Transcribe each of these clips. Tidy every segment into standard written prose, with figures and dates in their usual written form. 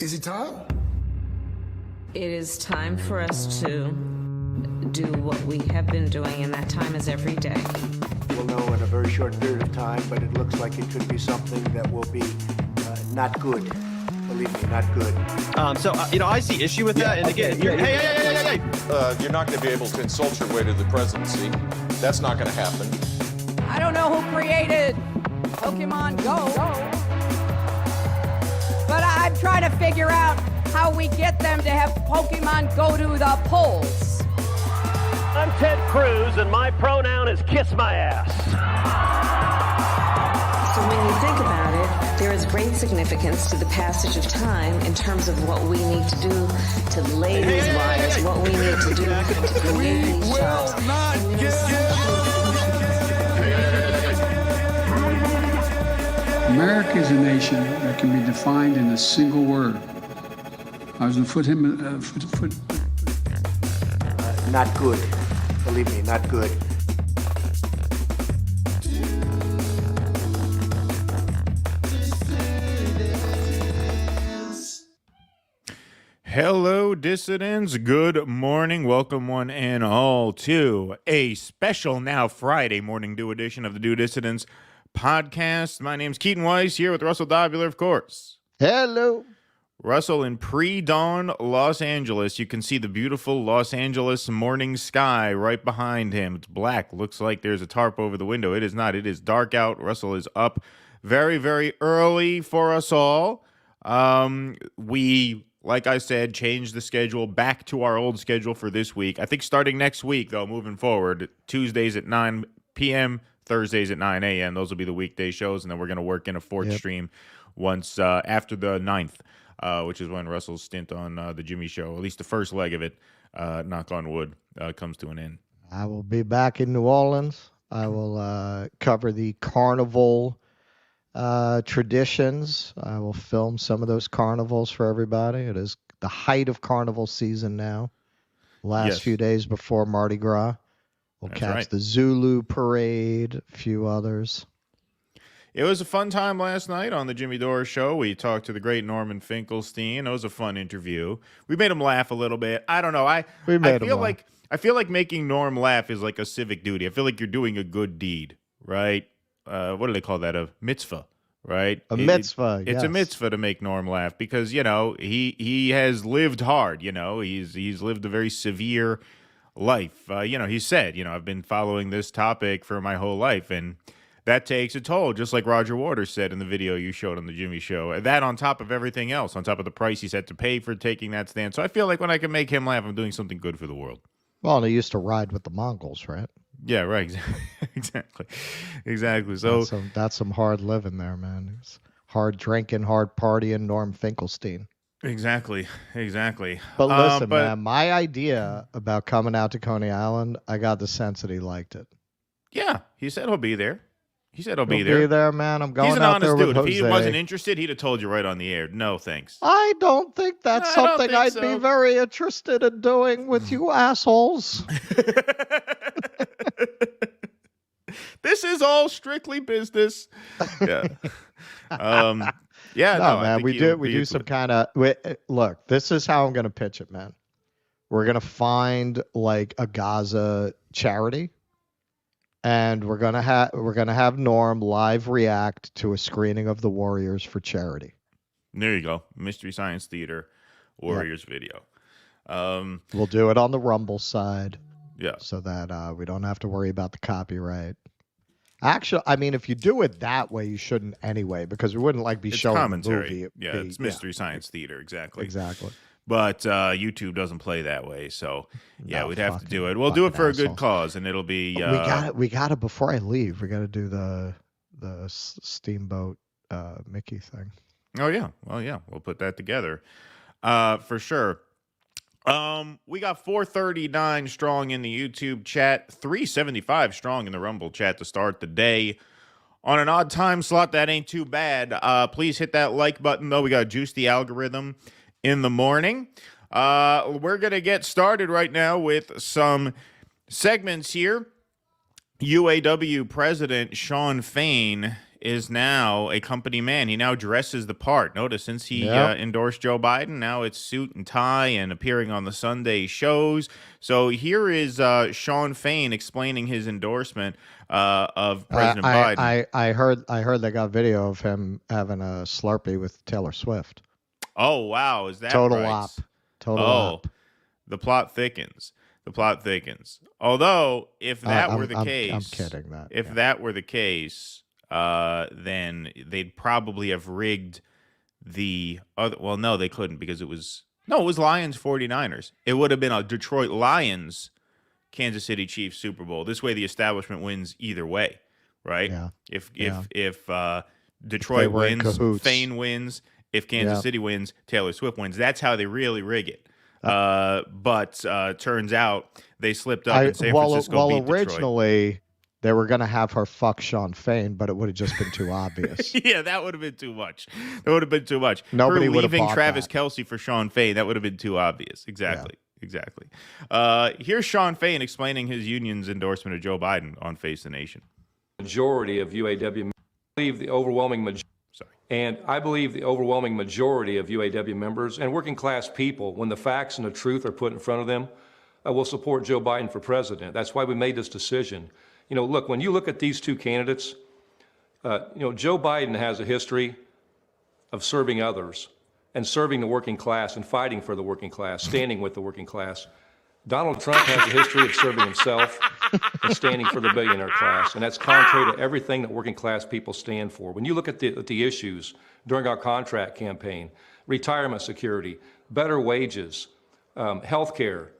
Is it time? It is time for us to do what we have been doing, and that time is every day. We'll know in a very short period of time, but it looks like it could be something that will be not good. Believe me, not good. I see issue with that. And again, hey. You're not going to be able to insult your way to the presidency. That's not going to happen. I don't know who created Pokemon Go, but I'm trying to figure out how we get them to have Pokemon go to the polls. I'm Ted Cruz, and my pronoun is kiss my ass. So when you think about it, there is great significance to the passage of time in terms of what we need to do to lay these wires, what we need to do to create these jobs. America is a nation that can be defined in a single word. I was going to put Not good. Believe me, not good. Hello, dissidents. Good morning. Welcome one and all to a special now Friday morning due edition of the Due Dissidents podcast. My name's Keaton Weiss here with Russell Dobular, of course. Hello. Russell, in pre-dawn Los Angeles, you can see the beautiful Los Angeles morning sky right behind him. It's black. Looks like there's a tarp over the window. It is not. It is dark out. Russell is up very, very early for us all. We, like I said, changed the schedule back to our old schedule for this week. I think starting next week, though, moving forward, Tuesdays at 9 p.m., Thursdays at 9 a.m. Those will be the weekday shows, and then we're going to work in a fourth stream once after the 9th. Which is when Russell's stint on the Jimmy Show, at least the first leg of it, knock on wood, comes to an end. I will be back in New Orleans. I will cover the carnival traditions. I will film some of those carnivals for everybody. It is the height of carnival season now. Last few days before Mardi Gras. We'll catch the Zulu parade, a few others. It was a fun time last night on the Jimmy Dore Show. We talked to the great Norman Finkelstein. It was a fun interview. We made him laugh a little bit. I don't know. I feel like making Norm laugh is like a civic duty. I feel like you're doing a good deed, right? What do they call that? A mitzvah, right? A mitzvah. It's a mitzvah to make Norm laugh because he has lived hard. He's lived a very severe life. He said, I've been following this topic for my whole life, and that takes a toll, just like Roger Waters said in the video you showed on the Jimmy Show. That on top of everything else, on top of the price he's had to pay for taking that stand. So I feel like when I can make him laugh, I'm doing something good for the world. Well, and he used to ride with the Mongols, right? Yeah, right. Exactly. So that's some hard living there, man. It's hard drinking, hard partying, Norm Finkelstein. Exactly. But listen, man, my idea about coming out to Coney Island, I got the sense that he liked it. Yeah, he said he'll be there. He'll be there, man. I'm going He's an out honest there dude. with If Jose. he wasn't interested, he'd have told you right on the air. No, thanks. I don't think that's something I'd be very interested in doing with you assholes. This is all strictly business. Yeah. Man, we do some kind of look. This is how I'm going to pitch it, man. We're going to find like a Gaza charity. And we're gonna have Norm live react to a screening of The Warriors for charity. There you go, Mystery Science Theater Warriors video. We'll do it on the Rumble side, so that we don't have to worry about the copyright. Actually, I mean, if you do it that way, you shouldn't anyway, because we wouldn't be showing commentary. The movie. It's Mystery Science Theater, exactly. But YouTube doesn't play that way, so we'd have to do it. We'll do it for a good cause, and it'll be. We got it before I leave. We got to do the Steamboat Mickey thing. Oh yeah, well we'll put that together, for sure. We got 439 strong in the YouTube chat, 375 strong in the Rumble chat to start the day. On an odd time slot, that ain't too bad. Please hit that like button, though. We got to juice the algorithm in the morning. We're going to get started right now with some segments here. UAW President Shawn Fain is now a company man. He now dresses the part. Notice since he endorsed Joe Biden, now it's suit and tie and appearing on the Sunday shows. So here is Shawn Fain explaining his endorsement of President Biden. I heard they got video of him having a Slurpee with Taylor Swift. Oh, wow. Is that total right? op? Total op. The plot thickens. The plot thickens. Although, if that were the case, I'm kidding. If that were the case, then they'd probably have rigged the other. Well, no, they couldn't because it was Lions 49ers. It would have been a Detroit Lions Kansas City Chiefs Super Bowl. This way, the establishment wins either way, right? Yeah. If Detroit wins, Fain wins. If Kansas City wins, Taylor Swift wins. That's how they really rig it. But turns out they slipped up and San Francisco beat Detroit. Originally they were going to have her fuck Shawn Fain, but it would have just been too obvious. Yeah, that would have been too much. Nobody would have leaving Travis Kelce for Shawn Fain, that would have been too obvious. Exactly. Here's Shawn Fain explaining his union's endorsement of Joe Biden on Face the Nation. Majority of UAW believe the overwhelming majority. And I believe the overwhelming majority of UAW members and working class people, when the facts and the truth are put in front of them, will support Joe Biden for president. That's why we made this decision. Look, when you look at these two candidates, Joe Biden has a history of serving others and serving the working class and fighting for the working class, standing with the working class. Donald Trump has a history of serving himself and standing for the billionaire class, and that's contrary to everything that working class people stand for. When you look at the issues during our contract campaign, retirement security, better wages, health care,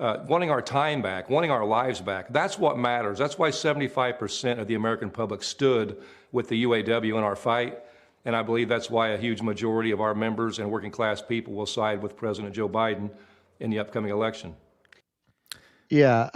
wanting our time back, wanting our lives back, that's what matters. That's why 75% of the American public stood with the UAW in our fight, and I believe that's why a huge majority of our members and working class people will side with President Joe Biden in the upcoming election. Yeah.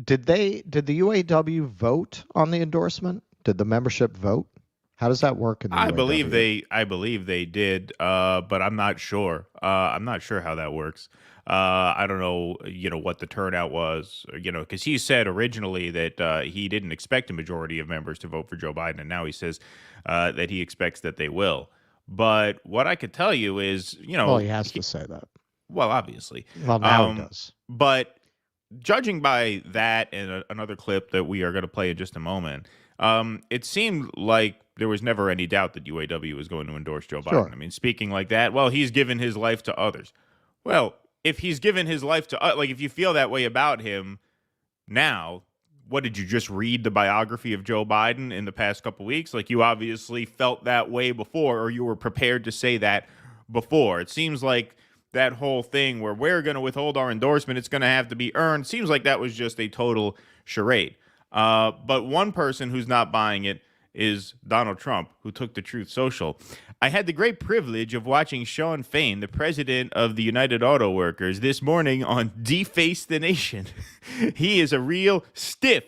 Did the UAW vote on the endorsement? Did the membership vote? How does that work in the UAW? I believe they did, but I'm not sure. I'm not sure how that works. I don't know, what the turnout was, because he said originally that he didn't expect a majority of members to vote for Joe Biden, and now he says that he expects that they will. But what I could tell you is, well, he has to say that. Well, obviously. Well, now he does. But judging by that and another clip that we are going to play in just a moment, it seemed like there was never any doubt that UAW was going to endorse Joe Biden. Sure. I mean, speaking like that, well, he's given his life to others. Well, if he's given his life to, if you feel that way about him now, what did you just read the biography of Joe Biden in the past couple weeks? Like, you obviously felt that way before, or you were prepared to say that before. It seems like that whole thing where we're going to withhold our endorsement, it's going to have to be earned, seems like that was just a total charade. But one person who's not buying it is Donald Trump, who took to Truth Social. I had the great privilege of watching Shawn Fain, the president of the United Auto Workers, this morning on Deface the Nation. He is a real stiff,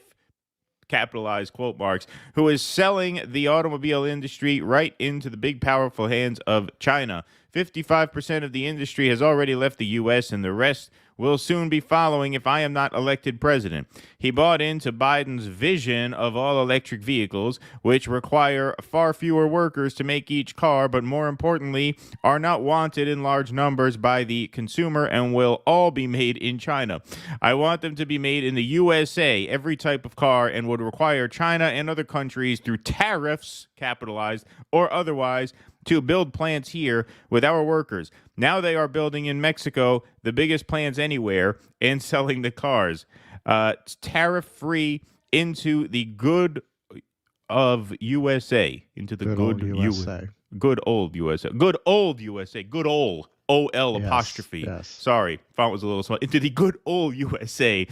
capitalized quote marks, who is selling the automobile industry right into the big, powerful hands of China. 55% of the industry has already left the U.S., and the rest will soon be following if I am not elected president. He bought into Biden's vision of all-electric vehicles, which require far fewer workers to make each car, but more importantly, are not wanted in large numbers by the consumer and will all be made in China. I want them to be made in the USA, every type of car, and would require China and other countries through tariffs, capitalized, or otherwise, to build plants here with our workers. Now they are building in Mexico, the biggest plants anywhere, and selling the cars. Tariff-free into the good of USA. Into the good USA. Good old USA. Good old USA. Good old. O-L apostrophe. Yes. Sorry, font was a little small. Into the good old USA.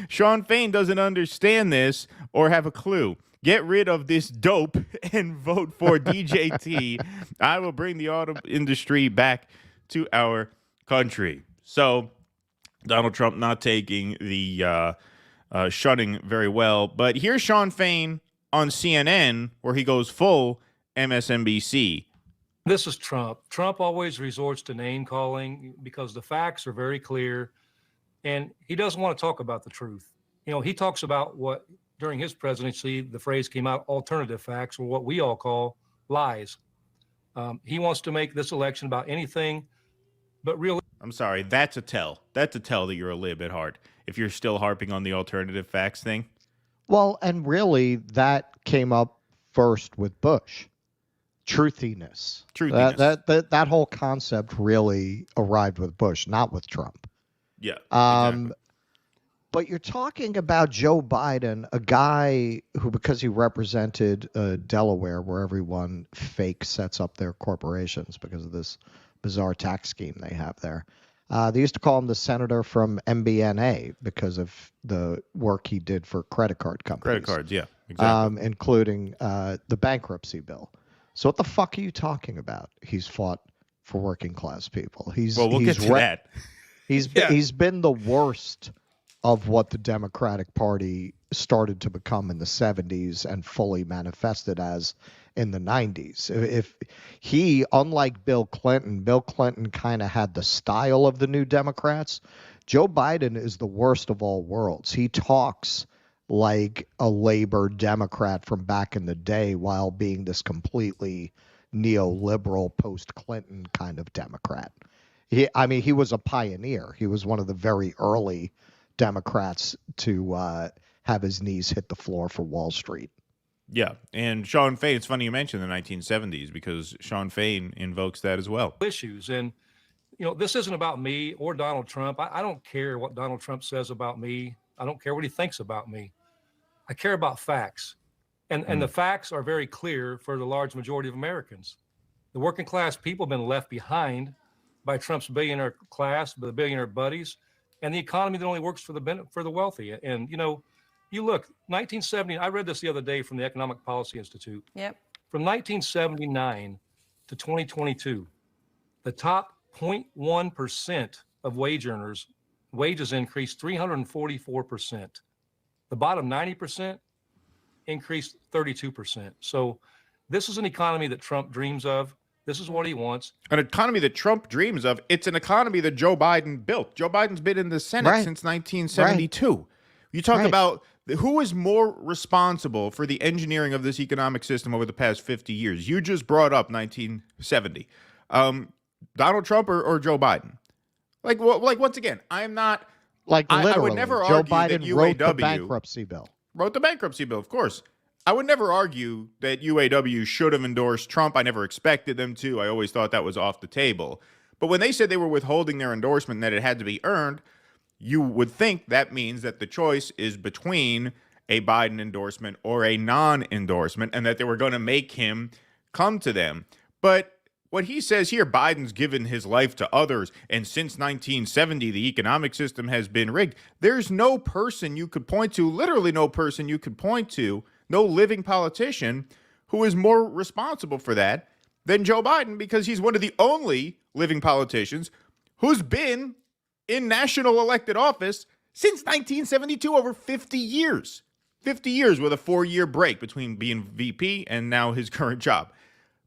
Shawn Fain doesn't understand this or have a clue. Get rid of this dope and vote for DJT. I will bring the auto industry back to our country. So Donald Trump not taking the shunning very well. But here's Shawn Fain on CNN where he goes full MSNBC. This is Trump. Trump always resorts to name calling because the facts are very clear and he doesn't want to talk about the truth. He talks about what during his presidency, the phrase came out, alternative facts, or what we all call lies. He wants to make this election about anything but real. I'm sorry, that's a tell. That's a tell that you're a lib at heart. If you're still harping on the alternative facts thing. Well, and really that came up first with Bush. Truthiness. That whole concept really arrived with Bush, not with Trump. Yeah. Exactly. But you're talking about Joe Biden, a guy who, because he represented Delaware, where everyone fake sets up their corporations because of this bizarre tax scheme they have there. They used to call him the senator from MBNA because of the work he did for credit card companies. Credit cards, yeah, exactly. Including the bankruptcy bill. So what the fuck are you talking about? He's fought for working class people. We'll get to that. He's been the worst of what the Democratic Party started to become in the 70s and fully manifested as in the 90s. If he, unlike Bill Clinton kind of had the style of the New Democrats. Joe Biden is the worst of all worlds. He talks like a labor Democrat from back in the day while being this completely neoliberal post-Clinton kind of Democrat. He was a pioneer. He was one of the very early Democrats to have his knees hit the floor for Wall Street. Yeah, and Shawn Fain, it's funny you mentioned the 1970s because Shawn Fain invokes that as well. Issues. And, this isn't about me or Donald Trump. I don't care what Donald Trump says about me. I don't care what he thinks about me. I care about facts. And the facts are very clear for the large majority of Americans. The working class people have been left behind by Trump's billionaire class, the billionaire buddies, and the economy that only works for the wealthy. And, you look, 1970, I read this the other day from the Economic Policy Institute. Yep. From 1979 to 2022, the top 0.1% of wage earners, wages increased 344%. The bottom 90% increased 32%. So this is an economy that Trump dreams of. This is what he wants. An economy that Trump dreams of. It's an economy that Joe Biden built. Joe Biden's been in the Senate since 1972. Right. You talk about who is more responsible for the engineering of this economic system over the past 50 years. You just brought up 1970. Donald Trump or Joe Biden? Like once again, I'm not literally. I would never Joe argue Biden that UAW wrote the bankruptcy bill. Wrote the bankruptcy bill, of course. I would never argue that UAW should have endorsed Trump. I never expected them to. I always thought that was off the table. But when they said they were withholding their endorsement and that it had to be earned, you would think that means that the choice is between a Biden endorsement or a non-endorsement and that they were going to make him come to them. But what he says here, Biden's given his life to others, and since 1970, the economic system has been rigged. There's no person you could point to, literally no person you could point to, no living politician who is more responsible for that than Joe Biden, because he's one of the only living politicians who's been in national elected office since 1972, over 50 years. 50 years with a 4-year break between being VP and now his current job.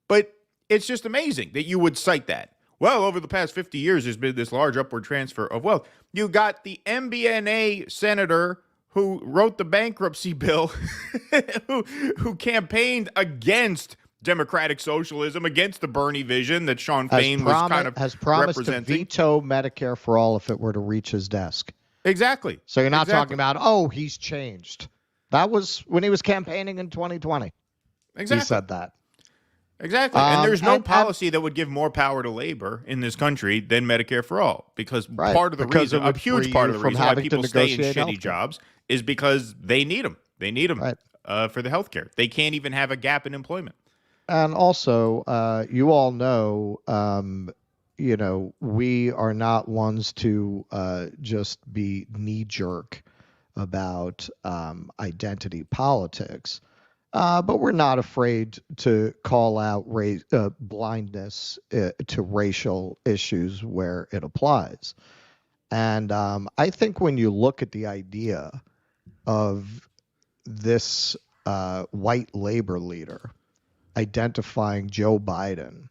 But it's just amazing that you would cite that. Well, over the past 50 years, there's been this large upward transfer of wealth. You got the MBNA senator who wrote the bankruptcy bill, who campaigned against democratic socialism, against the Bernie vision that Shawn Fain was kind of has promised representing. To veto Medicare for all if it were to reach his desk. Exactly. So you're not talking about, he's changed. That was when he was campaigning in 2020. Exactly. He said that. Exactly. And there's no policy that would give more power to labor in this country than Medicare for all. Because part of the reason, a huge part of the reason why people stay in shitty jobs is because they need them. They need them for the health care. They can't even have a gap in employment. And also, you all know, we are not ones to just be knee-jerk about identity politics. But we're not afraid to call out blindness to racial issues where it applies. And I think when you look at the idea of this white labor leader identifying Joe Biden,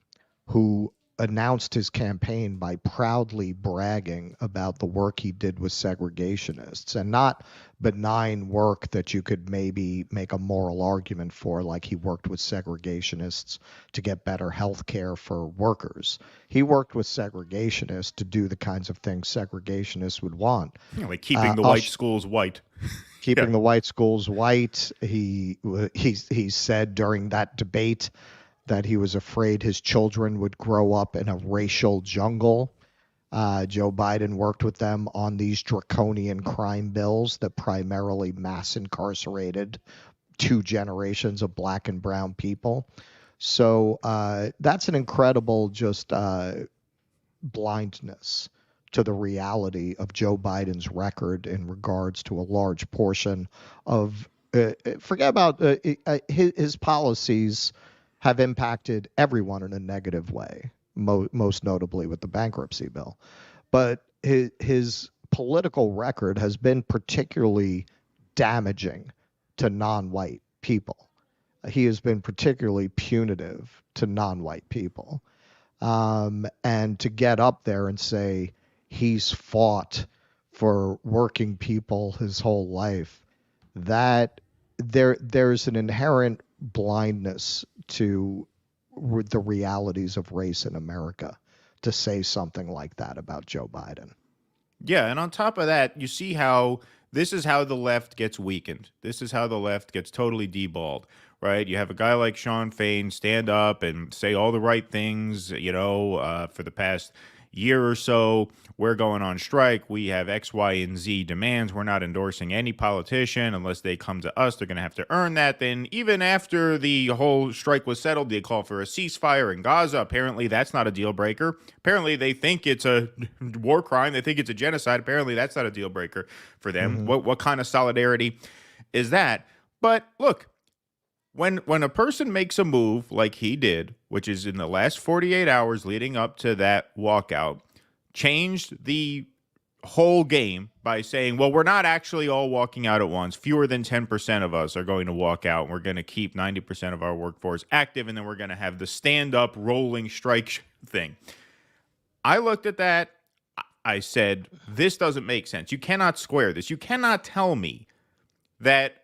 who announced his campaign by proudly bragging about the work he did with segregationists, and not benign work that you could maybe make a moral argument for, like he worked with segregationists to get better health care for workers. He worked with segregationists to do the kinds of things segregationists would want. Like keeping the white schools white. Keeping the white schools white. He said during that debate that he was afraid his children would grow up in a racial jungle. Joe Biden worked with them on these draconian crime bills that primarily mass incarcerated 2 generations of black and brown people. So that's an incredible just blindness to the reality of Joe Biden's record in regards to a large portion of, forget about his policies have impacted everyone in a negative way, most notably with the bankruptcy bill. But his political record has been particularly damaging to non-white people. He has been particularly punitive to non-white people. And to get up there and say he's fought for working people his whole life, that there's an inherent blindness to the realities of race in America to say something like that about Joe Biden. Yeah, and on top of that, you see how this is how the left gets weakened. This is how the left gets totally deballed, right? You have a guy like Shawn Fain stand up and say all the right things, for the past year or so. We're going on strike. We have X, Y, and Z demands. We're not endorsing any politician unless they come to us. They're going to have to earn that. Then even after the whole strike was settled, they call for a ceasefire in Gaza. Apparently, that's not a deal breaker. Apparently, they think it's a war crime. They think it's a genocide. Apparently, that's not a deal breaker for them. Mm-hmm. What kind of solidarity is that? But look, when a person makes a move like he did, which is in the last 48 hours leading up to that walkout, changed the whole game by saying, well, we're not actually all walking out at once. Fewer than 10% of us are going to walk out. And we're going to keep 90% of our workforce active, and then we're going to have the stand-up rolling strike thing. I looked at that. I said, this doesn't make sense. You cannot square this. You cannot tell me that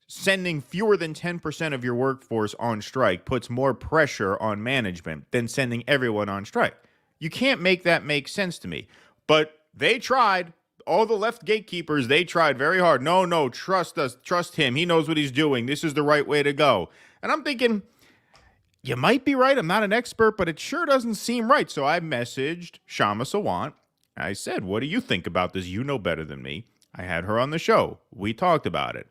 sending fewer than 10% of your workforce on strike puts more pressure on management than sending everyone on strike. You can't make that make sense to me. But they tried. All the left gatekeepers, they tried very hard. No, trust us. Trust him. He knows what he's doing. This is the right way to go. And I'm thinking, you might be right. I'm not an expert, but it sure doesn't seem right. So I messaged Shama Sawant. I said, what do you think about this? You know better than me. I had her on the show. We talked about it.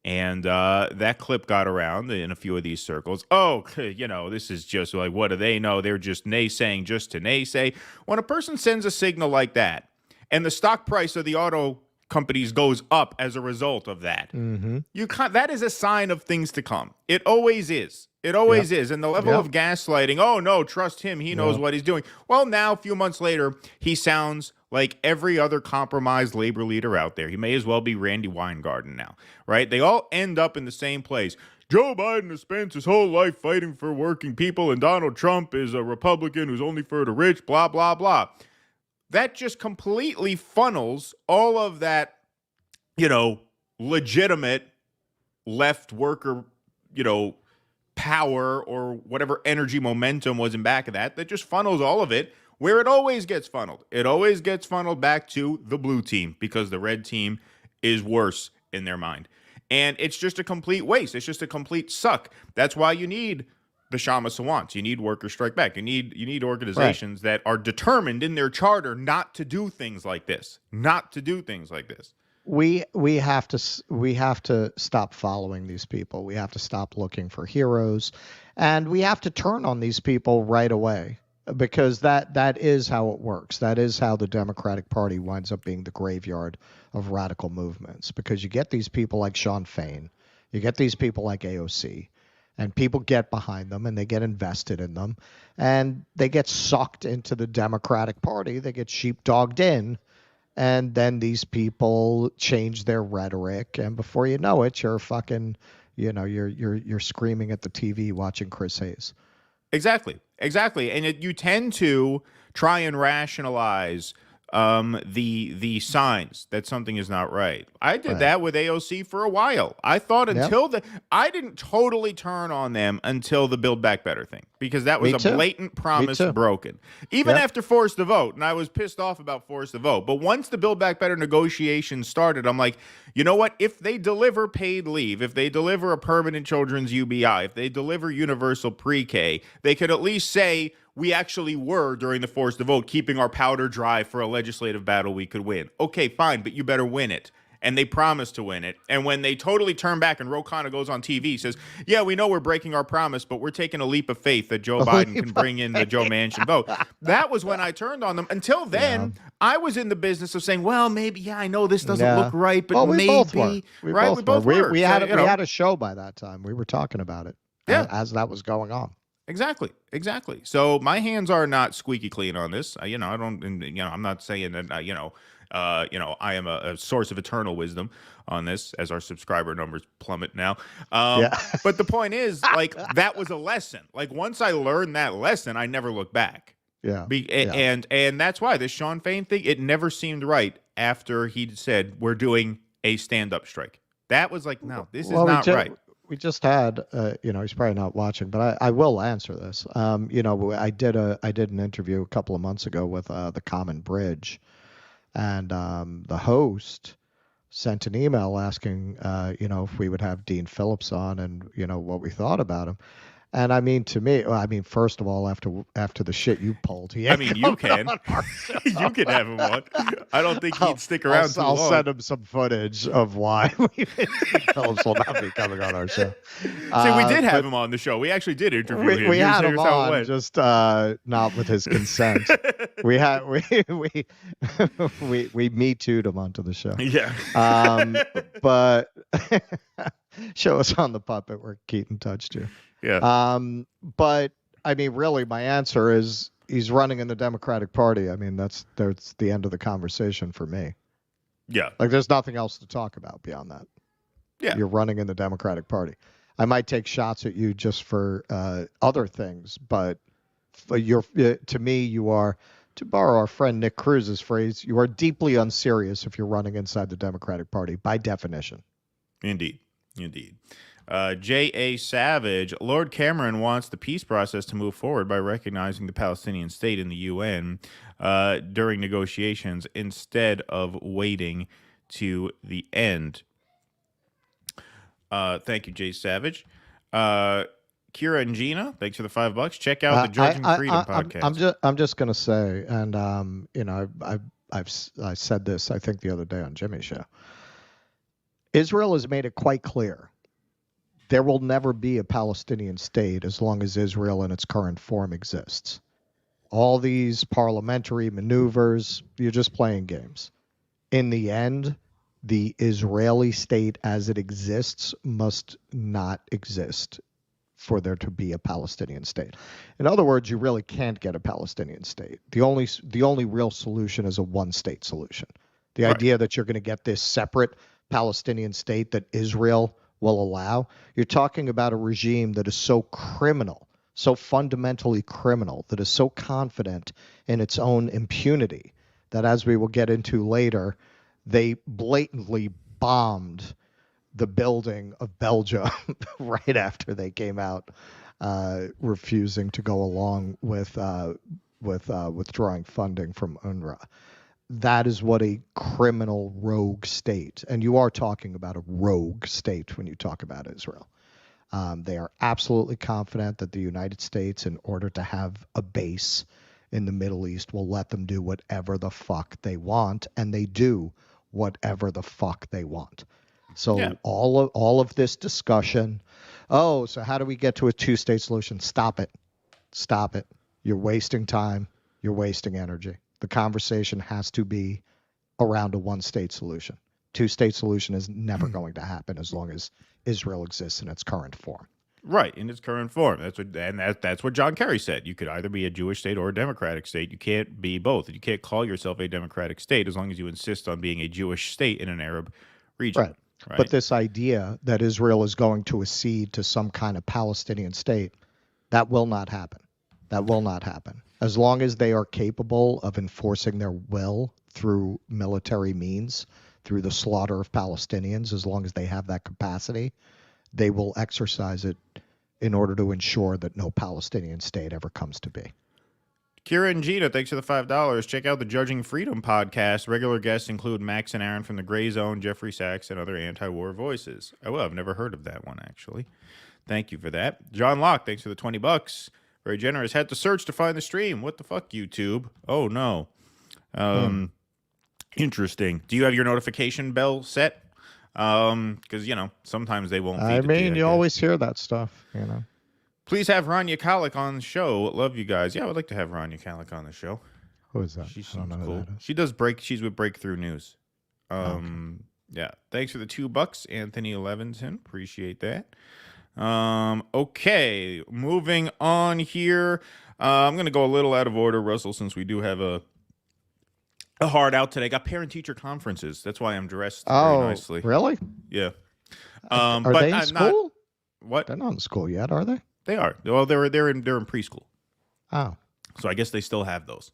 And that clip got around in a few of these circles. Oh, this is just like, what do they know? They're just naysaying just to naysay. When a person sends a signal like that, and the stock price of the auto companies goes up as a result of that, that is a sign of things to come. It always is. It always is. And the level of gaslighting, oh, no, trust him. He knows what he's doing. Well, now, a few months later, he sounds like every other compromised labor leader out there. He may as well be Randy Weingarten now, right? They all end up in the same place. Joe Biden has spent his whole life fighting for working people, and Donald Trump is a Republican who's only for the rich, blah, blah, blah. That just completely funnels all of that, legitimate left worker, power or whatever energy momentum was in back of that just funnels all of it where it always gets funneled. It always gets funneled back to the blue team because the red team is worse in their mind. And it's just a complete waste. It's just a complete suck. That's why you need the Shama Sawants. You need Workers Strike Back. You need organizations that are determined in their charter not to do things like this. Not to do things like this. We have to stop following these people. We have to stop looking for heroes, and we have to turn on these people right away, because that is how it works. That is how the Democratic Party winds up being the graveyard of radical movements, because you get these people like Shawn Fain, you get these people like AOC, and people get behind them and they get invested in them, and they get sucked into the Democratic Party. They get sheepdogged in. And then these people change their rhetoric, and before you know it, you're fucking, you're screaming at the TV watching Chris Hayes. Exactly. Exactly. And you tend to try and rationalize the signs that something is not right. I did that with AOC for a while. I thought I didn't totally turn on them until the Build Back Better thing, because that was a blatant promise broken. Even after Force the Vote, and I was pissed off about Force the Vote. But once the Build Back Better negotiations started, I'm like, you know what? If they deliver paid leave, if they deliver a permanent children's UBI, if they deliver universal pre-K, they could at least say, we actually were, during the Force the Vote, keeping our powder dry for a legislative battle we could win. Okay, fine, but you better win it. And they promised to win it. And when they totally turn back and Ro Khanna goes on TV, says, yeah, we know we're breaking our promise, but we're taking a leap of faith that Joe Biden can bring in the Joe Manchin vote. That was when I turned on them. Until then, I was in the business of saying, well, maybe, I know this doesn't look right, but we maybe. Both were. We both were. We had a show by that time. We were talking about it as that was going on. Exactly. So my hands are not squeaky clean on this. I don't. I'm not saying that. I am a source of eternal wisdom on this, as our subscriber numbers plummet now. But the point is, like, that was a lesson. Like, once I learned that lesson, I never looked back. And that's why this Shawn Fain thing, it never seemed right after he said we're doing a stand-up strike. That was like, no, this is not right. We just had, he's probably not watching, but I will answer this. I did an interview a couple of months ago with the Common Bridge, and the host sent an email asking, if we would have Dean Phillips on and, what we thought about him. And I mean, to me, first of all, after the shit you pulled, you can you can have him on. I don't think he'd stick around too long. I'll send him some footage of why Phillips will not be coming on our show. See, we did have him on the show. We actually did interview him. We had him on, just not with his consent. we Me Too'd him onto the show. Yeah. But show us on the puppet where Keaton touched you. Yeah. But I mean, really, my answer is he's running in the Democratic Party. I mean, that's the end of the conversation for me. Yeah. Like, there's nothing else to talk about beyond that. Yeah. You're running in the Democratic Party. I might take shots at you just for other things, but to me, you are, to borrow our friend Nick Cruz's phrase, you are deeply unserious if you're running inside the Democratic Party by definition. Indeed. J.A. Savage, Lord Cameron wants the peace process to move forward by recognizing the Palestinian state in the UN during negotiations instead of waiting to the end. Thank you, J. Savage. Kira and Gina, thanks for the $5. Check out the Judging Freedom podcast. I'm just gonna say, and I said this, I think, the other day on Jimmy's show. Israel has made it quite clear there will never be a Palestinian state as long as Israel in its current form exists. All these parliamentary maneuvers, you're just playing games. In the end, the Israeli state as it exists must not exist for there to be a Palestinian state. In other words, you really can't get a Palestinian state. The only real solution is a one-state solution. The idea that you're going to get this separate Palestinian state that Israel will allow, you're talking about a regime that is so criminal, so fundamentally criminal, that is so confident in its own impunity that, as we will get into later, they blatantly bombed the building of Belgium right after they came out refusing to go along with withdrawing funding from UNRWA. That is what a criminal rogue state, and you are talking about a rogue state when you talk about Israel. They are absolutely confident that the United States, in order to have a base in the Middle East, will let them do whatever the fuck they want, and they do whatever the fuck they want. So all of this discussion, so how do we get to a two-state solution? Stop it. You're wasting time. You're wasting energy. The conversation has to be around a one-state solution. Two-state solution is never going to happen as long as Israel exists in its current form. Right, in its current form. That's what John Kerry said. You could either be a Jewish state or a democratic state. You can't be both. You can't call yourself a democratic state as long as you insist on being a Jewish state in an Arab region. Right. But this idea that Israel is going to accede to some kind of Palestinian state, that will not happen. That will not happen. As long as they are capable of enforcing their will through military means, through the slaughter of Palestinians, as long as they have that capacity, they will exercise it in order to ensure that no Palestinian state ever comes to be. Kira and Gina, thanks for the $5. Check out the Judging Freedom podcast. Regular guests include Max and Aaron from the Gray Zone, Jeffrey Sachs, and other anti-war voices. Oh, well, I've never heard of that one, actually. Thank you for that. John Locke, thanks for the $20. Very generous. Had to search to find the stream. What the fuck, YouTube? Oh, no. Interesting. Do you have your notification bell set? Because, you know, sometimes they won't. I mean, you always hear that stuff, you know. Please have Rania Kalik on the show. Love you guys. Yeah, I would like to have Rania Kalik on the show. Who is that? She I don't know who that is. She does she's with Breakthrough News. Okay. Yeah. Thanks for the $2, Anthony Levinson. Appreciate that. Okay, moving on here. I'm going to go a little out of order, Russell, since we do have a hard out today. Got parent-teacher conferences. That's why I'm dressed very nicely. Really? Yeah. Are but they in school? What? They're not in school yet, are they? They are. Well, they're in preschool. Oh. So I guess they still have those.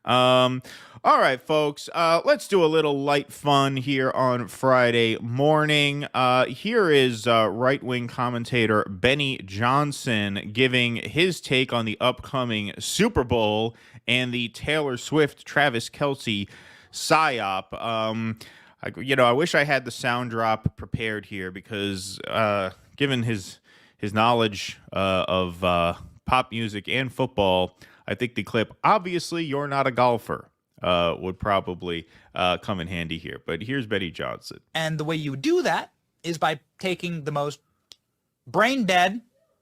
All right, folks. Let's do a little light fun here on Friday morning. Here is right-wing commentator Benny Johnson giving his take on the upcoming Super Bowl and the Taylor Swift, Travis Kelce psyop. I wish I had the sound drop prepared here because given his knowledge of pop music and football, I think the clip, "Obviously You're Not a Golfer," would probably come in handy here. But here's Benny Johnson. And the way you do that is by taking the most brain-dead,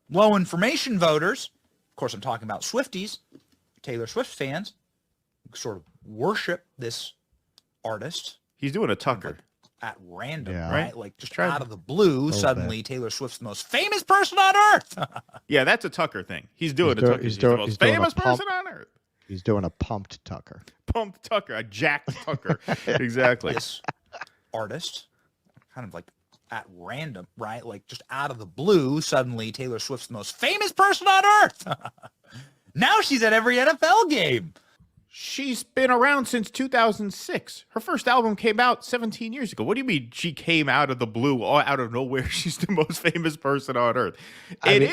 low-information voters. Of course, I'm talking about Swifties, Taylor Swift fans, who sort of worship this artist. He's doing a Tucker. At random, Yeah. right? Like just out of the blue, suddenly Taylor Swift's the most famous person on earth. Yeah, that's a Tucker thing. He's doing a Tucker. He's the most famous person on earth. He's doing a pumped Tucker. Pumped Tucker, a jacked Tucker. Exactly. This artist, kind of like at random, right? Like just out of the blue, suddenly Taylor Swift's the most famous person on earth. Now she's at every NFL game. She's been around since 2006. Her first album came out 17 years ago. What do you mean she came out of the blue, or out of nowhere? She's the most famous person on earth.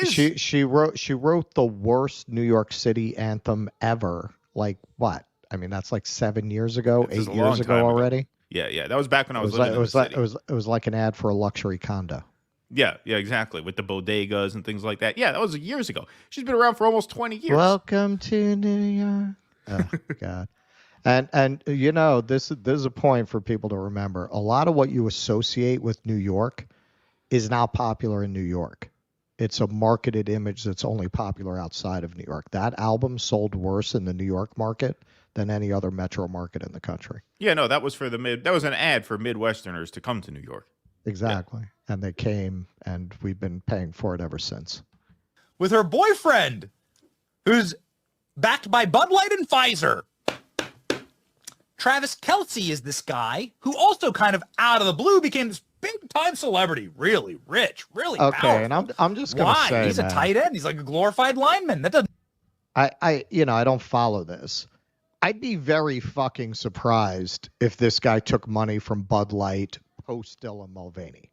She wrote the worst New York City anthem ever. Like what? I mean, that's like 7 years ago, 8 years ago already. Yeah. That was back when I was living in the city. It was like an ad for a luxury condo. Yeah, exactly. With the bodegas and things like that. Yeah, that was years ago. She's been around for almost 20 years. Welcome to New York. Oh God. And you know, this is a point for people to remember. A lot of what you associate with New York is now popular in New York. It's a marketed image that's only popular outside of New York. That album sold worse in the New York market than any other metro market in the country. Yeah, no, that was that was an ad for Midwesterners to come to New York. Exactly. Yeah. And they came, and we've been paying for it ever since. With her boyfriend, who's backed by Bud Light and Pfizer. Travis Kelce is this guy who also kind of out of the blue became this big-time celebrity, really rich, really powerful. Okay, and I'm just going to say, he's a tight end. He's like a glorified lineman. That doesn't. I don't follow this. I'd be very fucking surprised if this guy took money from Bud Light post Dylan Mulvaney.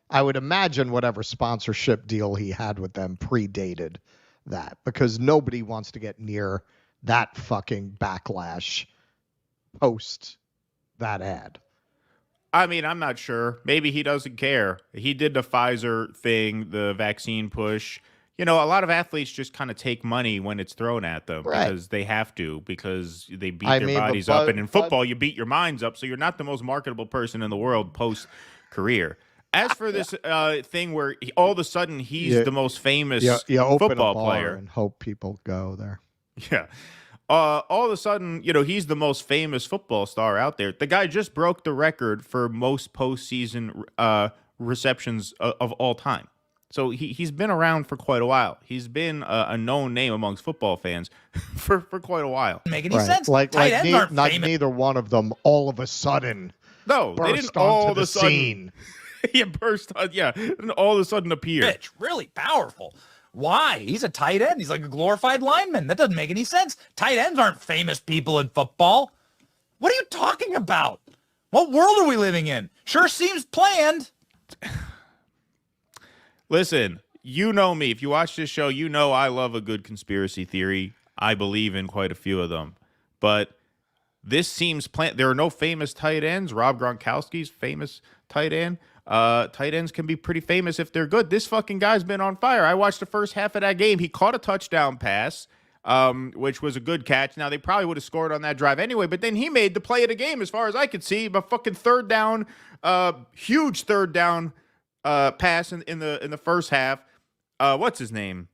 I would imagine whatever sponsorship deal he had with them predated that, because nobody wants to get near that fucking backlash post that ad. I mean, I'm not sure. Maybe he doesn't care. He did the Pfizer thing, the vaccine push. You know, a lot of athletes just kind of take money when it's thrown at them because they have to, because they beat their bodies up. And in football, you beat your minds up, so you're not the most marketable person in the world post-career. As for this thing where all of a sudden he's the most famous football player. And hope people go there. Yeah. All of a sudden, you know, he's the most famous football star out there. The guy just broke the record for most postseason receptions of all time. So he's been around for quite a while. He's been a known name amongst football fans for quite a while. Make any sense? Like neither one of them all of a sudden. No, they didn't all of a sudden. He burst on, and all of a sudden appear. Rich, really powerful. Why? He's a tight end. He's like a glorified lineman. That doesn't make any sense. Tight ends aren't famous people in football. What are you talking about? What world are we living in? Sure seems planned. Listen, you know me. If you watch this show, you know I love a good conspiracy theory. I believe in quite a few of them. But this seems planned. There are no famous tight ends. Rob Gronkowski's famous tight end. Tight ends can be pretty famous if they're good. This fucking guy's been on fire. I watched the first half of that game. He caught a touchdown pass, which was a good catch. Now, they probably would have scored on that drive anyway, but then he made the play of the game as far as I could see. A fucking third down, huge third down pass in the first half. What's his name?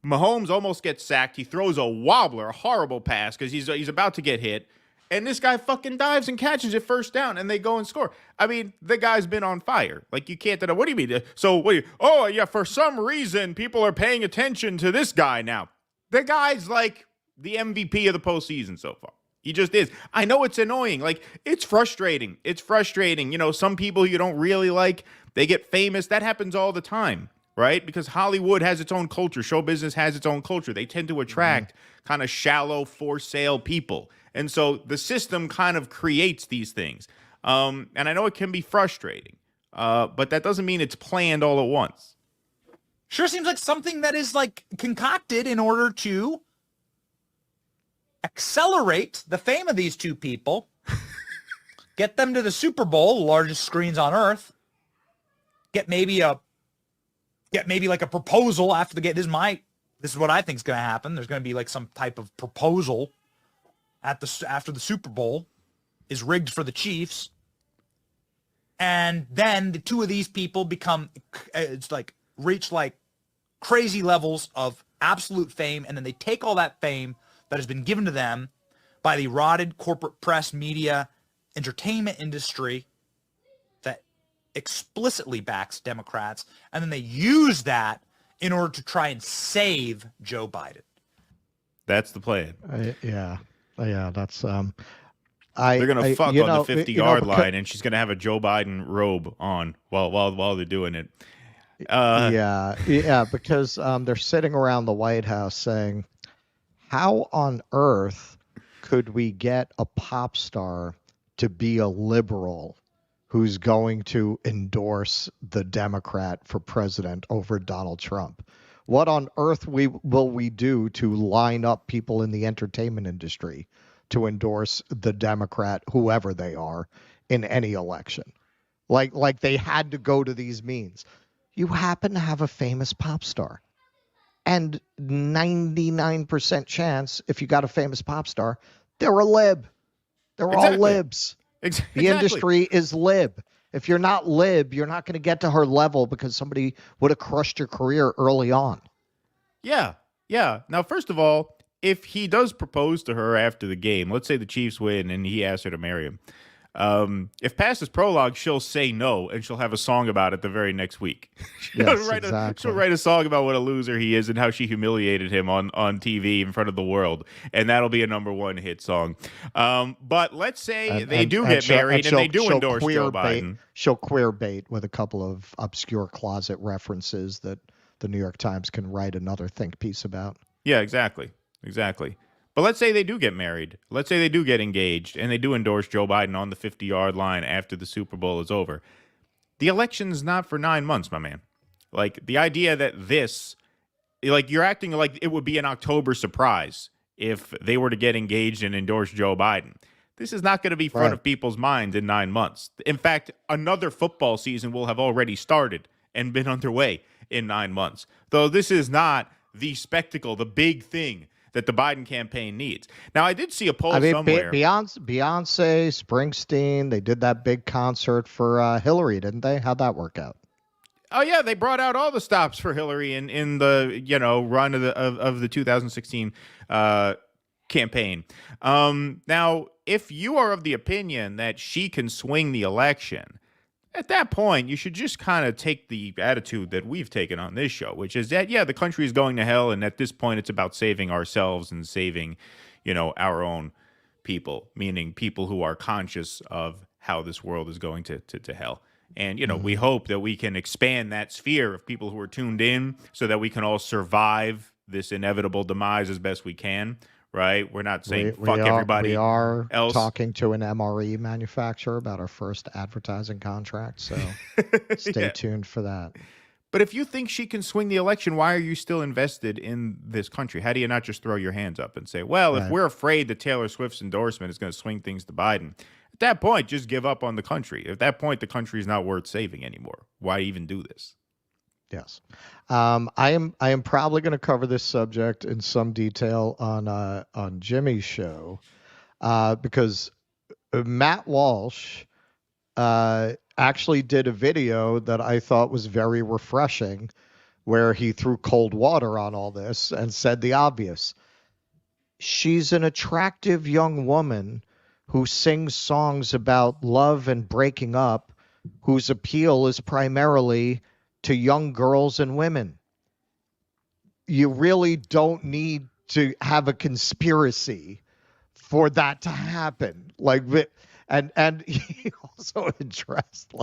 Mahomes almost gets sacked. He throws a wobbler, a horrible pass because he's about to get hit. And this guy fucking dives and catches it first down, and they go and score. I mean, the guy's been on fire. Like, you can't deny. What do you mean? So, oh, yeah, for some reason, people are paying attention to this guy now. The guy's like the MVP of the postseason so far. He just is. I know it's annoying. Like, it's frustrating. It's frustrating. You know, some people you don't really like, they get famous. That happens all the time, right? Because Hollywood has its own culture. Show business has its own culture. They tend to attract kind of shallow, for sale people. And so the system kind of creates these things. And I know it can be frustrating, but that doesn't mean it's planned all at once. Sure seems like something that is like concocted in order to accelerate the fame of these two people, get them to the Super Bowl, the largest screens on earth, get maybe like a proposal after the game. This is what I think is going to happen. There's going to be like some type of proposal after the Super Bowl is rigged for the Chiefs. And then the two of these people reach like crazy levels of absolute fame. And then they take all that fame that has been given to them by the rotted corporate press, media, entertainment industry that explicitly backs Democrats. And then they use that in order to try and save Joe Biden. That's the plan. Yeah, that's they're gonna fuck on the 50-yard line, and she's gonna have a Joe Biden robe on while they're doing it. Because they're sitting around the White House saying, "How on earth could we get a pop star to be a liberal who's going to endorse the Democrat for president over Donald Trump? What on earth will we do to line up people in the entertainment industry to endorse the Democrat, whoever they are, in any election?" Like they had to go to these means. You happen to have a famous pop star, and 99% chance, if you got a famous pop star, they're a lib. They're all libs. The industry is lib. If you're not lib, you're not going to get to her level because somebody would have crushed your career early on. Yeah. Now, first of all, if he does propose to her after the game, let's say the Chiefs win and he asks her to marry him, if past his prologue, she'll say no, and she'll have a song about it the very next week. She'll write a song about what a loser he is and how she humiliated him on TV in front of the world, and that'll be a #1 hit song. But let's say they do get married and they do endorse Joe Biden. She'll queer bait with a couple of obscure closet references that the New York Times can write another think piece about. Yeah, exactly. But let's say they do get married. Let's say they do get engaged, and they do endorse Joe Biden on the 50-yard line after the Super Bowl is over. The election's not for 9 months, my man. Like, the idea that you're acting like it would be an October surprise if they were to get engaged and endorse Joe Biden. This is not going to be front of people's minds in 9 months. In fact, another football season will have already started and been underway in 9 months. Though this is not the spectacle, the big thing that the Biden campaign needs. Now, I did see a poll somewhere. Beyonce, Springsteen, they did that big concert for Hillary, didn't they? How'd that work out? Oh yeah, they brought out all the stops for Hillary in the run of the 2016 campaign. Now, if you are of the opinion that she can swing the election, at that point, you should just kind of take the attitude that we've taken on this show, which is that, the country is going to hell, and at this point, it's about saving ourselves and saving, our own people, meaning people who are conscious of how this world is going to hell. And, we hope that we can expand that sphere of people who are tuned in so that we can all survive this inevitable demise as best we can, right? We're not saying fuck everybody We are else. talking to an MRE manufacturer about our first advertising contract, so stay tuned for that. But if you think she can swing the election, why are you still invested in this country? How do you not just throw your hands up and say, well, if we're afraid that Taylor Swift's endorsement is going to swing things to Biden, at that point, just give up on the country. At that point, the country is not worth saving anymore. Why even do this? Yes. I am probably going to cover this subject in some detail on Jimmy's show because Matt Walsh actually did a video that I thought was very refreshing, where he threw cold water on all this and said the obvious. She's an attractive young woman who sings songs about love and breaking up, whose appeal is primarily to young girls and women. You really don't need to have a conspiracy for that to happen. And he also addressed,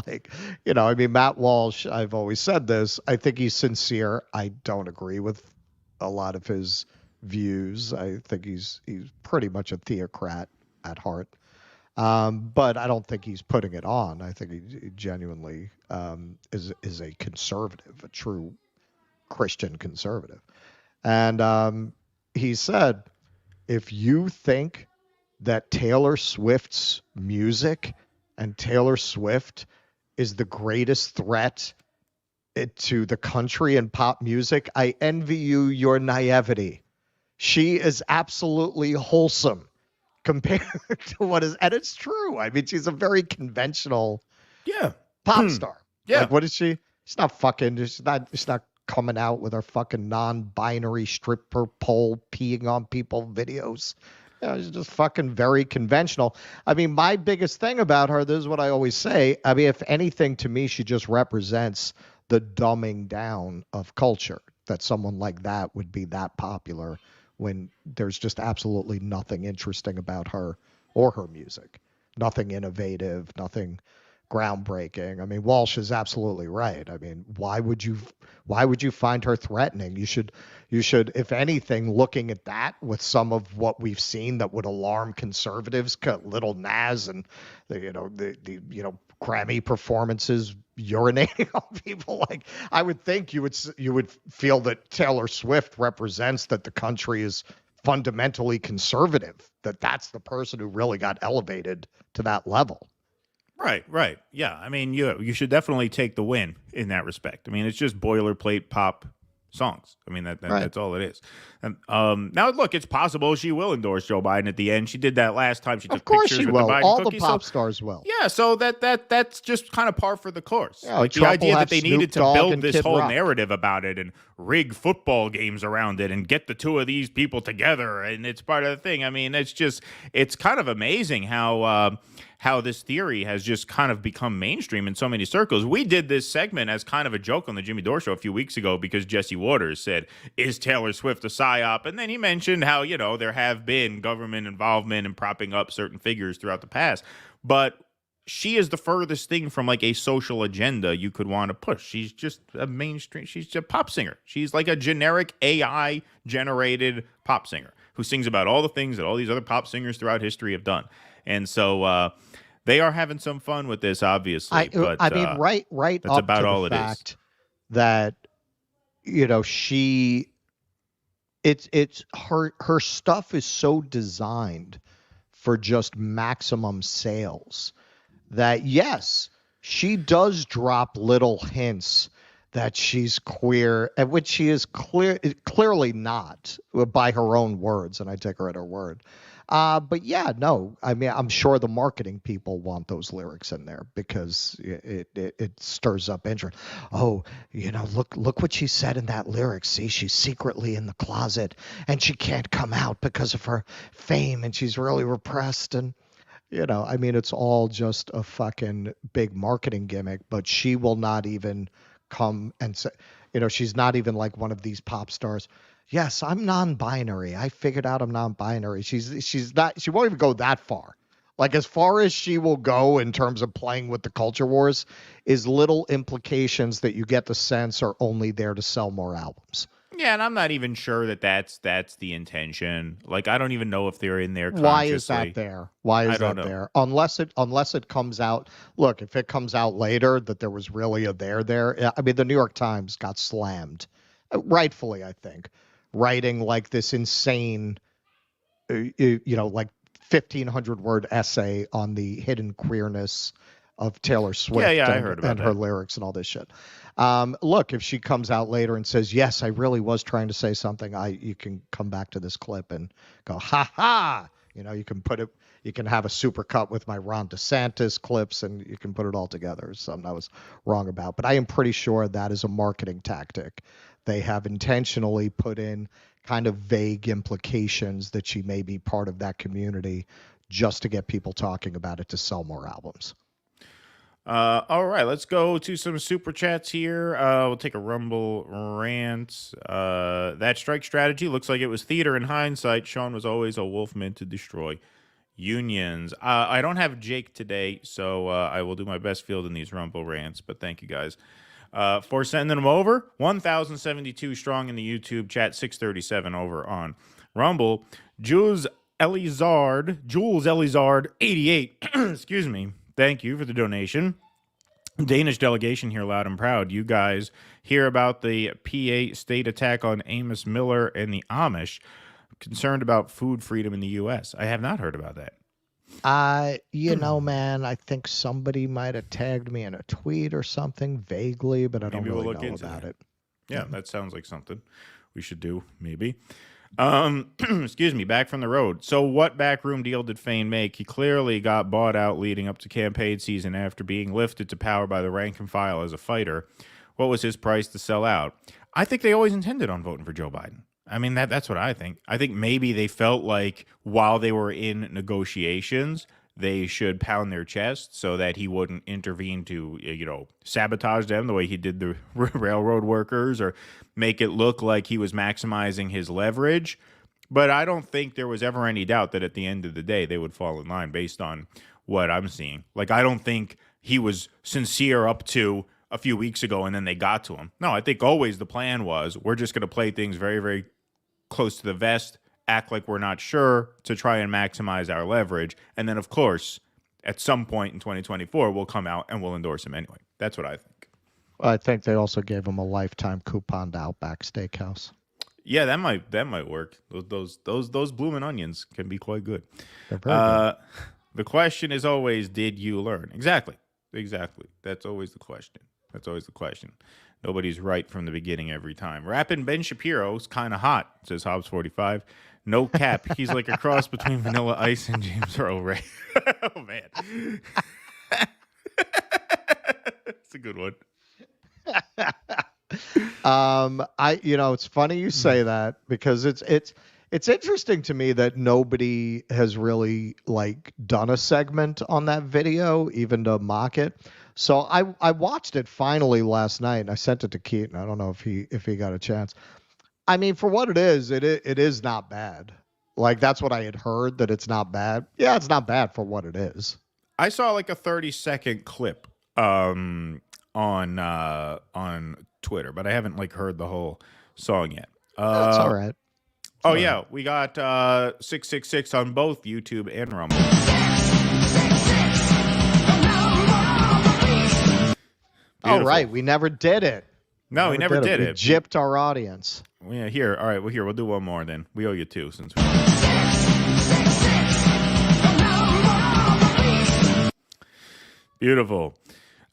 Matt Walsh, I've always said this, I think he's sincere. I don't agree with a lot of his views. I think he's pretty much a theocrat at heart. But I don't think he's putting it on. I think he genuinely is a conservative, a true Christian conservative. And he said, if you think that Taylor Swift's music and Taylor Swift is the greatest threat to the country and pop music, I envy you your naivety. She is absolutely wholesome compared to what is, and it's true. I mean, she's a very conventional pop star. Yeah. What is she? She's not fucking, she's not coming out with her fucking non-binary stripper pole peeing on people videos. She's just fucking very conventional. I mean, my biggest thing about her, this is what I always say. I mean, if anything, to me, she just represents the dumbing down of culture, that someone like that would be that popular when there's just absolutely nothing interesting about her or her music. Nothing innovative, nothing groundbreaking. I mean, Walsh is absolutely right. I mean, why would you find her threatening? You should, if anything, looking at that with some of what we've seen that would alarm conservatives, Little Nas and the Grammy performances urinating on people. Like, I would think you would feel that Taylor Swift represents that the country is fundamentally conservative, that's the person who really got elevated to that level. Right. Yeah. I mean, you should definitely take the win in that respect. I mean, it's just boilerplate pop songs. I mean, that's all it is. And now, look, it's possible she will endorse Joe Biden at the end. She did that last time. She took pictures with the Biden all cookies. The pop stars will. Yeah, so that's just kind of par for the course. Yeah, like the idea that they needed to build this whole Rock. narrative about it and rig football games around it and get the two of these people together, and it's part of the thing. I mean, it's kind of amazing how this theory has just kind of become mainstream in so many circles. We did this segment as kind of a joke on the Jimmy Dore Show a few weeks ago because Jesse Waters said, is Taylor Swift a psyop? And then he mentioned how, there have been government involvement in propping up certain figures throughout the past. But she is the furthest thing from like a social agenda you could want to push. She's just a mainstream, she's a pop singer. She's like a generic AI generated pop singer who sings about all the things that all these other pop singers throughout history have done. And so they are having some fun with this, obviously. Right that's up about to all the it is. fact that it's her stuff is so designed for just maximum sales that yes, she does drop little hints that she's queer, and which she is clearly not by her own words, and I take her at her word. But yeah, no, I mean, I'm sure the marketing people want those lyrics in there because it stirs up interest. Oh, look what she said in that lyric. See, she's secretly in the closet and she can't come out because of her fame and she's really repressed. And, I mean, it's all just a fucking big marketing gimmick, but she will not even come and say, she's not even like one of these pop stars. Yes, I'm non-binary. I figured out I'm non-binary. She's not. She won't even go that far. Like, as far as she will go in terms of playing with the culture wars, is little implications that you get the sense are only there to sell more albums. Yeah, and I'm not even sure that that's the intention. Like, I don't even know if they're in there consciously. Why is that there? Why is that there? Unless it comes out. Look, if it comes out later that there was really a there. I mean, the New York Times got slammed, rightfully, I think, writing like this insane, like 1,500-word essay on the hidden queerness of Taylor Swift I heard about and her lyrics and all this shit. Look, if she comes out later and says, yes, I really was trying to say something, you can come back to this clip and go, ha ha. You can have a super cut with my Ron DeSantis clips and you can put it all together. Something I was wrong about. But I am pretty sure that is a marketing tactic. They have intentionally put in kind of vague implications that she may be part of that community just to get people talking about it to sell more albums. All right, let's go to some super chats here. We'll take a Rumble rant. That strike strategy looks like it was theater in hindsight. Shawn was always a wolf meant to destroy unions. I don't have Jake today, so I will do my best fielding these Rumble rants, but thank you guys for sending them over. 1,072 strong in the YouTube chat, 637 over on Rumble. Jules Elizard, 88, excuse me. Thank you for the donation. Danish delegation here, loud and proud. You guys hear about the PA state attack on Amos Miller and the Amish. Concerned about food freedom in the U.S. I have not heard about that. Man, I think somebody might have tagged me in a tweet or something vaguely, but I don't really know about it. Yeah, that sounds like something we should do, maybe. Excuse me, back from the road. So what backroom deal did Fain make? He clearly got bought out leading up to campaign season after being lifted to power by the rank and file as a fighter. What was his price to sell out? I think they always intended on voting for Joe Biden. I mean, that's what I think. I think maybe they felt like while they were in negotiations, they should pound their chest so that he wouldn't intervene to, sabotage them the way he did the railroad workers or make it look like he was maximizing his leverage. But I don't think there was ever any doubt that at the end of the day, they would fall in line based on what I'm seeing. Like, I don't think he was sincere up to a few weeks ago and then they got to him. No, I think always the plan was we're just going to play things very, very close to the vest, act like we're not sure to try and maximize our leverage. And then, of course, at some point in 2024, we'll come out and we'll endorse him anyway. That's what I think. I think they also gave him a lifetime coupon to Outback Steakhouse. Yeah, that might work. Those blooming onions can be quite good. They're very good. The question is always, did you learn? Exactly. That's always the question. Nobody's right from the beginning every time. Rapping Ben Shapiro's kind of hot, says Hobbs45. No cap. He's like a cross between Vanilla Ice and James Earl Ray. Oh, man. It's a good one. It's funny you say that because it's interesting to me that nobody has really done a segment on that video, even to mock it. So I watched it finally last night and I sent it to Keaton. I don't know if he got a chance. I mean, for what it is not bad. That's what I had heard, that it's not bad. Yeah, it's not bad for what it is. I saw a 30-second clip on Twitter, but I haven't heard the whole song yet. That's all right. Yeah, we got 666 on both YouTube and Rumble. All right, we never did it. No, we never did it. We gypped our audience. Yeah, here. All right, we'll do one more then. We owe you two since we... Beautiful.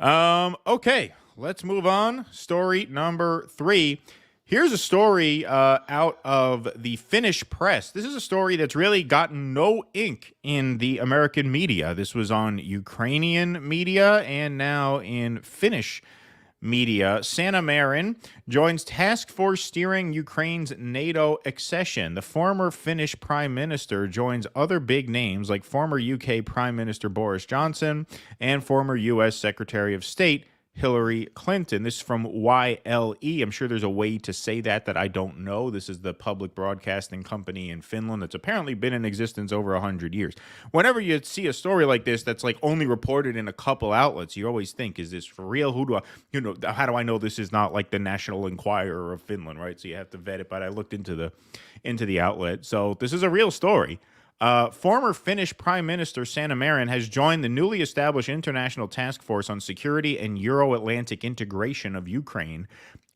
Okay, let's move on. Story number 3. Here's a story out of the Finnish press. This is a story that's really gotten no ink in the American media. This was on Ukrainian media and now in Finnish media. Sanna Marin joins task force steering Ukraine's NATO accession. The former Finnish prime minister joins other big names like former UK Prime Minister Boris Johnson and former U.S. Secretary of State Hillary Clinton. This is from YLE. I'm sure there's a way to say that I don't know. This is the public broadcasting company in Finland that's apparently been in existence over 100 years. Whenever you see a story like this that's like only reported in a couple outlets, you always think, is this for real? Who do I, how do I know this is not like the National Enquirer of Finland, right? So you have to vet it, but I looked into the outlet. So this is a real story. Former Finnish Prime Minister Sanna Marin has joined the newly established International Task Force on Security and Euro-Atlantic Integration of Ukraine,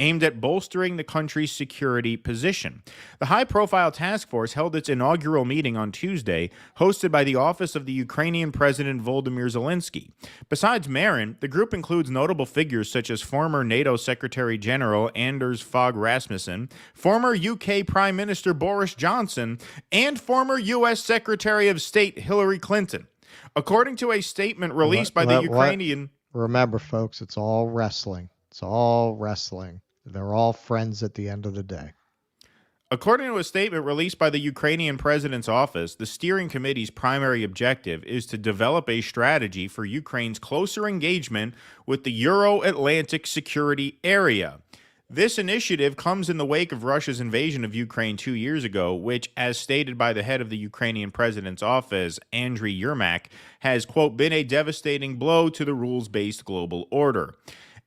aimed at bolstering the country's security position. The high-profile task force held its inaugural meeting on Tuesday, hosted by the office of the Ukrainian President Volodymyr Zelensky. Besides Marin, the group includes notable figures such as former NATO Secretary General Anders Fogh Rasmussen, former UK Prime Minister Boris Johnson, and former U.S. Secretary of State Hillary Clinton. According to a statement released by the Ukrainian... Remember, folks, it's all wrestling. It's all wrestling. They're all friends at the end of the day. According to a statement released by the Ukrainian president's office, the steering committee's primary objective is to develop a strategy for Ukraine's closer engagement with the Euro-Atlantic security area. This initiative comes in the wake of Russia's invasion of Ukraine 2 years ago, which, as stated by the head of the Ukrainian president's office, Andriy Yermak, has, quote, been a devastating blow to the rules-based global order.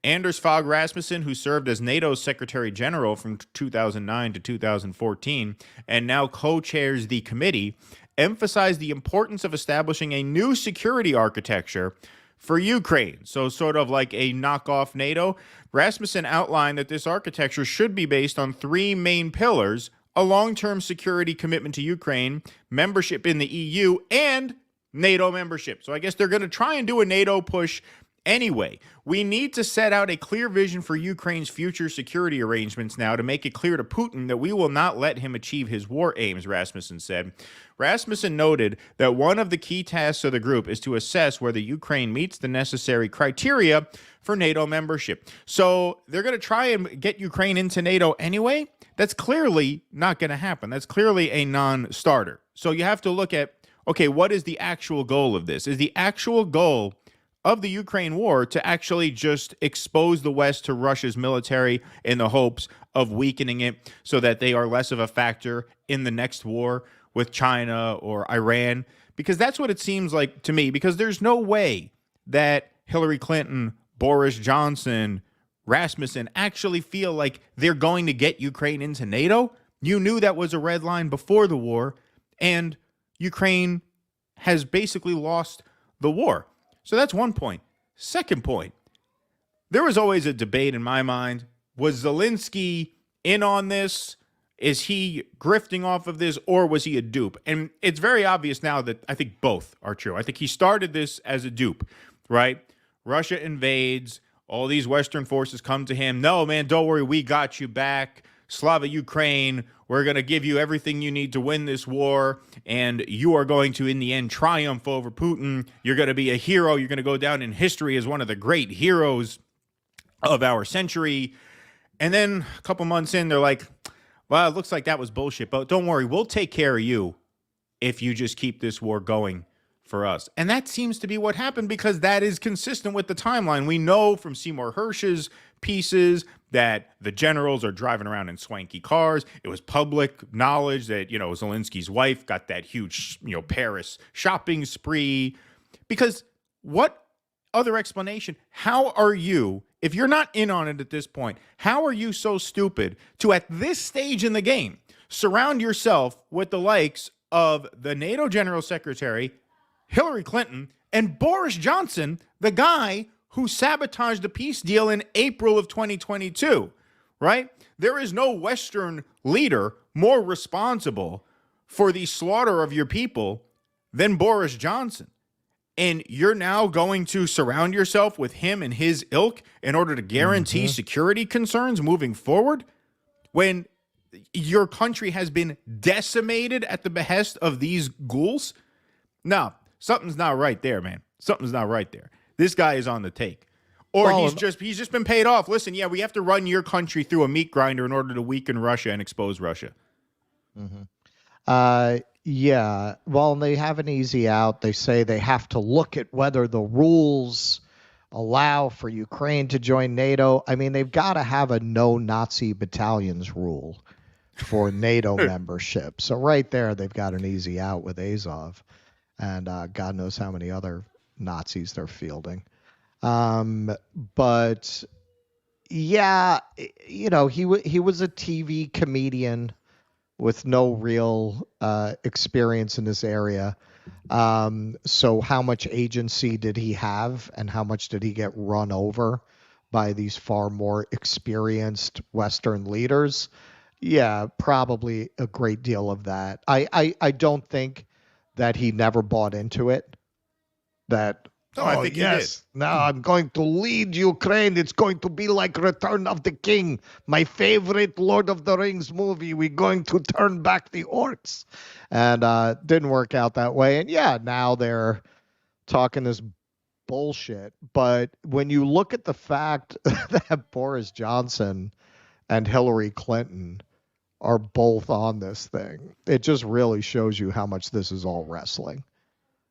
Anders Fogh Rasmussen, who served as NATO's Secretary General from 2009 to 2014 and now co-chairs the committee, emphasized the importance of establishing a new security architecture for Ukraine. So sort of like a knockoff NATO. Rasmussen outlined that this architecture should be based on three main pillars: a long-term security commitment to Ukraine, membership in the EU, and NATO membership. So I guess they're going to try and do a NATO push anyway. We need to set out a clear vision for Ukraine's future security arrangements now to make it clear to Putin that we will not let him achieve his war aims, Rasmussen said. Rasmussen noted that one of the key tasks of the group is to assess whether Ukraine meets the necessary criteria for NATO membership. So they're going to try and get Ukraine into NATO anyway. That's clearly not going to happen. That's clearly a non-starter. So you have to look at, okay, what is the actual goal of this? Is the actual goal of the Ukraine war to actually just expose the West to Russia's military in the hopes of weakening it so that they are less of a factor in the next war with China or Iran? Because that's what it seems like to me, because there's no way that Hillary Clinton, Boris Johnson, Rasmussen actually feel like they're going to get Ukraine into NATO. You knew that was a red line before the war, and Ukraine has basically lost the war. So that's one point. Second point, there was always a debate in my mind. Was Zelensky in on this? Is he grifting off of this, or was he a dupe? And it's very obvious now that I think both are true. I think he started this as a dupe, right? Russia invades, all these Western forces come to him. No, man, don't worry, we got you back. Slava Ukraine, we're going to give you everything you need to win this war, and you are going to, in the end, triumph over Putin. You're going to be a hero. You're going to go down in history as one of the great heroes of our century. And then a couple months in, they're like, well, it looks like that was bullshit, but don't worry, we'll take care of you if you just keep this war going for us. And that seems to be what happened, because that is consistent with the timeline. We know from Seymour Hersh's pieces that the generals are driving around in swanky cars. It was public knowledge that, Zelensky's wife got that huge, Paris shopping spree. Because what other explanation? How are you, if you're not in on it at this point, how are you so stupid to, at this stage in the game, surround yourself with the likes of the NATO General Secretary, Hillary Clinton, and Boris Johnson, the guy who sabotaged the peace deal in April of 2022, right? There is no Western leader more responsible for the slaughter of your people than Boris Johnson. And you're now going to surround yourself with him and his ilk in order to guarantee security concerns moving forward, when your country has been decimated at the behest of these ghouls? No, something's not right there, man. Something's not right there. This guy is on the take. Or he's just been paid off. Listen, yeah, we have to run your country through a meat grinder in order to weaken Russia and expose Russia. Yeah. Well, they have an easy out. They say they have to look at whether the rules allow for Ukraine to join NATO. I mean, they've got to have a no Nazi battalions rule for NATO membership. So right there, they've got an easy out with Azov, and God knows how many other Nazis they're fielding. But yeah, you know, he was a TV comedian with no real experience in this area. So how much agency did he have, and how much did he get run over by these far more experienced Western leaders? Yeah, probably a great deal of that. I don't think that he never bought into it. That I think yes, now I'm going to lead Ukraine. It's going to be like Return of the King, my favorite Lord of the Rings movie. We're going to turn back the orcs, and didn't work out that way. And yeah, now they're talking this bullshit. But when you look at the fact that Boris Johnson and Hillary Clinton are both on this thing, it just really shows you how much this is all wrestling.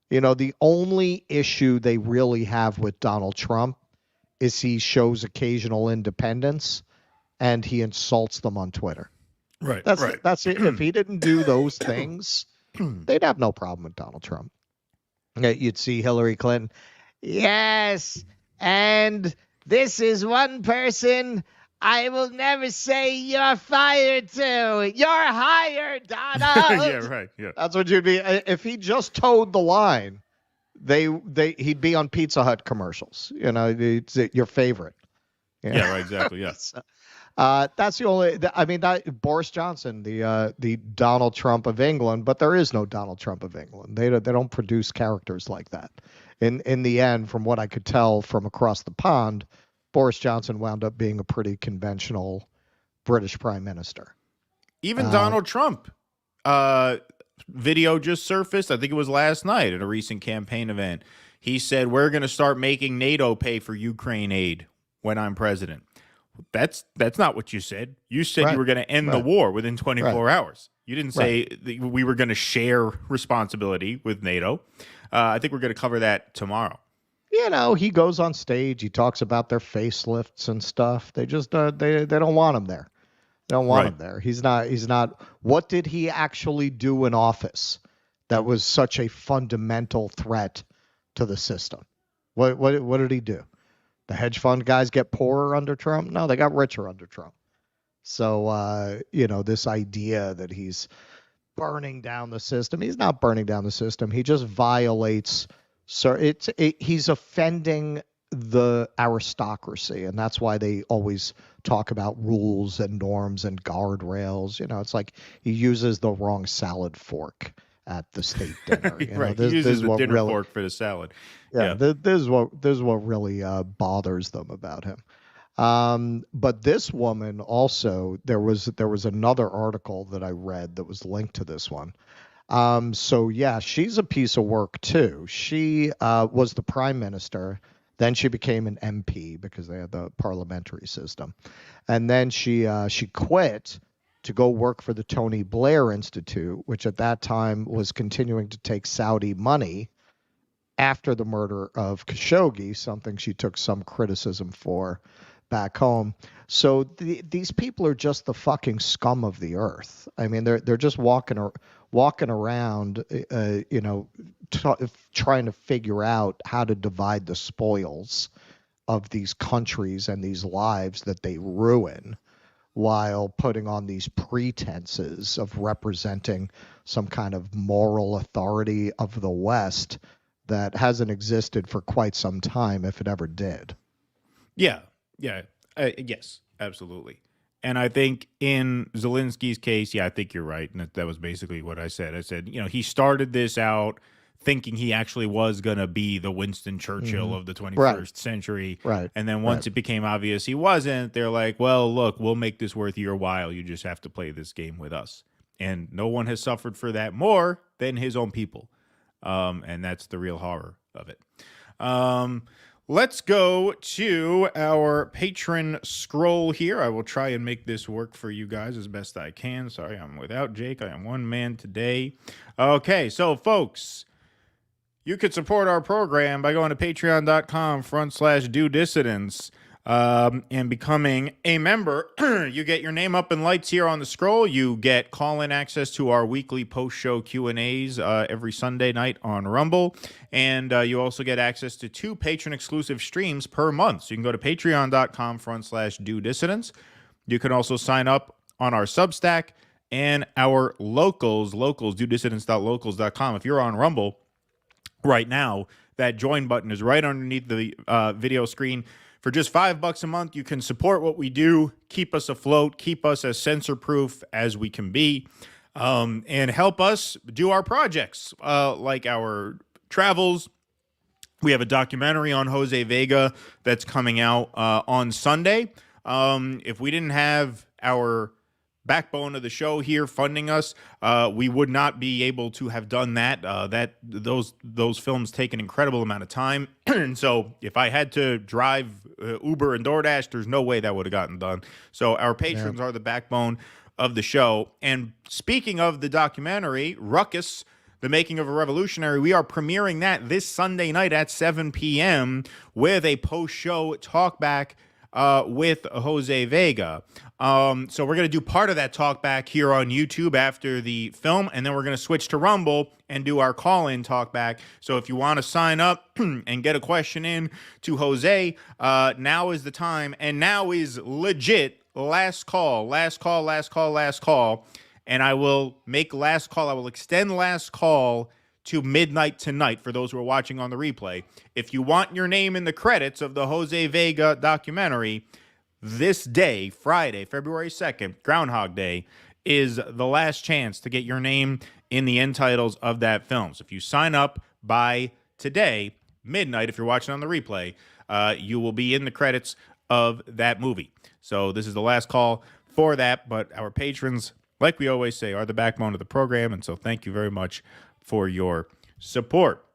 You know, the only issue they really have with Donald Trump is he shows occasional independence and he insults them on Twitter. Right. That's it. If he didn't do those things, they'd have no problem with Donald Trump. You'd see Hillary Clinton. Yes, and this is one person I will never say you're fired to. You're hired, Donald. Yeah, right. Yeah. That's what you'd be. If he just towed the line, he'd be on Pizza Hut commercials. You know, it's your favorite. Yeah, right. Exactly. Yeah. That's the only. I mean, that Boris Johnson, the Donald Trump of England, but there is no Donald Trump of England. They don't produce characters like that. In the end, from what I could tell from across the pond, Boris Johnson wound up being a pretty conventional British prime minister. Even Donald Trump video just surfaced. I think it was last night at a recent campaign event. He said, we're going to start making NATO pay for Ukraine aid when I'm president. That's not what you said. You said you were going to end the war within 24 hours. You didn't say that we were going to share responsibility with NATO. I think we're going to cover that tomorrow. You know, he goes on stage. He talks about their facelifts and stuff. They just they don't want him there. They don't want him there. He's not. What did he actually do in office that was such a fundamental threat to the system? What did he do? The hedge fund guys get poorer under Trump? No, they got richer under Trump. So you know, this idea that he's burning down the system, he's not burning down the system. He just violates. So he's offending the aristocracy, and that's why they always talk about rules and norms and guardrails. You know, it's like he uses the wrong salad fork at the state dinner. You know, he uses the dinner fork for the salad. Yeah. This is what really bothers them about him. But this woman also, there was another article that I read that was linked to this one. So yeah, she's a piece of work too. She was the prime minister. Then she became an MP because they had the parliamentary system. And then she quit to go work for the Tony Blair Institute, which at that time was continuing to take Saudi money after the murder of Khashoggi, something she took some criticism for back home. So these people are just the fucking scum of the earth. I mean, they're just walking around, you know, trying to figure out how to divide the spoils of these countries and these lives that they ruin, while putting on these pretenses of representing some kind of moral authority of the West that hasn't existed for quite some time, if it ever did. Yes, absolutely. And I think in Zelensky's case, I think you're right. And that was basically what I said. I said, you know, he started this out thinking he actually was going to be the Winston Churchill of the 21st century. Right. And then once it became obvious he wasn't, they're like, well, look, we'll make this worth your while. You just have to play this game with us. And no one has suffered for that more than his own people. And that's the real horror of it. Let's go to our patron scroll here. I will try and make this work for you guys as best I can. Sorry, I'm without Jake. I am one man today. Okay, so folks, You could support our program by going to patreon.com/do-dissidents and becoming a member. You get your name up in lights here on the scroll. You get call-in access to our weekly post-show Q&As every Sunday night on Rumble. And you also get access to 2 patron-exclusive streams per month. So you can go to patreon.com/do-dissidents. You can also sign up on our Substack and our locals, do-dissidents.locals.com. If you're on Rumble right now, that join button is right underneath the video screen. For just $5 a month, you can support what we do, keep us afloat, keep us as censor-proof as we can be, and help us do our projects, like our travels. We have a documentary on Jose Vega that's coming out on Sunday. If we didn't have our backbone of the show here funding us, we would not be able to have done that. Those films take an incredible amount of time. And so if I had to drive Uber and DoorDash, there's no way that would have gotten done. So our patrons are the backbone of the show. And speaking of the documentary, Ruckus, The Making of a Revolutionary, we are premiering that this Sunday night at 7 p.m. with a post-show talkback with Jose Vega. So we're going to do part of that talk back here on YouTube after the film, and then we're going to switch to Rumble and do our call-in talk back. So if you want to sign up and get a question in to Jose, now is the time, and now is legit last call. And I will make last call. I will extend last call to midnight tonight for those who are watching on the replay. If you want your name in the credits of the Jose Vega documentary, this day, Friday, February 2nd, Groundhog Day, is the last chance to get your name in the end titles of that film. So if you sign up by today, midnight, if you're watching on the replay, you will be in the credits of that movie. So this is the last call for that, but our patrons, like we always say, are the backbone of the program, and so thank you very much for your support.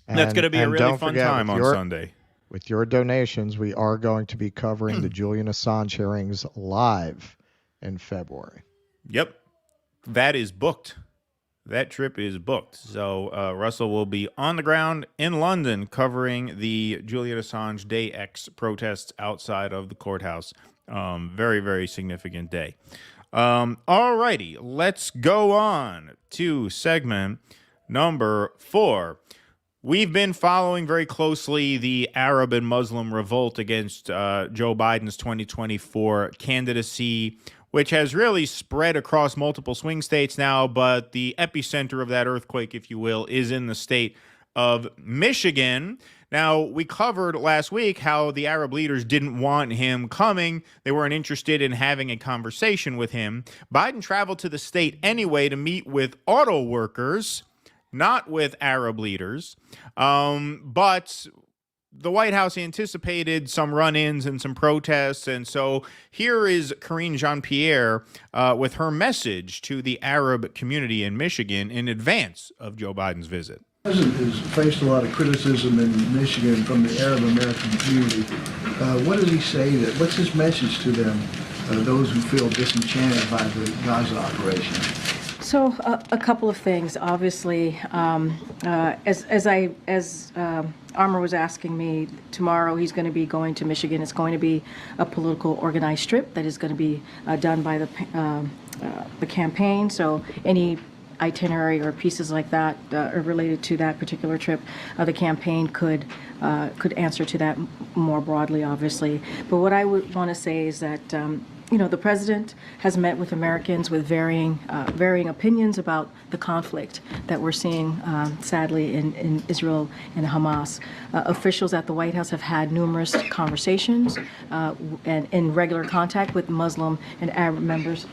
And that's going to be a really fun time on Sunday. With your donations, we are going to be covering the Julian Assange hearings live in February. Yep. That is booked. That trip is booked. So Russell will be on the ground in London covering the Julian Assange Day X protests outside of the courthouse. Very, very significant day. All righty. Let's go on to segment number 4. We've been following very closely the Arab and Muslim revolt against Joe Biden's 2024 candidacy, which has really spread across multiple swing states now, but the epicenter of that earthquake, if you will, is in the state of Michigan. Now, we covered last week how the Arab leaders didn't want him coming. They weren't interested in having a conversation with him. Biden traveled to the state anyway to meet with auto workers, not with Arab leaders, but the White House anticipated some run-ins and some protests, and so here is Karine Jean-Pierre with her message to the Arab community in Michigan in advance of Joe Biden's visit. The president has faced a lot of criticism in Michigan from the Arab American community. What does he say? What's his message to them, those who feel disenchanted by the Gaza operation? So a couple of things. Obviously, as Armour was asking me, tomorrow he's going to be going to Michigan. It's going to be a political organized trip that is going to be done by the campaign. So any itinerary or pieces like that are related to that particular trip, the campaign could answer to that more broadly, obviously. But what I would want to say is that the president has met with Americans with varying opinions about the conflict that we're seeing, sadly, in Israel and Hamas. Officials at the White House have had numerous conversations and in regular contact with Muslim and Arab Americans,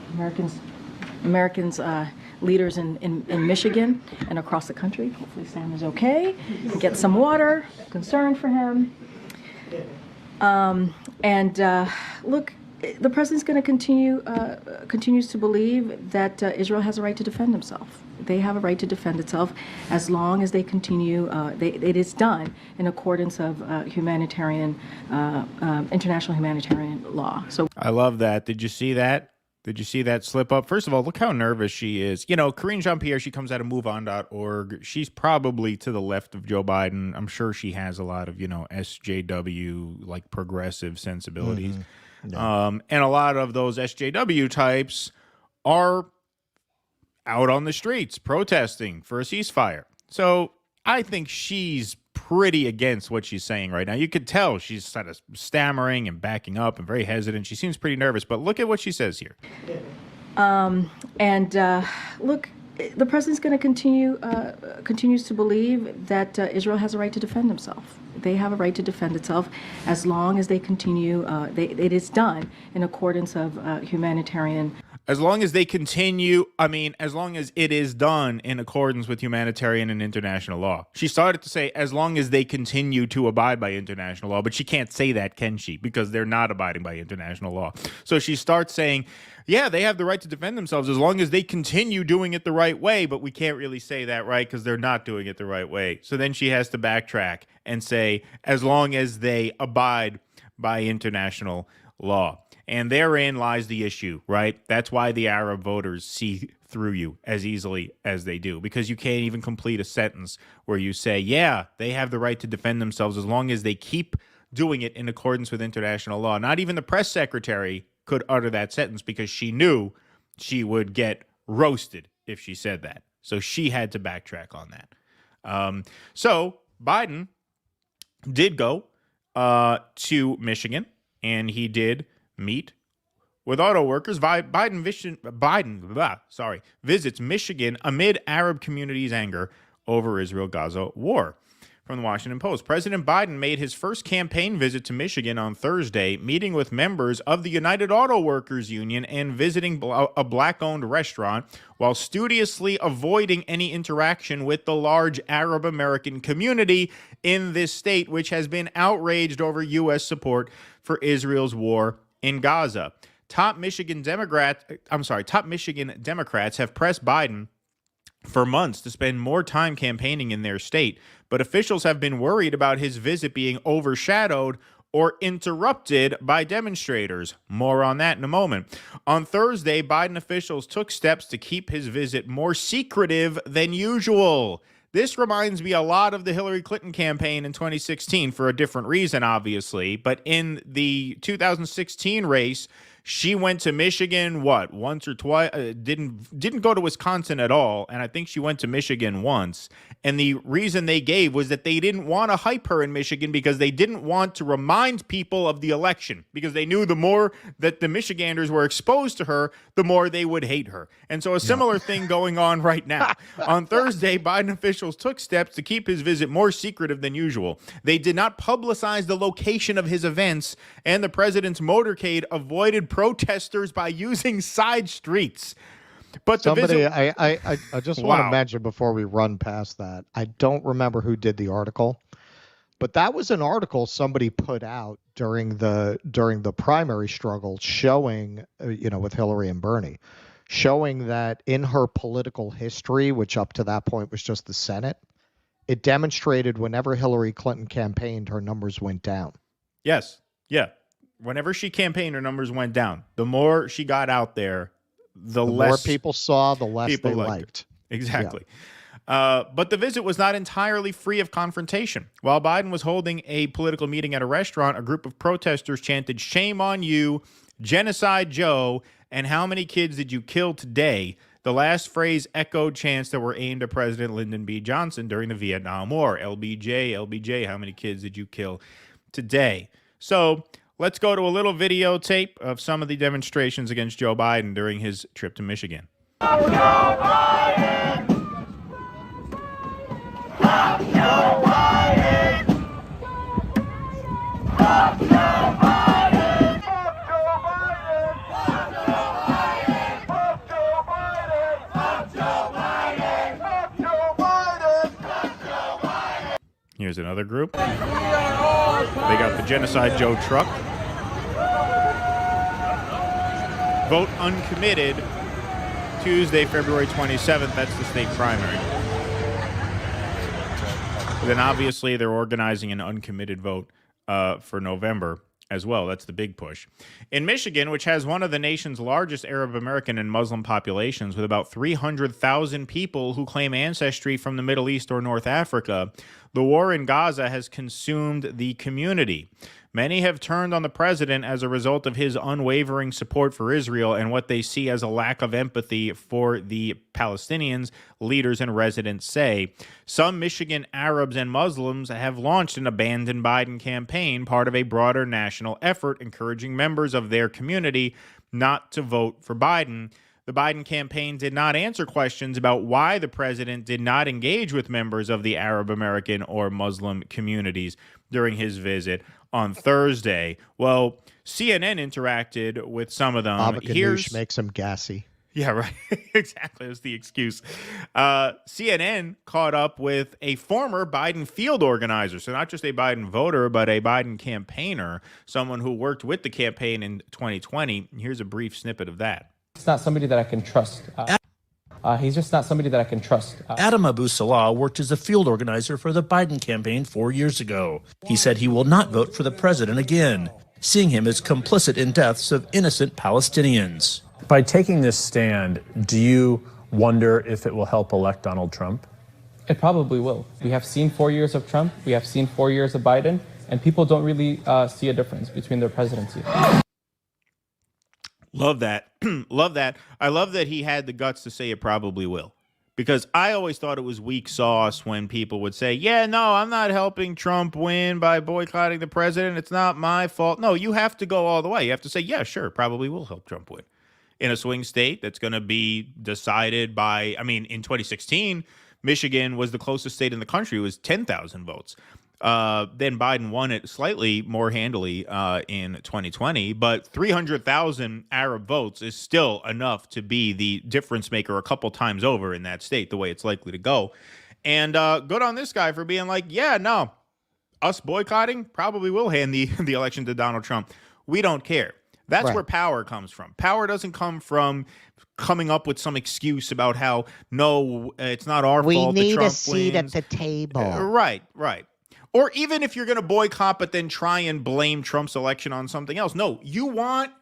leaders in Michigan and across the country. Hopefully Sam is okay. Get some water. Concerned for him. Look, the president's going to continues to believe that Israel has a right to defend himself. They have a right to defend itself as long as they continue. It is done in accordance of international humanitarian law. So I love that. Did you see that? Did you see that slip up? First of all, look how nervous she is. You know, Karine Jean-Pierre, she comes out of MoveOn.org. She's probably to the left of Joe Biden. I'm sure she has a lot of, you know, SJW, like progressive sensibilities. And a lot of those SJW types are out on the streets protesting for a ceasefire. So I think she's pretty against what she's saying right now. You could tell she's sort of stammering and backing up and very hesitant. She seems pretty nervous, but look at what she says here. Look, the president's going to continues to believe that Israel has a right to defend himself. They have a right to defend itself as long as they continue. It is done in accordance of humanitarian. As long as they continue, as long as it is done in accordance with humanitarian and international law. She started to say, as long as they continue to abide by international law, but she can't say that, can she? Because they're not abiding by international law. So she starts saying, yeah, they have the right to defend themselves as long as they continue doing it the right way, but we can't really say that, right? Because they're not doing it the right way. So then she has to backtrack and say, as long as they abide by international law. And therein lies the issue, right? That's why the Arab voters see through you as easily as they do, because you can't even complete a sentence where you say, yeah, they have the right to defend themselves as long as they keep doing it in accordance with international law. Not even the press secretary could utter that sentence because she knew she would get roasted if she said that. So she had to backtrack on that. So Biden did go to Michigan, and he did meet with auto workers. Biden visits Michigan amid Arab communities' anger over Israel-Gaza war. From the Washington Post, President Biden made his first campaign visit to Michigan on Thursday, meeting with members of the United Auto Workers Union and visiting a black-owned restaurant while studiously avoiding any interaction with the large Arab American community in this state, which has been outraged over U.S. support for Israel's war in Gaza. Top Michigan Democrats have pressed Biden for months to spend more time campaigning in their state, but officials have been worried about his visit being overshadowed or interrupted by demonstrators. More on that in a moment. On Thursday, Biden officials took steps to keep his visit more secretive than usual. This reminds me a lot of the Hillary Clinton campaign in 2016 for a different reason, obviously. But in the 2016 race, she went to Michigan, once or twice? Didn't go to Wisconsin at all, and I think she went to Michigan once. And the reason they gave was that they didn't want to hype her in Michigan because they didn't want to remind people of the election, because they knew the more that the Michiganders were exposed to her, the more they would hate her. And so a similar thing going on right now. On Thursday, Biden officials took steps to keep his visit more secretive than usual. They did not publicize the location of his events, and the president's motorcade avoided protesters by using side streets. But somebody, I just want to mention before we run past that, I don't remember who did the article, but that was an article somebody put out during the primary struggle, showing, with Hillary and Bernie, showing that in her political history, which up to that point was just the Senate, it demonstrated whenever Hillary Clinton campaigned, her numbers went down. Yes. Yeah. Whenever she campaigned, her numbers went down. The more she got out there, the less more people saw, the less they liked. Exactly. Yeah. But the visit was not entirely free of confrontation. While Biden was holding a political meeting at a restaurant, a group of protesters chanted, "Shame on you, Genocide Joe, and how many kids did you kill today?" The last phrase echoed chants that were aimed at President Lyndon B. Johnson during the Vietnam War. LBJ, LBJ, how many kids did you kill today? So let's go to a little videotape of some of the demonstrations against Joe Biden during his trip to Michigan. Joe Biden! Stop Joe Biden! Stop Joe Biden! Stop Joe Biden! Stop Joe Biden! Stop Joe Biden! Stop Joe Biden! Stop Joe Biden! Stop Joe Biden! Here's another group. They got the Genocide Joe truck. Vote uncommitted Tuesday, February 27th. That's the state primary. But then obviously they're organizing an uncommitted vote for November. as well. That's the big push. In Michigan, which has one of the nation's largest Arab American and Muslim populations, with about 300,000 people who claim ancestry from the Middle East or North Africa, the war in Gaza has consumed the community. Many have turned on the president as a result of his unwavering support for Israel and what they see as a lack of empathy for the Palestinians, leaders and residents say. Some Michigan Arabs and Muslims have launched an Abandon Biden campaign, part of a broader national effort encouraging members of their community not to vote for Biden. The Biden campaign did not answer questions about why the president did not engage with members of the Arab American or Muslim communities during his visit on Thursday. Well, CNN interacted with some of them. Baba Ganoush makes him gassy. Yeah, right. Exactly. That was the excuse. CNN caught up with a former Biden field organizer. So not just a Biden voter, but a Biden campaigner, someone who worked with the campaign in 2020. Here's a brief snippet of that. It's not somebody that I can trust. He's just not somebody that I can trust. Adam Abu Salah worked as a field organizer for the Biden campaign 4 years ago. He said he will not vote for the president again, seeing him as complicit in deaths of innocent Palestinians. By taking this stand, do you wonder if it will help elect Donald Trump? It probably will. We have seen 4 years of Trump. We have seen 4 years of Biden, and people don't really see a difference between their presidency. Love that. Love that. I love that he had the guts to say it probably will. Because I always thought it was weak sauce when people would say, yeah, no, I'm not helping Trump win by boycotting the president. It's not my fault. No, you have to go all the way. You have to say, yeah, sure, probably will help Trump win. In a swing state that's going to be decided by, I mean, in 2016, Michigan was the closest state in the country. It was 10,000 votes. Then Biden won it slightly more handily in 2020, but 300,000 Arab votes is still enough to be the difference maker a couple times over in that state, the way it's likely to go. And good on this guy for being like, yeah, no, us boycotting probably will hand the election to Donald Trump. We don't care. That's right. Where power comes from. Power doesn't come from coming up with some excuse about how, no, it's not our fault that Trump wins. We need a seat at the table. Right. Or even if you're going to boycott, but then try and blame Trump's election on something else. No, you want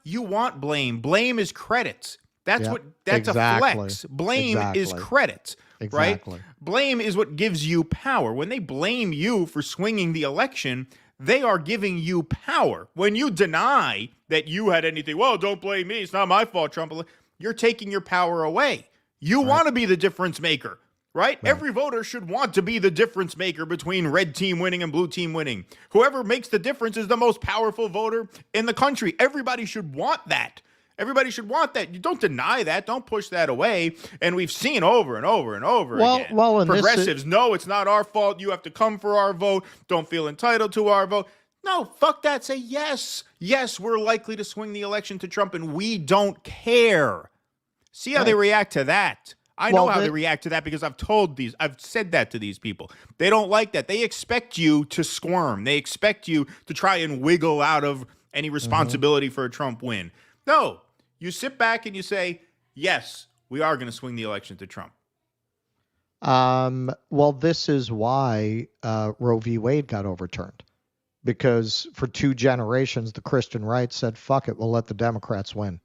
blame. Blame is credit. That's a flex. Blame is credit, right? Blame is what gives you power. When they blame you for swinging the election, they are giving you power. When you deny that you had anything, well, don't blame me, it's not my fault, Trump, you're taking your power away. You want to be the difference maker. Right? Every voter should want to be the difference maker between red team winning and blue team winning. Whoever makes the difference is the most powerful voter in the country. Everybody should want that. Everybody should want that. You don't deny that. Don't push that away. And we've seen over and over and over again. Well, progressives, no, it's not our fault. You have to come for our vote. Don't feel entitled to our vote. No, fuck that. Say yes. Yes, we're likely to swing the election to Trump, and we don't care. See how they react to that. I know how they react to that because I've said that to these people. They don't like that. They expect you to squirm. They expect you to try and wiggle out of any responsibility for a Trump win. No, you sit back and you say, yes, we are going to swing the election to Trump. Well, this is why Roe v. Wade got overturned. Because for 2 generations, the Christian right said, fuck it, we'll let the Democrats win.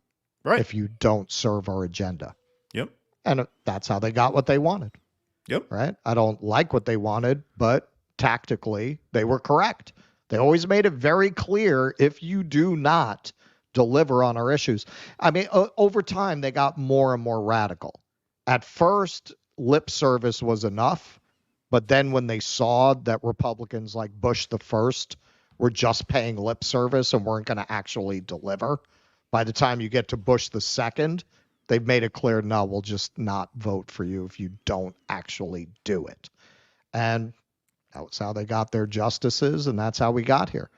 Right. If you don't serve our agenda. Yep. And that's how they got what they wanted. Yep. Right? I don't like what they wanted, but tactically, they were correct. They always made it very clear, if you do not deliver on our issues. I mean, over time, they got more and more radical. At first, lip service was enough. But then when they saw that Republicans like Bush the First were just paying lip service and weren't going to actually deliver, by the time you get to Bush the Second, they've made it clear, no, we'll just not vote for you if you don't actually do it. And that's how they got their justices, and that's how we got here.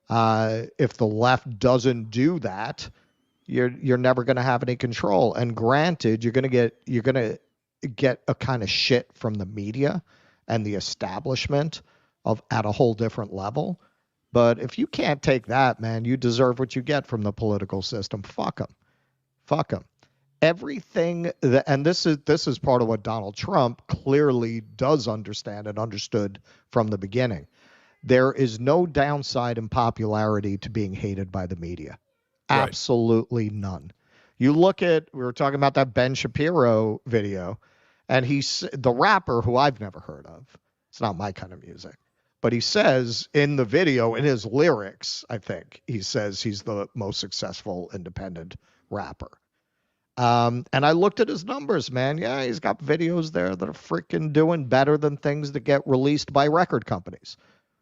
If the left doesn't do that, you're never going to have any control. And granted, you're going to get a kind of shit from the media and the establishment at a whole different level. But if you can't take that, man, you deserve what you get from the political system. Fuck them. Everything and this is part of what Donald Trump clearly does understand and understood from the beginning. there is no downside in popularity to being hated by the media. Right. Absolutely none. You look at, we were talking about that Ben Shapiro video, and he's the rapper who I've never heard of. It's not my kind of music. But he says in the video, in his lyrics, I think, he says he's the most successful independent rapper. And I looked at his numbers, man. Yeah, he's got videos there that are freaking doing better than things that get released by record companies.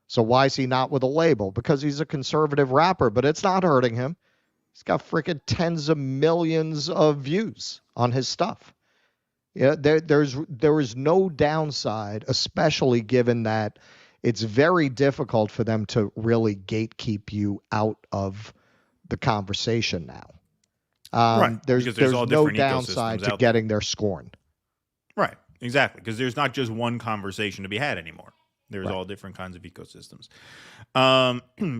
So why is he not with a label? Because he's a conservative rapper, but it's not hurting him. He's got freaking tens of millions of views on his stuff. Yeah, there is no downside, especially given that it's very difficult for them to really gatekeep you out of the conversation now. Right. There's no downside to getting their scorn. Right. Exactly. Because there's not just one conversation to be had anymore. There's Right. all different kinds of ecosystems.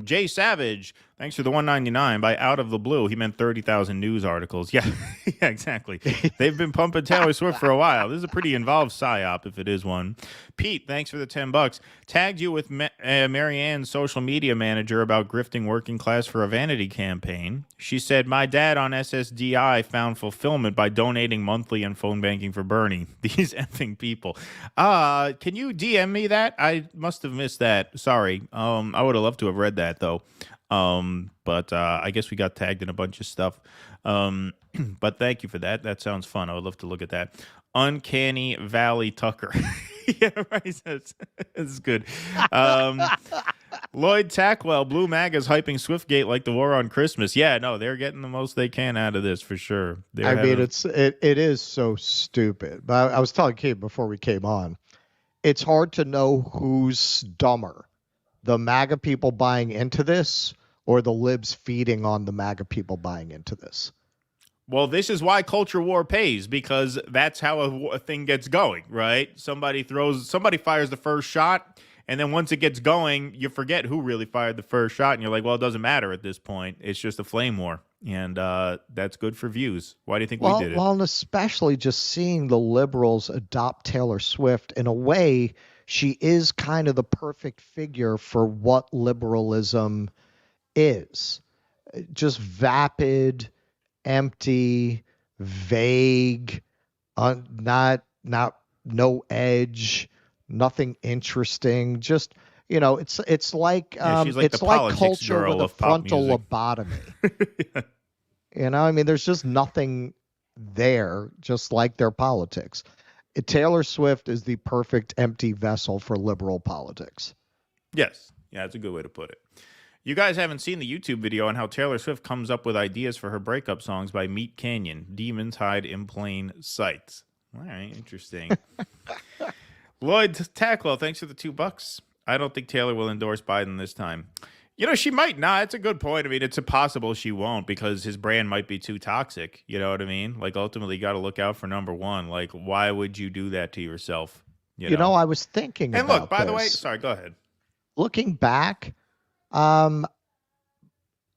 Jay Savage, thanks for the $1.99. By out of the blue, he meant 30,000 news articles. Yeah, yeah, exactly. They've been pumping Taylor Swift for a while. This is a pretty involved psyop, if it is one. Pete, thanks for the $10. Tagged you with Marianne's social media manager about grifting working class for a vanity campaign. She said, my dad on SSDI found fulfillment by donating monthly and phone banking for Bernie. These effing people. Can you DM me that? I must have missed that. Sorry. I would have loved to have read that, though. But I guess we got tagged in a bunch of stuff. But thank you for that. That sounds fun. I would love to look at that. Uncanny Valley Tucker. Yeah, right. That's good. Lloyd Tackwell, Blue MAGA's hyping Swiftgate like the war on Christmas. Yeah, no, they're getting the most they can out of this for sure. It is so stupid. But I was telling Kate before we came on, it's hard to know who's dumber, the MAGA people buying into this or the libs feeding on the MAGA people buying into this. Well, this is why culture war pays, because that's how a thing gets going, right? Somebody fires the first shot, and then once it gets going, you forget who really fired the first shot, and you're like, well, it doesn't matter at this point. It's just a flame war, and that's good for views. Why do you think we did it? Well, and especially just seeing the liberals adopt Taylor Swift in a way, she is kind of the perfect figure for what liberalism is. Just vapid, empty, vague, no edge, nothing interesting. Just, it's like it's like culture with a frontal lobotomy. Yeah. I mean, there's just nothing there, just like their politics. Taylor Swift is the perfect empty vessel for liberal politics. Yes. Yeah, that's a good way to put it. You guys haven't seen the YouTube video on how Taylor Swift comes up with ideas for her breakup songs by Meat Canyon. Demons hide in plain sight. All right, interesting. Lloyd Tackwell, thanks for the $2. I don't think Taylor will endorse Biden this time. She might not. It's a good point. I mean, it's impossible she won't because his brand might be too toxic. You know what I mean? Like, ultimately, you got to look out for number one. Like, why would you do that to yourself? I was thinking and about look, by the way, this. sorry, go ahead. Looking back, Mike,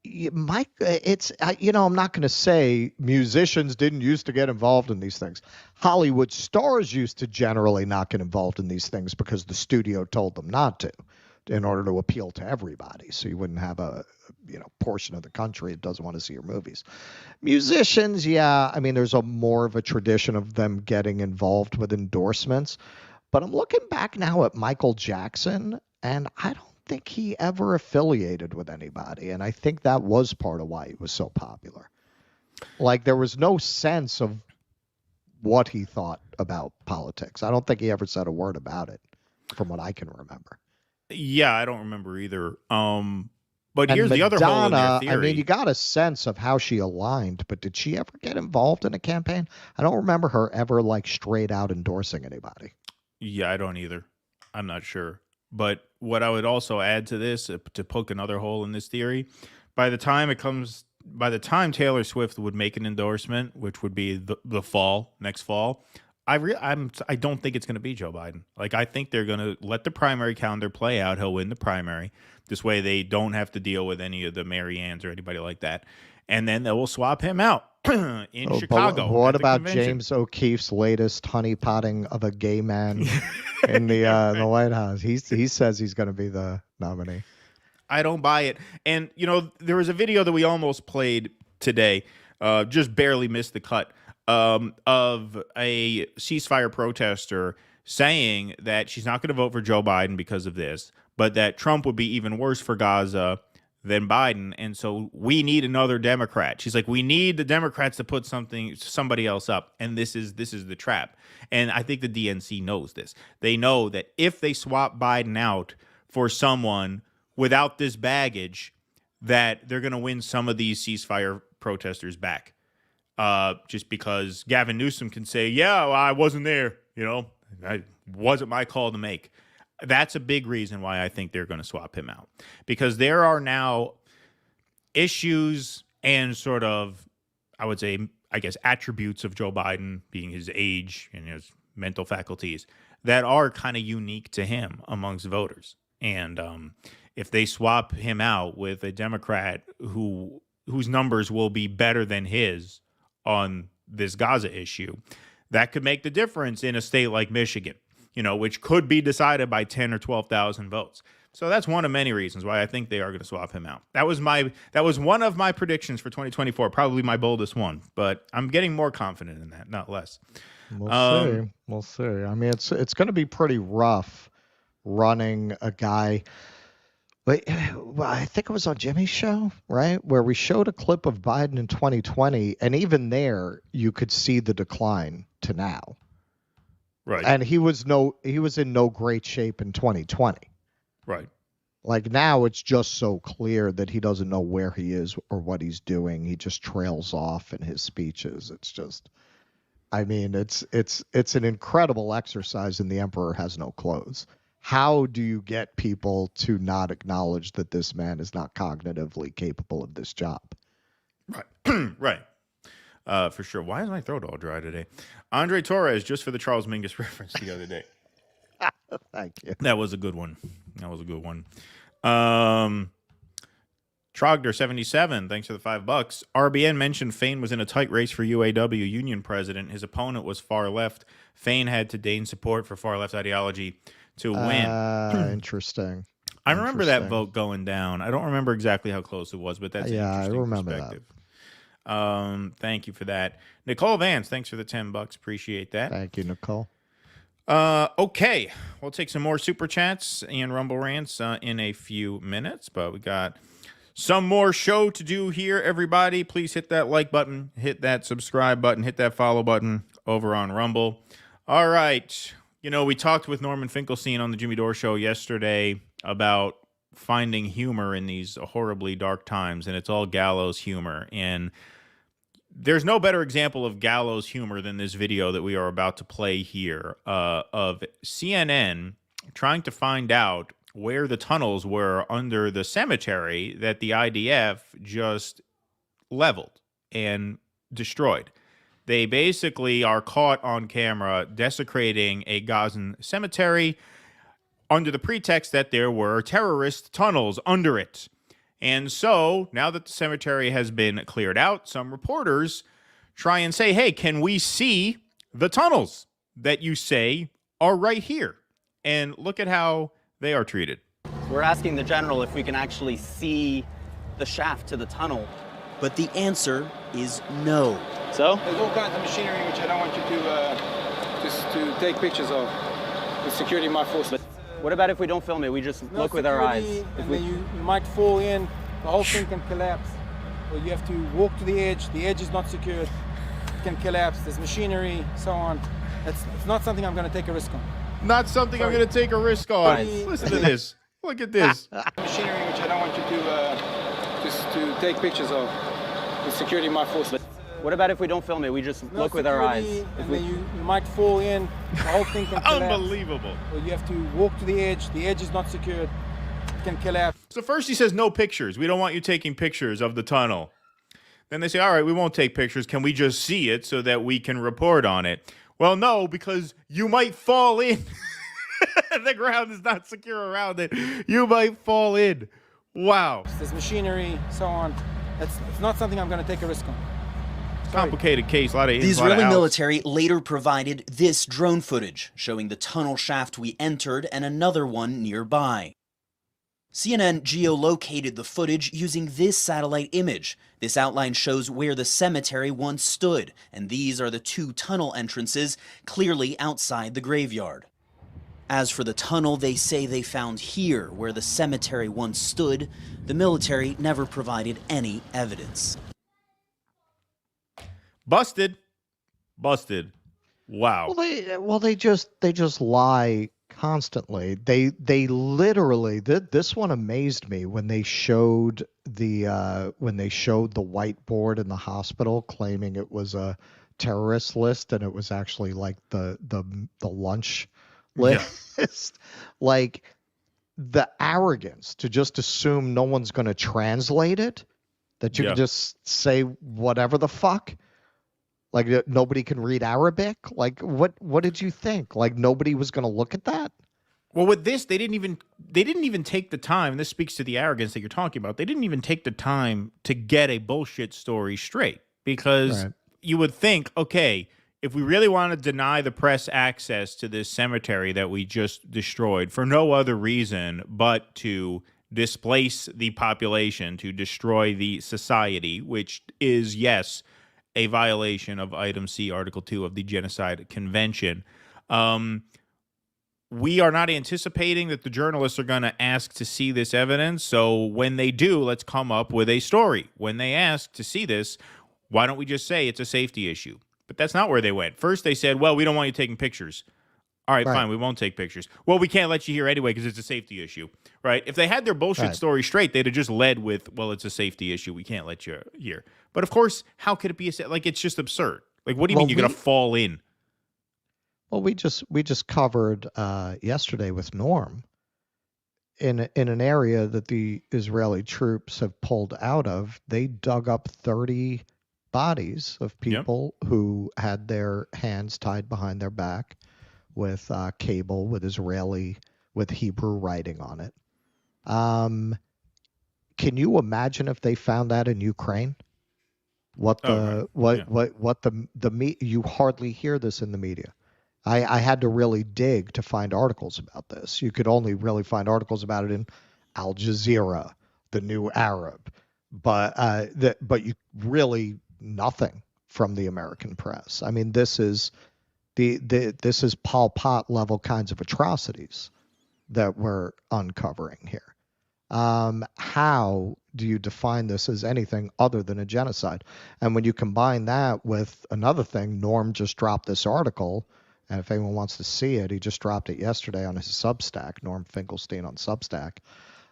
I'm not going to say musicians didn't used to get involved in these things. Hollywood stars used to generally not get involved in these things because the studio told them not to, in order to appeal to everybody. So you wouldn't have a portion of the country that doesn't want to see your movies. Musicians, yeah, I mean, there's more of a tradition of them getting involved with endorsements. But I'm looking back now at Michael Jackson, and I don't think he ever affiliated with anybody, and I think that was part of why he was so popular. Like, there was no sense of what he thought about politics. I don't think he ever said a word about it, from what I can remember. Yeah, I don't remember either. But here's the other hole in their theory. I mean, you got a sense of how she aligned, but did she ever get involved in a campaign? I don't remember her ever straight out endorsing anybody. Yeah, I don't either. I'm not sure. But what I would also add to this, to poke another hole in this theory, by the time Taylor Swift would make an endorsement, which would be the next fall, I don't think it's going to be Joe Biden. Like, I think they're going to let the primary calendar play out. He'll win the primary. This way they don't have to deal with any of the Mariannes or anybody like that. And then they will swap him out in Chicago. What about James O'Keefe's latest honeypotting of a gay man in the White House? He says he's going to be the nominee. I don't buy it. And, you know, there was a video that we almost played today, just barely missed the cut, of a ceasefire protester saying that she's not going to vote for Joe Biden because of this, but that Trump would be even worse for Gaza than Biden, and so we need another Democrat. She's like, we need the Democrats to put somebody else up, and this is the trap. And I think the DNC knows this. They know that if they swap Biden out for someone without this baggage, that they're going to win some of these ceasefire protesters back. Just because Gavin Newsom can say, yeah, well, I wasn't there, you know, it wasn't my call to make. That's a big reason why I think they're going to swap him out, because there are now issues and sort of, I would say, I guess, attributes of Joe Biden, being his age and his mental faculties, that are kind of unique to him amongst voters. And if they swap him out with a Democrat whose numbers will be better than his on this Gaza issue, that could make the difference in a state like Michigan, you know, which could be decided by 10 or 12,000 votes. So that's one of many reasons why I think they are going to swap him out. That was one of my predictions for 2024, probably my boldest one, but I'm getting more confident in that, not less. We'll see. I mean, it's going to be pretty rough running a guy. But well, I think it was on Jimmy's show, right, where we showed a clip of Biden in 2020, and even there you could see the decline to now. Right. And he was in no great shape in 2020. Right. Like now it's just so clear that he doesn't know where he is or what he's doing. He just trails off in his speeches. It's just, I mean, it's an incredible exercise in The Emperor Has No Clothes. How do you get people to not acknowledge that this man is not cognitively capable of this job? Right. Right. For sure. Why is my throat all dry today? Andre Torres, just for the Charles Mingus reference the other day. Thank you. That was a good one. Trogder77, thanks for the $5. RBN mentioned Fain was in a tight race for UAW union president. His opponent was far left. Fain had to gain support for far left ideology to win. Interesting. I remember that vote going down. I don't remember exactly how close it was, but that's an interesting I remember perspective. Thank you for that. Nicole Vance, thanks for the $10. Appreciate that. Thank you, Nicole. Okay, we'll take some more super chats and Rumble rants in a few minutes, but we got some more show to do here, everybody. Please hit that like button, hit that subscribe button, hit that follow button over on Rumble. All right, you know, we talked with Norman Finkelstein on the Jimmy Dore Show yesterday about finding humor in these horribly dark times, and it's all gallows humor. And there's no better example of gallows humor than this video that we are about to play here of CNN trying to find out where the tunnels were under the cemetery that the IDF just leveled and destroyed. They basically are caught on camera desecrating a Gazan cemetery under the pretext that there were terrorist tunnels under it. And so, now that the cemetery has been cleared out, some reporters try and say, hey, can we see the tunnels that you say are right here? And look at how they are treated. We're asking the general if we can actually see the shaft to the tunnel. But the answer is no. So? There's all kinds of machinery which I don't want you to take pictures of. The security might force. But what about if we don't film it? We just look with our eyes. You might fall in, the whole thing can collapse. Or you have to walk to the edge is not secured, it can collapse, there's machinery, so on. It's not something I'm going to take a risk on. Not something I'm going to take a risk on. Listen to this. Look at this. Machinery which I don't want you to take pictures of. The security might force. But what about if we don't film it? We just look with our eyes. You might fall in, the whole thing can collapse. Unbelievable. Or you have to walk to the edge is not secured, it can collapse. So first he says no pictures. We don't want you taking pictures of the tunnel. Then they say, all right, we won't take pictures. Can we just see it so that we can report on it? Well, no, because you might fall in. The ground is not secure around it. You might fall in. Wow. There's machinery, so on. It's not something I'm going to take a risk on. Complicated case, a lot of ins, The Israeli a lot of outs. military later provided this drone footage showing the tunnel shaft we entered and another one nearby. CNN geolocated the footage using this satellite image. This outline shows where the cemetery once stood, and these are the 2 tunnel entrances clearly outside the graveyard. As for the tunnel they say they found here, where the cemetery once stood, the military never provided any evidence. Busted. Wow. They just lie constantly. They literally, this one amazed me when they showed the whiteboard in the hospital claiming it was a terrorist list, and it was actually like the lunch list. Yeah. Like the arrogance to just assume no one's going to translate it, that you can just say whatever the fuck. Like nobody can read Arabic? Like what did you think? Like nobody was going to look at that? Well, with this, they didn't even take the time. This speaks to the arrogance that you're talking about. They didn't even take the time to get a bullshit story straight, because you would think, okay, if we really want to deny the press access to this cemetery that we just destroyed for no other reason but to displace the population, to destroy the society, which is, yes, a violation of Item C, Article 2 of the Genocide Convention. We are not anticipating that the journalists are going to ask to see this evidence. So when they do, let's come up with a story. When they ask to see this, why don't we just say it's a safety issue? But that's not where they went. First, they said, well, we don't want you taking pictures. All right, fine, we won't take pictures. Well, we can't let you hear anyway because it's a safety issue, right? If they had their bullshit story straight, they'd have just led with, well, it's a safety issue. We can't let you hear. But of course, how could it be like, it's just absurd. Like, what do you mean you're going to fall in? Well, we just covered yesterday with Norm in an area that the Israeli troops have pulled out of. They dug up 30 bodies of people who had their hands tied behind their back with cable with Hebrew writing on it. Can you imagine if they found that in Ukraine? You hardly hear this in the media. I had to really dig to find articles about this. You could only really find articles about it in Al Jazeera, the New Arab, but you really nothing from the American press. I mean, this is this is Pol Pot level kinds of atrocities that we're uncovering here. How do you define this as anything other than a genocide? And when you combine that with another thing, Norm just dropped this article, and if anyone wants to see it, he just dropped it yesterday on his Substack, Norm Finkelstein on Substack.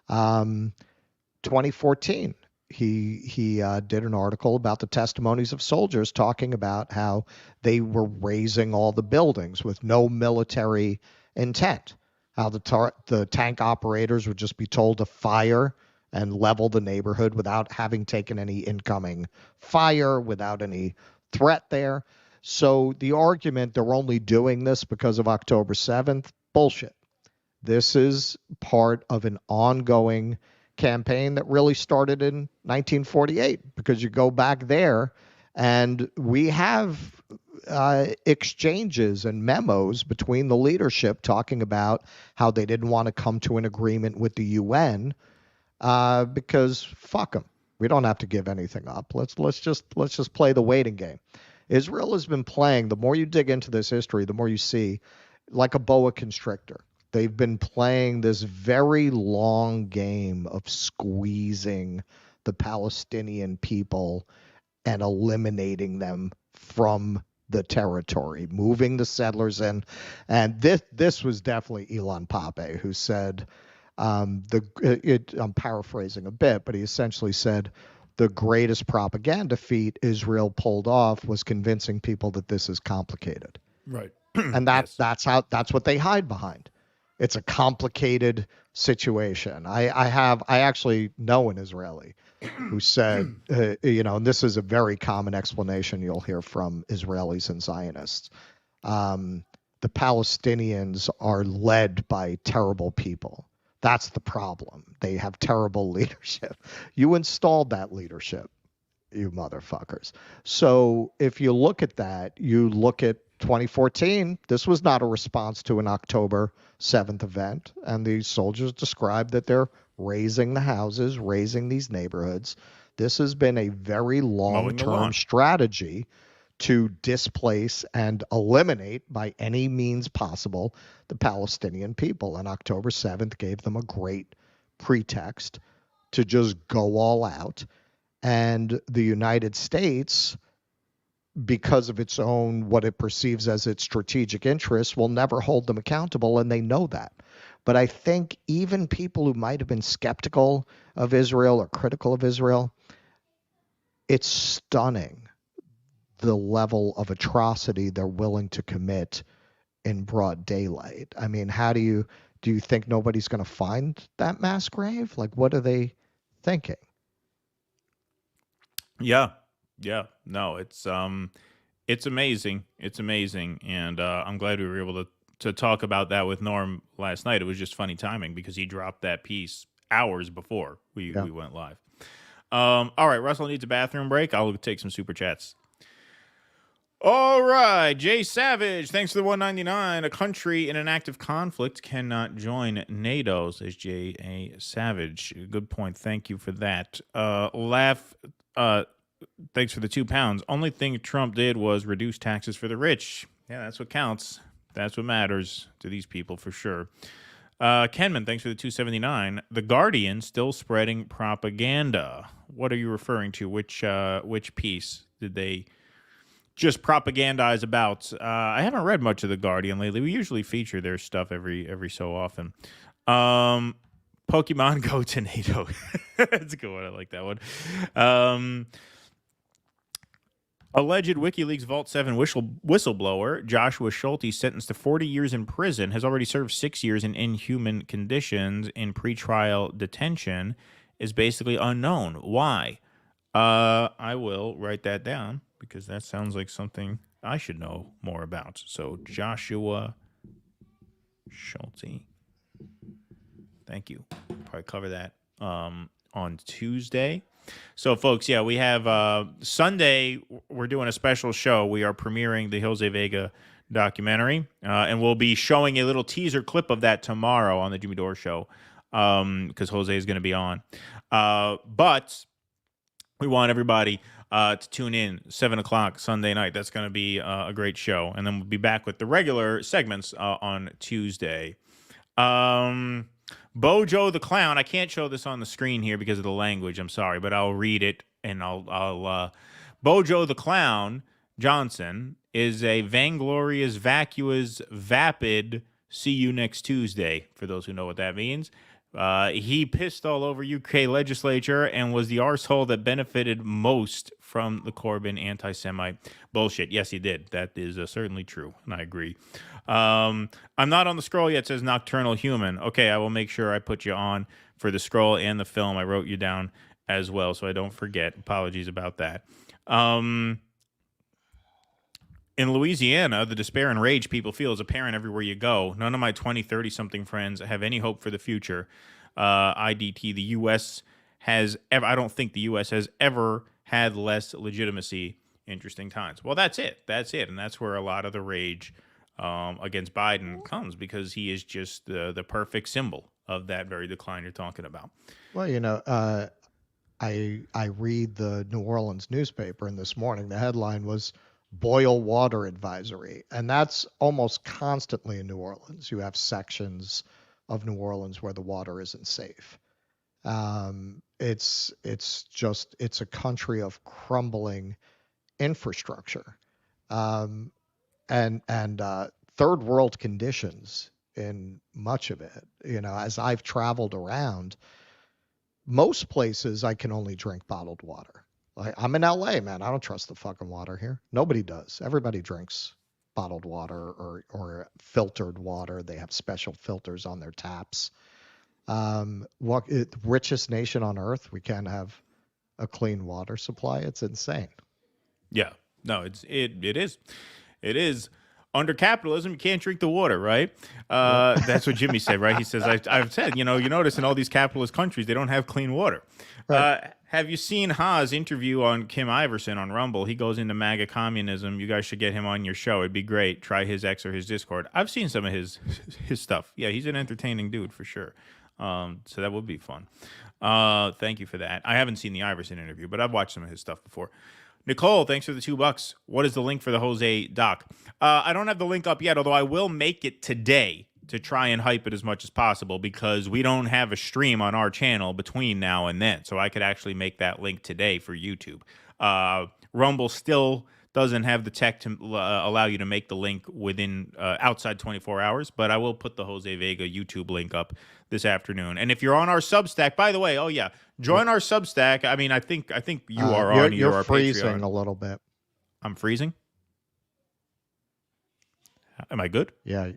2014, he did an article about the testimonies of soldiers talking about how they were razing all the buildings with no military intent. How the tank operators would just be told to fire and level the neighborhood without having taken any incoming fire, without any threat there. So the argument they're only doing this because of October 7th, bullshit. This is part of an ongoing campaign that really started in 1948, because you go back there and we have exchanges and memos between the leadership talking about how they didn't want to come to an agreement with the UN because fuck them. We don't have to give anything up. Let's just play the waiting game. Israel has been playing, the more you dig into this history, the more you see, like a boa constrictor. They've been playing this very long game of squeezing the Palestinian people and eliminating them from the territory, moving the settlers in. And this was definitely Ilan Pappé who said, I'm paraphrasing a bit, but he essentially said, the greatest propaganda feat Israel pulled off was convincing people that this is complicated. Right. And that's what they hide behind. It's a complicated situation. I actually know an Israeli who said, and this is a very common explanation you'll hear from Israelis and Zionists. The Palestinians are led by terrible people. That's the problem. They have terrible leadership. You installed that leadership, you motherfuckers. So if you look at that, you look at 2014, this was not a response to an October 7th event, and the soldiers described that they're raising the houses, raising these neighborhoods. This has been a very lawn. long-term strategy to displace and eliminate by any means possible the Palestinian people. And October 7th gave them a great pretext to just go all out. And the United States, because of its own, what it perceives as its strategic interests, will never hold them accountable, and they know that. But I think even people who might have been skeptical of Israel or critical of Israel, it's stunning the level of atrocity they're willing to commit in broad daylight. I mean, do you think nobody's going to find that mass grave? Like, what are they thinking? Yeah. No, it's amazing. It's amazing. And I'm glad we were able to talk about that with Norm last night. It was just funny timing because he dropped that piece hours before we went live. All right, Russell needs a bathroom break. I'll take some super chats. All right, Jay Savage, thanks for the $1.99. A country in an active conflict cannot join NATO, says Jay A. Savage. Good point. Thank you for that. Thanks for the £2. Only thing Trump did was reduce taxes for the rich. Yeah, that's what counts. That's what matters to these people for sure. Kenman, thanks for the $2.79. The Guardian still spreading propaganda. What are you referring to? Which piece did they just propagandize about? I haven't read much of The Guardian lately. We usually feature their stuff every so often. Pokemon Go to NATO. That's a good one. I like that one. Alleged WikiLeaks Vault 7 whistleblower Joshua Schulte, sentenced to 40 years in prison, has already served 6 years in inhuman conditions in pretrial detention, is basically unknown. Why? I will write that down because that sounds like something I should know more about. So Joshua Schulte. Thank you. Probably cover that on Tuesday. So, folks, yeah, we have Sunday. We're doing a special show. We are premiering the Jose Vega documentary, and we'll be showing a little teaser clip of that tomorrow on the Jimmy Dore Show because Jose is going to be on. But we want everybody to tune in 7 o'clock Sunday night. That's going to be a great show. And then we'll be back with the regular segments on Tuesday. Bojo the Clown. I can't show this on the screen here because of the language. I'm sorry, but I'll read it and I'll Bojo the Clown Johnson is a vainglorious, vacuous, vapid see you next Tuesday, for those who know what that means. He pissed all over UK legislature and was the arsehole that benefited most from the Corbyn anti-Semite bullshit. Yes, he did. That is certainly true, and I agree. I'm not on the scroll yet, says Nocturnal Human. Okay, I will make sure I put you on for the scroll and the film. I wrote you down as well, so I don't forget. Apologies about that. In Louisiana, the despair and rage people feel is apparent everywhere you go. None of my 20, 30-something friends have any hope for the future. IDT, the U.S. has ever, I don't think the U.S. has ever had less legitimacy. Interesting times. Well, that's it. That's it. And that's where a lot of the rage against Biden comes, because he is just the perfect symbol of that very decline you're talking about. Well, you know, I read the New Orleans newspaper, and this morning the headline was boil water advisory. And that's almost constantly in New Orleans. You have sections of New Orleans where the water isn't safe. It's a country of crumbling infrastructure, and third world conditions in much of it. You know, as I've traveled around, most places I can only drink bottled water. Like, I'm in LA, man. I don't trust the fucking water here. Nobody does. Everybody drinks bottled water or filtered water. They have special filters on their taps. Richest nation on earth, we can't have a clean water supply. It's insane. Yeah, no, it is. Under capitalism, you can't drink the water, right? That's what Jimmy said, right? He says, I've said, you notice in all these capitalist countries, they don't have clean water. Right. Have you seen Ha's interview on Kim Iverson on Rumble? He goes into MAGA communism. You guys should get him on your show. It'd be great. Try his X or his Discord. I've seen some of his stuff. Yeah, he's an entertaining dude for sure. So that would be fun. Thank you for that. I haven't seen the Iverson interview, but I've watched some of his stuff before. Nicole, thanks for the $2. What is the link for the Jose doc? I don't have the link up yet, although I will make it today to try and hype it as much as possible because we don't have a stream on our channel between now and then. So I could actually make that link today for YouTube. Rumble still doesn't have the tech to allow you to make the link within outside 24 hours, but I will put the Jose Vega YouTube link up this afternoon. And if you're on our Substack, by the way, join our Substack. I mean, I think you are on. You're freezing a little bit. I'm freezing. Am I good? Yeah. I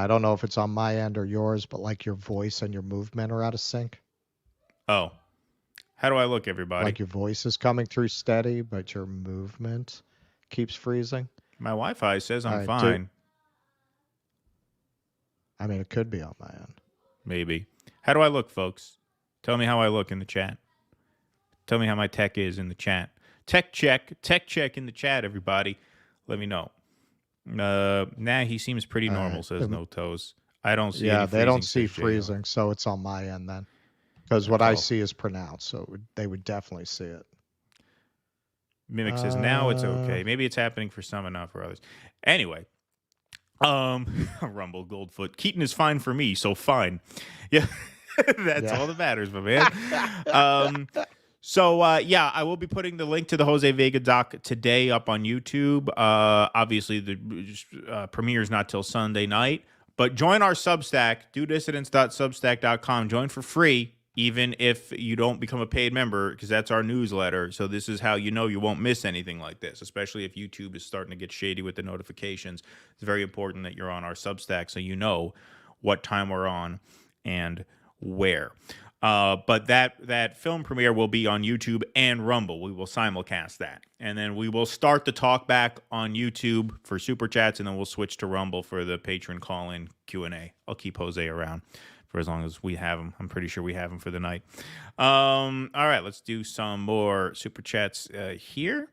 don't know if it's on my end or yours, but like your voice and your movement are out of sync. Oh, how do I look, everybody? Like your voice is coming through steady, but your movement keeps freezing. My Wi-Fi says I'm fine. I mean, it could be on my end. Maybe. How do I look, folks? Tell me how I look in the chat. Tell me how my tech is in the chat. Tech check in the chat, everybody. Let me know. He seems pretty normal, says No Toes. I don't see any freezing. They don't see freezing, so it's on my end then. Because what I see is pronounced, so they would definitely see it. Mimic says, now it's okay. Maybe it's happening for some and not for others. Anyway. Rumble Goldfoot. Keaton is fine for me, so fine. Yeah, that's all that matters, my man. I will be putting the link to the Jose Vega doc today up on YouTube. Obviously, the premiere is not till Sunday night. But join our Substack, dudissidents.substack.com. Join for free, even if you don't become a paid member, because that's our newsletter. So this is how you know you won't miss anything like this, especially if YouTube is starting to get shady with the notifications. It's very important that you're on our Substack so you know what time we're on and where. But that film premiere will be on YouTube and Rumble. We will simulcast that. And then we will start the talk back on YouTube for Super Chats, and then we'll switch to Rumble for the patron call-in Q&A. I'll keep Jose around for as long as we have him. I'm pretty sure we have him for the night. All right, let's do some more Super Chats here.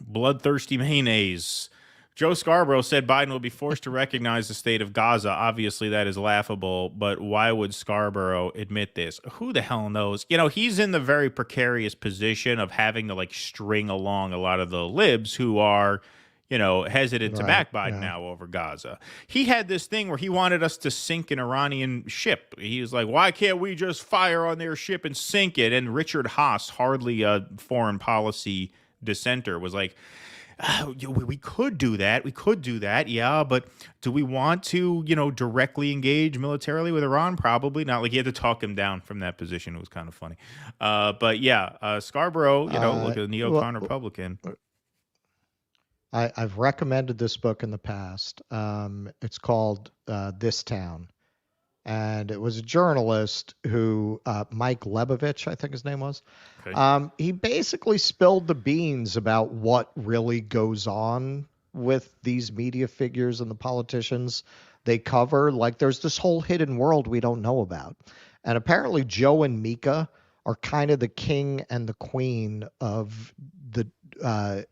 Bloodthirsty Mayonnaise. Joe Scarborough said Biden will be forced to recognize the state of Gaza. Obviously, that is laughable, but why would Scarborough admit this? Who the hell knows? He's in the very precarious position of having to, string along a lot of the libs who are, hesitant to back Biden now over Gaza. He had this thing where he wanted us to sink an Iranian ship. He was like, why can't we just fire on their ship and sink it? And Richard Haas, hardly a foreign policy dissenter, was like, we could do that. We could do that. Yeah. But do we want to, directly engage militarily with Iran? Probably not. He had to talk him down from that position. It was kind of funny. Scarborough, look at a neocon Republican. I've recommended this book in the past. It's called This Town. And it was a journalist who, Mike Lebovich, I think his name was. Okay. He basically spilled the beans about what really goes on with these media figures and the politicians they cover. There's this whole hidden world we don't know about. And apparently Joe and Mika are kind of the king and the queen of the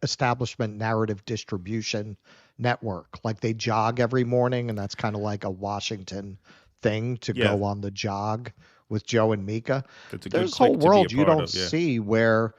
establishment narrative distribution network. They jog every morning, and that's kind of like a Washington thing to go on the jog with Joe and Mika. There's a whole world you don't see where,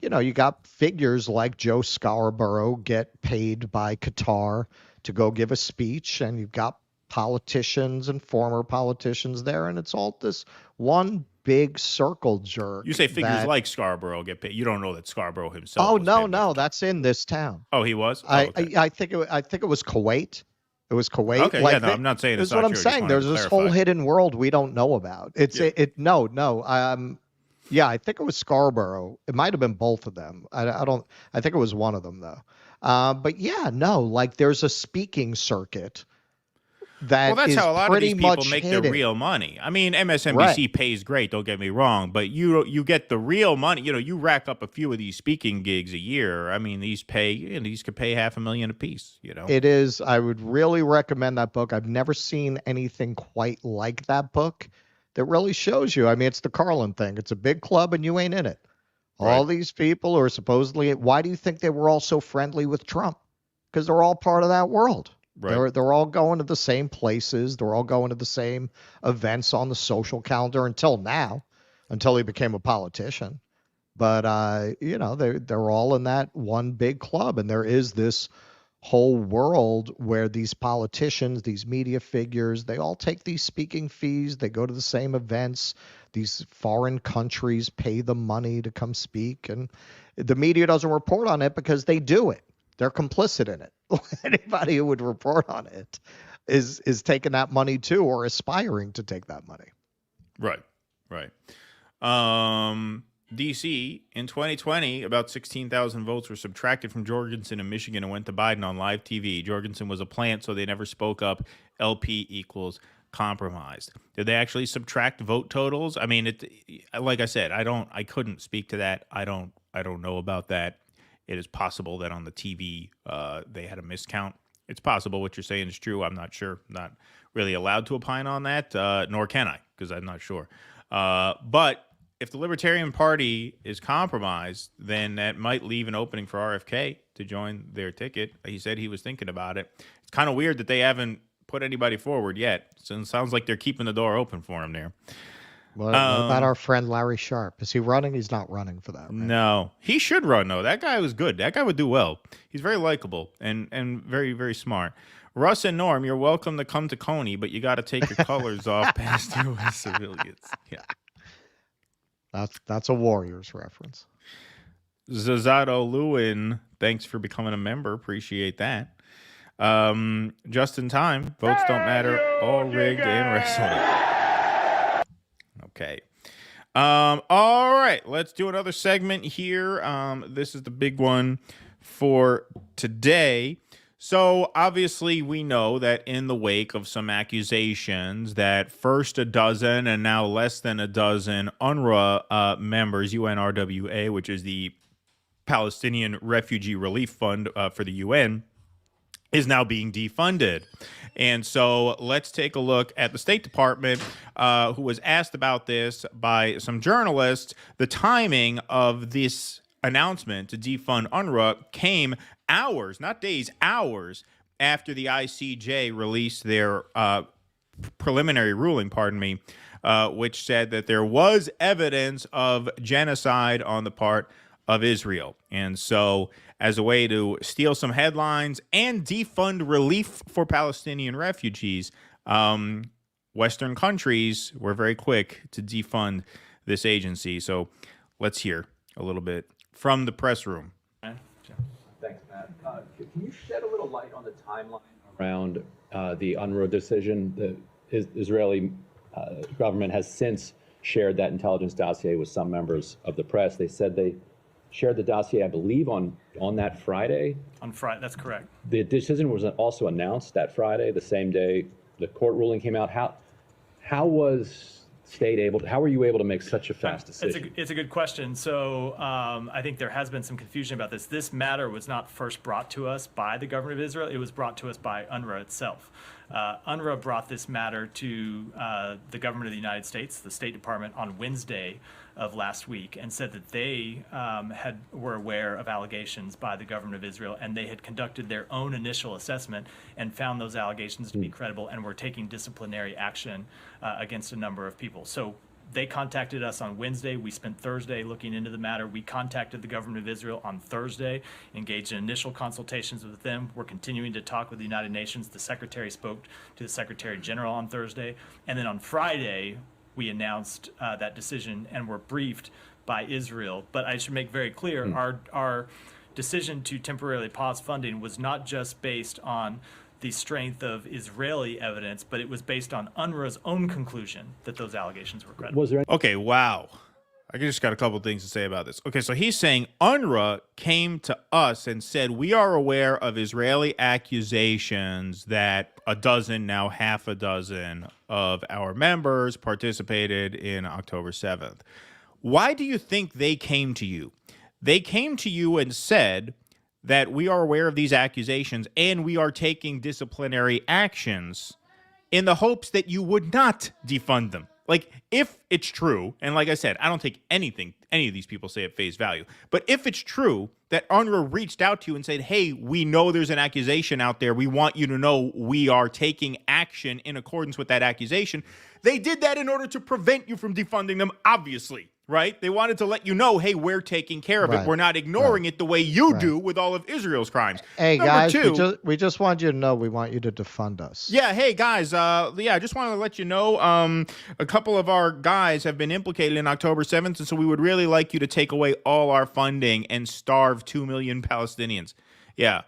you got figures like Joe Scarborough get paid by Qatar to go give a speech, and you've got politicians and former politicians there, and it's all this one big circle jerk. You say figures like Scarborough get paid. You don't know that Scarborough himself. Oh, no, that's in This Town. Oh, he was? I think it was Kuwait. It was Kuwait. Okay, I'm not saying it's not what I'm saying. There's this whole hidden world we don't know about. I think it was Scarborough. It might have been both of them. I think it was one of them though. There's a speaking circuit that's how a lot of these people make their real money. I mean, MSNBC pays great, don't get me wrong, but you get the real money. You rack up a few of these speaking gigs a year. I mean, these could pay $500,000 a piece. It is. I would really recommend that book. I've never seen anything quite like that book that really shows you. I mean, it's the Carlin thing. It's a big club and you ain't in it. Right. All these people are supposedly. Why do you think they were all so friendly with Trump? Because they're all part of that world. Right. They're all going to the same places. They're all going to the same events on the social calendar until now, until he became a politician. But you know, they're all in that one big club, and there is this whole world where these politicians, these media figures, they all take these speaking fees. They go to the same events. These foreign countries pay them money to come speak, and the media doesn't report on it because they do it. They're complicit in it. Anybody who would report on it is taking that money too, or aspiring to take that money. Right. D.C. in 2020, about 16,000 votes were subtracted from Jorgensen in Michigan and went to Biden on live TV. Jorgensen was a plant, so they never spoke up. LP equals compromised. Did they actually subtract vote totals? I mean, like I said, I couldn't speak to that. I don't know about that. It is possible that on the TV they had a miscount. It's possible what you're saying is true. I'm not sure. I'm not really allowed to opine on that, nor can I, because I'm not sure. But if the Libertarian Party is compromised, then that might leave an opening for RFK to join their ticket. He said he was thinking about it. It's kind of weird that they haven't put anybody forward yet. So it sounds like they're keeping the door open for him there. What about our friend Larry Sharp? Is he running? He's not running for that. Right? No, he should run, though. That guy was good. That guy would do well. He's very likable and very, very smart. Russ and Norm, you're welcome to come to Coney, but you got to take your colors off past U.S. civilians. Yeah. That's a Warriors reference. Zazato Lewin, thanks for becoming a member. Appreciate that. Just in time. Votes don't matter. All rigged and wrestling. Okay. All right. Let's do another segment here. This is the big one for today. So obviously we know that in the wake of some accusations that first a dozen and now less than a dozen UNRWA members, UNRWA, which is the Palestinian Refugee Relief Fund for the UN, is now being defunded. And so let's take a look at the State Department, who was asked about this by some journalists. The timing of this announcement to defund UNRWA came hours, not days, hours after the ICJ released their preliminary ruling, which said that there was evidence of genocide on the part of Israel. And so as a way to steal some headlines and defund relief for Palestinian refugees, Western countries were very quick to defund this agency. So let's hear a little bit from the press room. Thanks, Matt. Can you shed a little light on the timeline around the UNRWA decision? The Israeli government has since shared that intelligence dossier with some members of the press. They said they shared the dossier, I believe, on that Friday. On Friday, that's correct. The decision was also announced that Friday, the same day the court ruling came out. How was how were you able to make such a fast decision? It's a good question. So I think there has been some confusion about this. This matter was not first brought to us by the government of Israel. It was brought to us by UNRWA itself. UNRWA brought this matter to the government of the United States, the State Department, on Wednesday of last week, and said that they were aware of allegations by the government of Israel, and they had conducted their own initial assessment and found those allegations to be credible and were taking disciplinary action against a number of people. So they contacted us on Wednesday. We spent Thursday looking into the matter. We contacted the government of Israel on Thursday, engaged in initial consultations with them. We're continuing to talk with the United Nations. The Secretary spoke to the Secretary General on Thursday. And then on Friday, we announced that decision and were briefed by Israel. But I should make very clear, our decision to temporarily pause funding was not just based on the strength of Israeli evidence, but it was based on UNRWA's own conclusion that those allegations were credible. Okay, wow. I just got a couple things to say about this. Okay, so he's saying UNRWA came to us and said, we are aware of Israeli accusations that a dozen, now half a dozen of our members participated in October 7th. Why do you think they came to you? They came to you and said that we are aware of these accusations and we are taking disciplinary actions in the hopes that you would not defund them. Like, if it's true, and like I said, I don't take anything any of these people say at face value. But if it's true that UNRWA reached out to you and said, hey, we know there's an accusation out there. We want you to know we are taking action in accordance with that accusation. They did that in order to prevent you from defunding them, obviously, right? They wanted to let you know, hey, we're taking care of it. We're not ignoring it the way you do with all of Israel's crimes. Hey, Number guys, two, we just want you to know we want you to defund us. yeah, hey guys, I just wanted to let you know a couple of our guys have been implicated in October 7th, and so we would really like you to take away all our funding and starve 2 million Palestinians. Yeah.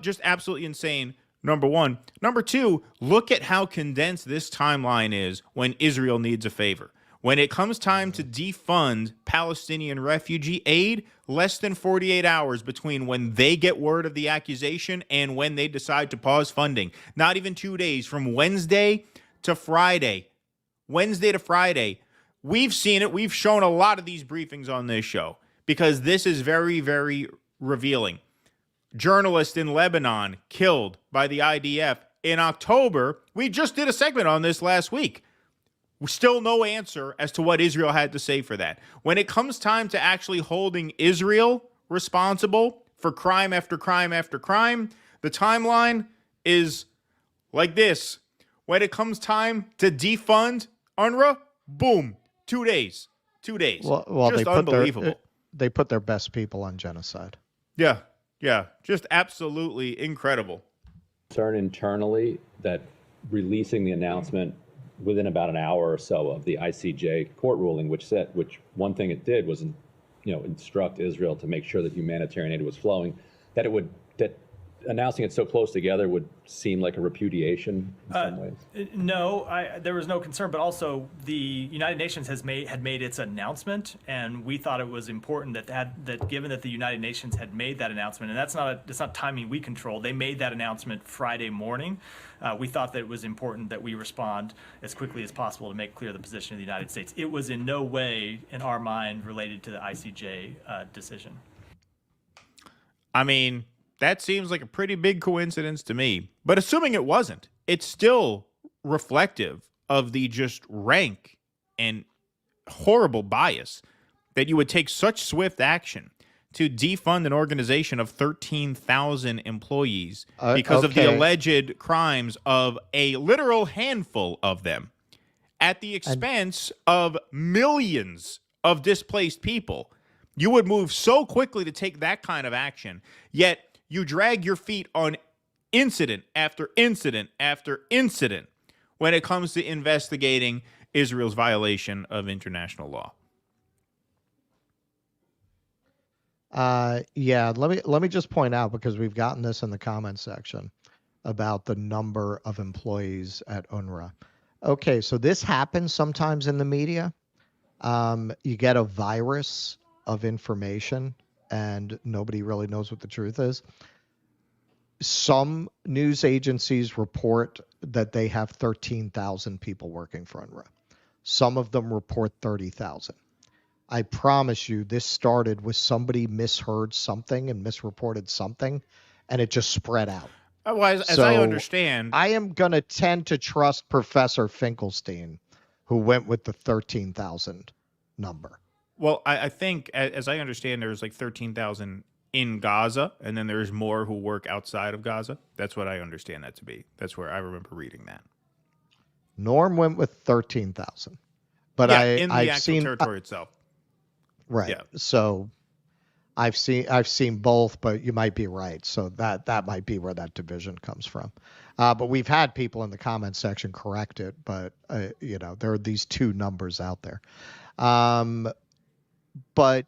Just absolutely insane, number one. Number two, look at how condensed this timeline is when Israel needs a favor. When it comes time to defund Palestinian refugee aid, less than 48 hours between when they get word of the accusation and when they decide to pause funding. Not even 2 days, from Wednesday to Friday. Wednesday to Friday. We've seen it. We've shown a lot of these briefings on this show because this is very, very revealing. Journalist in Lebanon killed by the IDF in October. We just did a segment on this last week. Still no answer as to what Israel had to say for that. When it comes time to actually holding Israel responsible for crime after crime after crime, the timeline is like this. When it comes time to defund UNRWA, boom, 2 days. 2 days. Well, just unbelievable. They put their best people on genocide. Yeah, just absolutely incredible. Concern internally that releasing the announcement within about an hour or so of the ICJ court ruling, which one thing it did was, instruct Israel to make sure that humanitarian aid was flowing, that announcing it so close together would seem like a repudiation in some ways. No, there was no concern, but also the United Nations had made its announcement, and we thought it was important that given that the United Nations had made that announcement, and that's not timing we control. They made that announcement Friday morning. We thought that it was important that we respond as quickly as possible to make clear the position of the United States. It was in no way, in our mind, related to the ICJ decision. I mean, that seems like a pretty big coincidence to me. But assuming it wasn't, it's still reflective of the just rank and horrible bias that you would take such swift action to defund an organization of 13,000 employees because of the alleged crimes of a literal handful of them at the expense of millions of displaced people. You would move so quickly to take that kind of action, yet you drag your feet on incident after incident after incident when it comes to investigating Israel's violation of international law. Let me just point out, because we've gotten this in the comments section about the number of employees at UNRWA. Okay, so this happens sometimes in the media. You get a virus of information and nobody really knows what the truth is. Some news agencies report that they have 13,000 people working for UNRWA. Some of them report 30,000. I promise you, this started with somebody misheard something and misreported something, and it just spread out. Well, as I understand, I am going to tend to trust Professor Finkelstein, who went with the 13,000 number. Well, I think, as I understand, there's like 13,000 in Gaza, and then there's more who work outside of Gaza. That's what I understand that to be. That's where I remember reading that. Norm went with 13,000, but in the I've actual seen territory itself. Right. Yeah. So I've seen both, but you might be right. So that might be where that division comes from. But we've had people in the comments section correct it, but there are these two numbers out there. But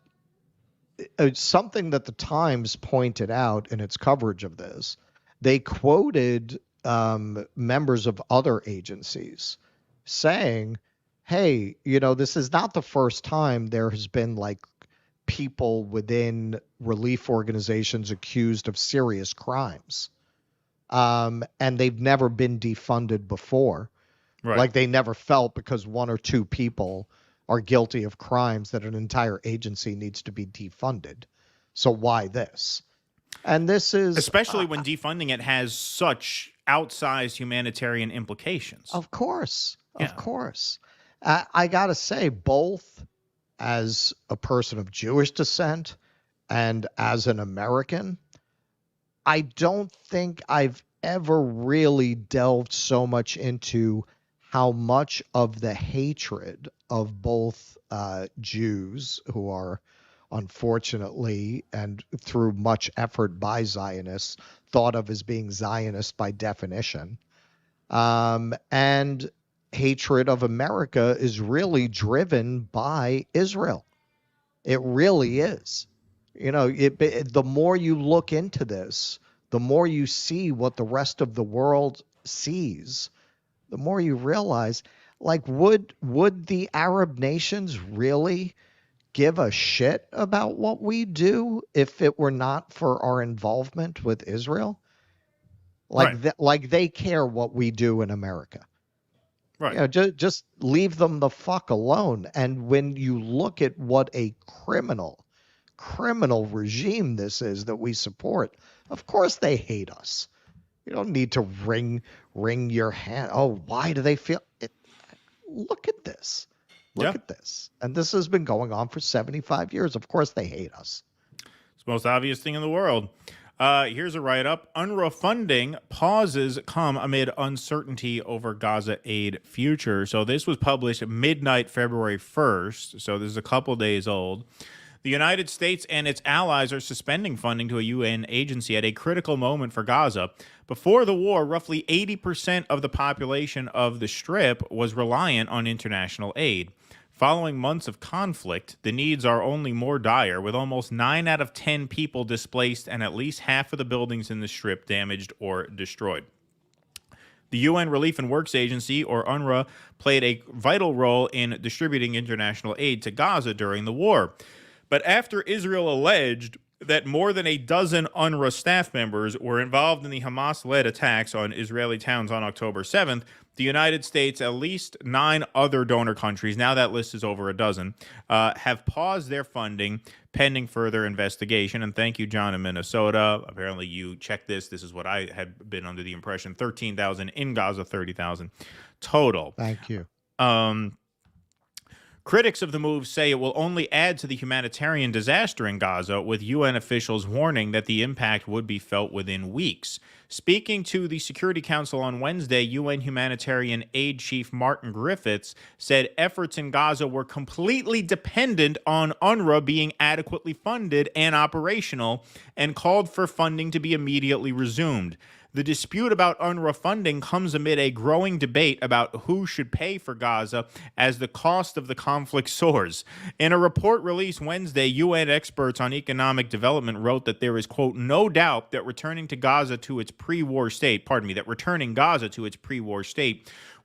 it's something that the Times pointed out in its coverage of this. They quoted members of other agencies saying, hey, this is not the first time there has been like people within relief organizations accused of serious crimes. And they've never been defunded before. Right. Like they never felt because one or two people are guilty of crimes that an entire agency needs to be defunded. So why this? And this is... Especially when defunding it has such outsized humanitarian implications. Of course. I got to say, both as a person of Jewish descent and as an American, I don't think I've ever really delved so much into how much of the hatred of both Jews, who are unfortunately and through much effort by Zionists, thought of as being Zionist by definition, and hatred of America is really driven by Israel. It really is. You know, the more you look into this, the more you see what the rest of the world sees, the more you realize, like, would the Arab nations really give a shit about what we do if it were not for our involvement with Israel? Like, Right. like they care what we do in America. Right. You know, just leave them the fuck alone. And when you look at what a criminal regime this is that we support, of course they hate us. You don't need to wring your hand. Oh, why do they feel it? Look at this. Look at this. And this has been going on for 75 years. Of course they hate us. It's the most obvious thing in the world. Here's a write-up. UNRWA funding pauses come amid uncertainty over Gaza aid future. So this was published midnight February 1st. So this is a couple days old. The United States and its allies are suspending funding to a UN agency at a critical moment for Gaza. Before the war, roughly 80% of the population of the Strip was reliant on international aid. Following months of conflict, the needs are only more dire, with almost 9 out of 10 people displaced and at least half of the buildings in the Strip damaged or destroyed. The UN Relief and Works Agency, or UNRWA, played a vital role in distributing international aid to Gaza during the war. But after Israel alleged that more than a dozen UNRWA staff members were involved in the Hamas-led attacks on Israeli towns on October 7th, the United States, at least 9 other donor countries, now that list is over a dozen, have paused their funding pending further investigation. And thank you, John, in Minnesota. Apparently you checked this. This is what I had been under the impression. 13,000 in Gaza, 30,000 total. Thank you. Critics of the move say it will only add to the humanitarian disaster in Gaza, with UN officials warning that the impact would be felt within weeks. Speaking to the Security Council on Wednesday, UN humanitarian aid chief Martin Griffiths said efforts in Gaza were completely dependent on UNRWA being adequately funded and operational, and called for funding to be immediately resumed. The dispute about UNRWA funding comes amid a growing debate about who should pay for Gaza as the cost of the conflict soars. In a report released Wednesday, UN experts on economic development wrote that there is, quote, no doubt that returning Gaza to its pre-war state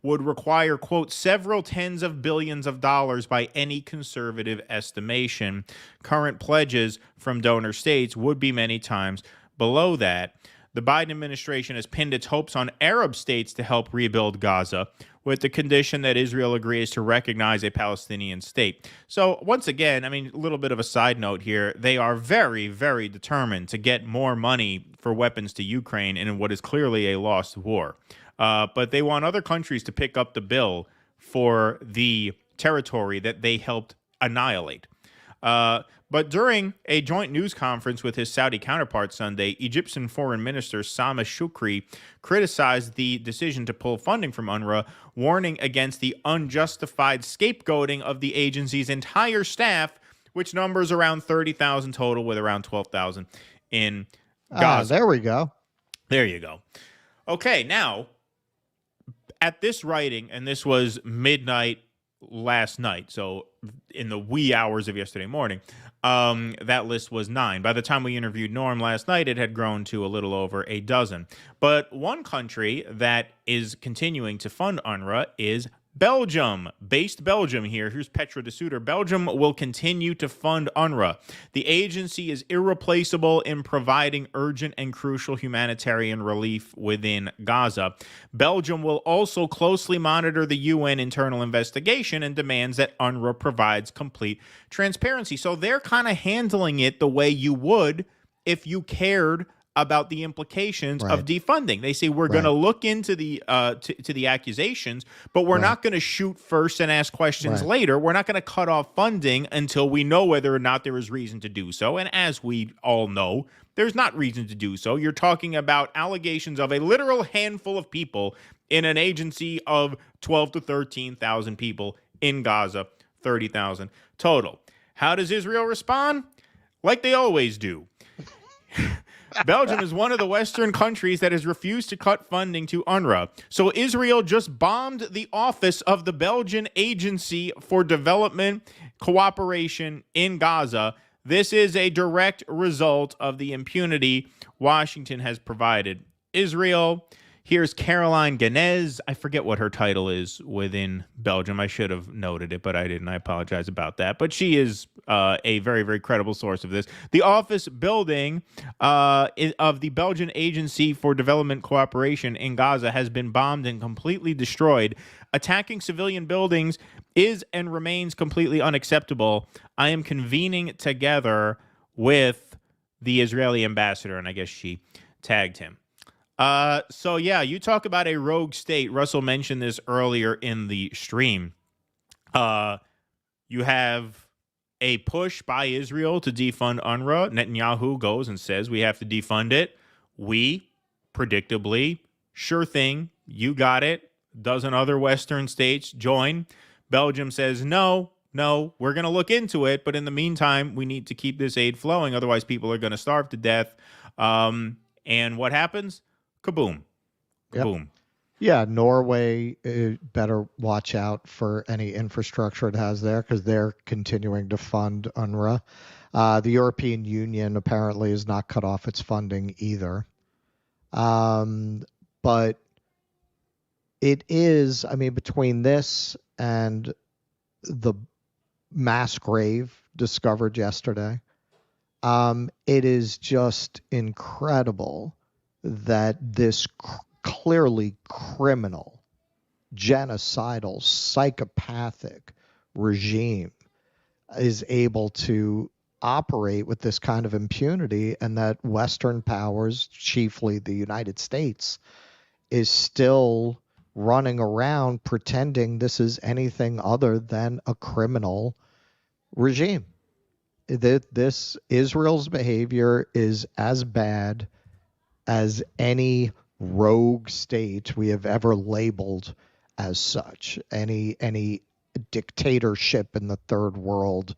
would require, quote, several tens of billions of dollars by any conservative estimation. Current pledges from donor states would be many times below that. The Biden administration has pinned its hopes on Arab states to help rebuild Gaza, with the condition that Israel agrees to recognize a Palestinian state. So once again, I mean, a little bit of a side note here, they are very, very determined to get more money for weapons to Ukraine in what is clearly a lost war. But they want other countries to pick up the bill for the territory that they helped annihilate. But during a joint news conference with his Saudi counterpart Sunday, Egyptian Foreign Minister Sameh Shoukry criticized the decision to pull funding from UNRWA, warning against the unjustified scapegoating of the agency's entire staff, which numbers around 30,000 total, with around 12,000 in Gaza. There we go. There you go. Okay, now, at this writing, and this was midnight last night, so in the wee hours of yesterday morning, that list was 9. By the time we interviewed Norm last night, it had grown to a little over a dozen. But one country that is continuing to fund UNRWA is Belgium. Based Belgium here. Here's Petra de Sutter. Belgium will continue to fund UNRWA. The agency is irreplaceable in providing urgent and crucial humanitarian relief within Gaza. Belgium will also closely monitor the UN internal investigation and demands that UNRWA provides complete transparency. So they're kind of handling it the way you would if you cared about the implications Right. of defunding. They say we're going to look into the to the accusations, but we're not going to shoot first and ask questions later. We're not going to cut off funding until we know whether or not there is reason to do so. And as we all know, there's not reason to do so. You're talking about allegations of a literal handful of people in an agency of 12 to 13,000 people in Gaza, 30,000 total. How does Israel respond? Like they always do. Belgium is one of the Western countries that has refused to cut funding to UNRWA. So Israel just bombed the office of the Belgian Agency for Development Cooperation in Gaza. This is a direct result of the impunity Washington has provided Israel. Here's Caroline Ganez. I forget what her title is within Belgium. I should have noted it, but I didn't. I apologize about that. But she is a very, very credible source of this. The office building of the Belgian Agency for Development Cooperation in Gaza has been bombed and completely destroyed. Attacking civilian buildings is and remains completely unacceptable. I am convening together with the Israeli ambassador, and I guess she tagged him. So yeah, you talk about a rogue state. Russell mentioned this earlier in the stream. You have a push by Israel to defund UNRWA. Netanyahu goes and says we have to defund it. We, predictably, sure thing, you got it. Dozen other Western states join. Belgium says no, we're going to look into it. But in the meantime, we need to keep this aid flowing. Otherwise, people are going to starve to death. And what happens? Kaboom. Kaboom. Yep. Yeah, Norway better watch out for any infrastructure it has there because they're continuing to fund UNRWA. The European Union apparently has not cut off its funding either. But it is, I mean, between this and the mass grave discovered yesterday, it is just incredible that this clearly criminal, genocidal, psychopathic regime is able to operate with this kind of impunity, and that Western powers, chiefly the United States, is still running around pretending this is anything other than a criminal regime. This Israel's behavior is as bad as any rogue state we have ever labeled as such, any dictatorship in the third world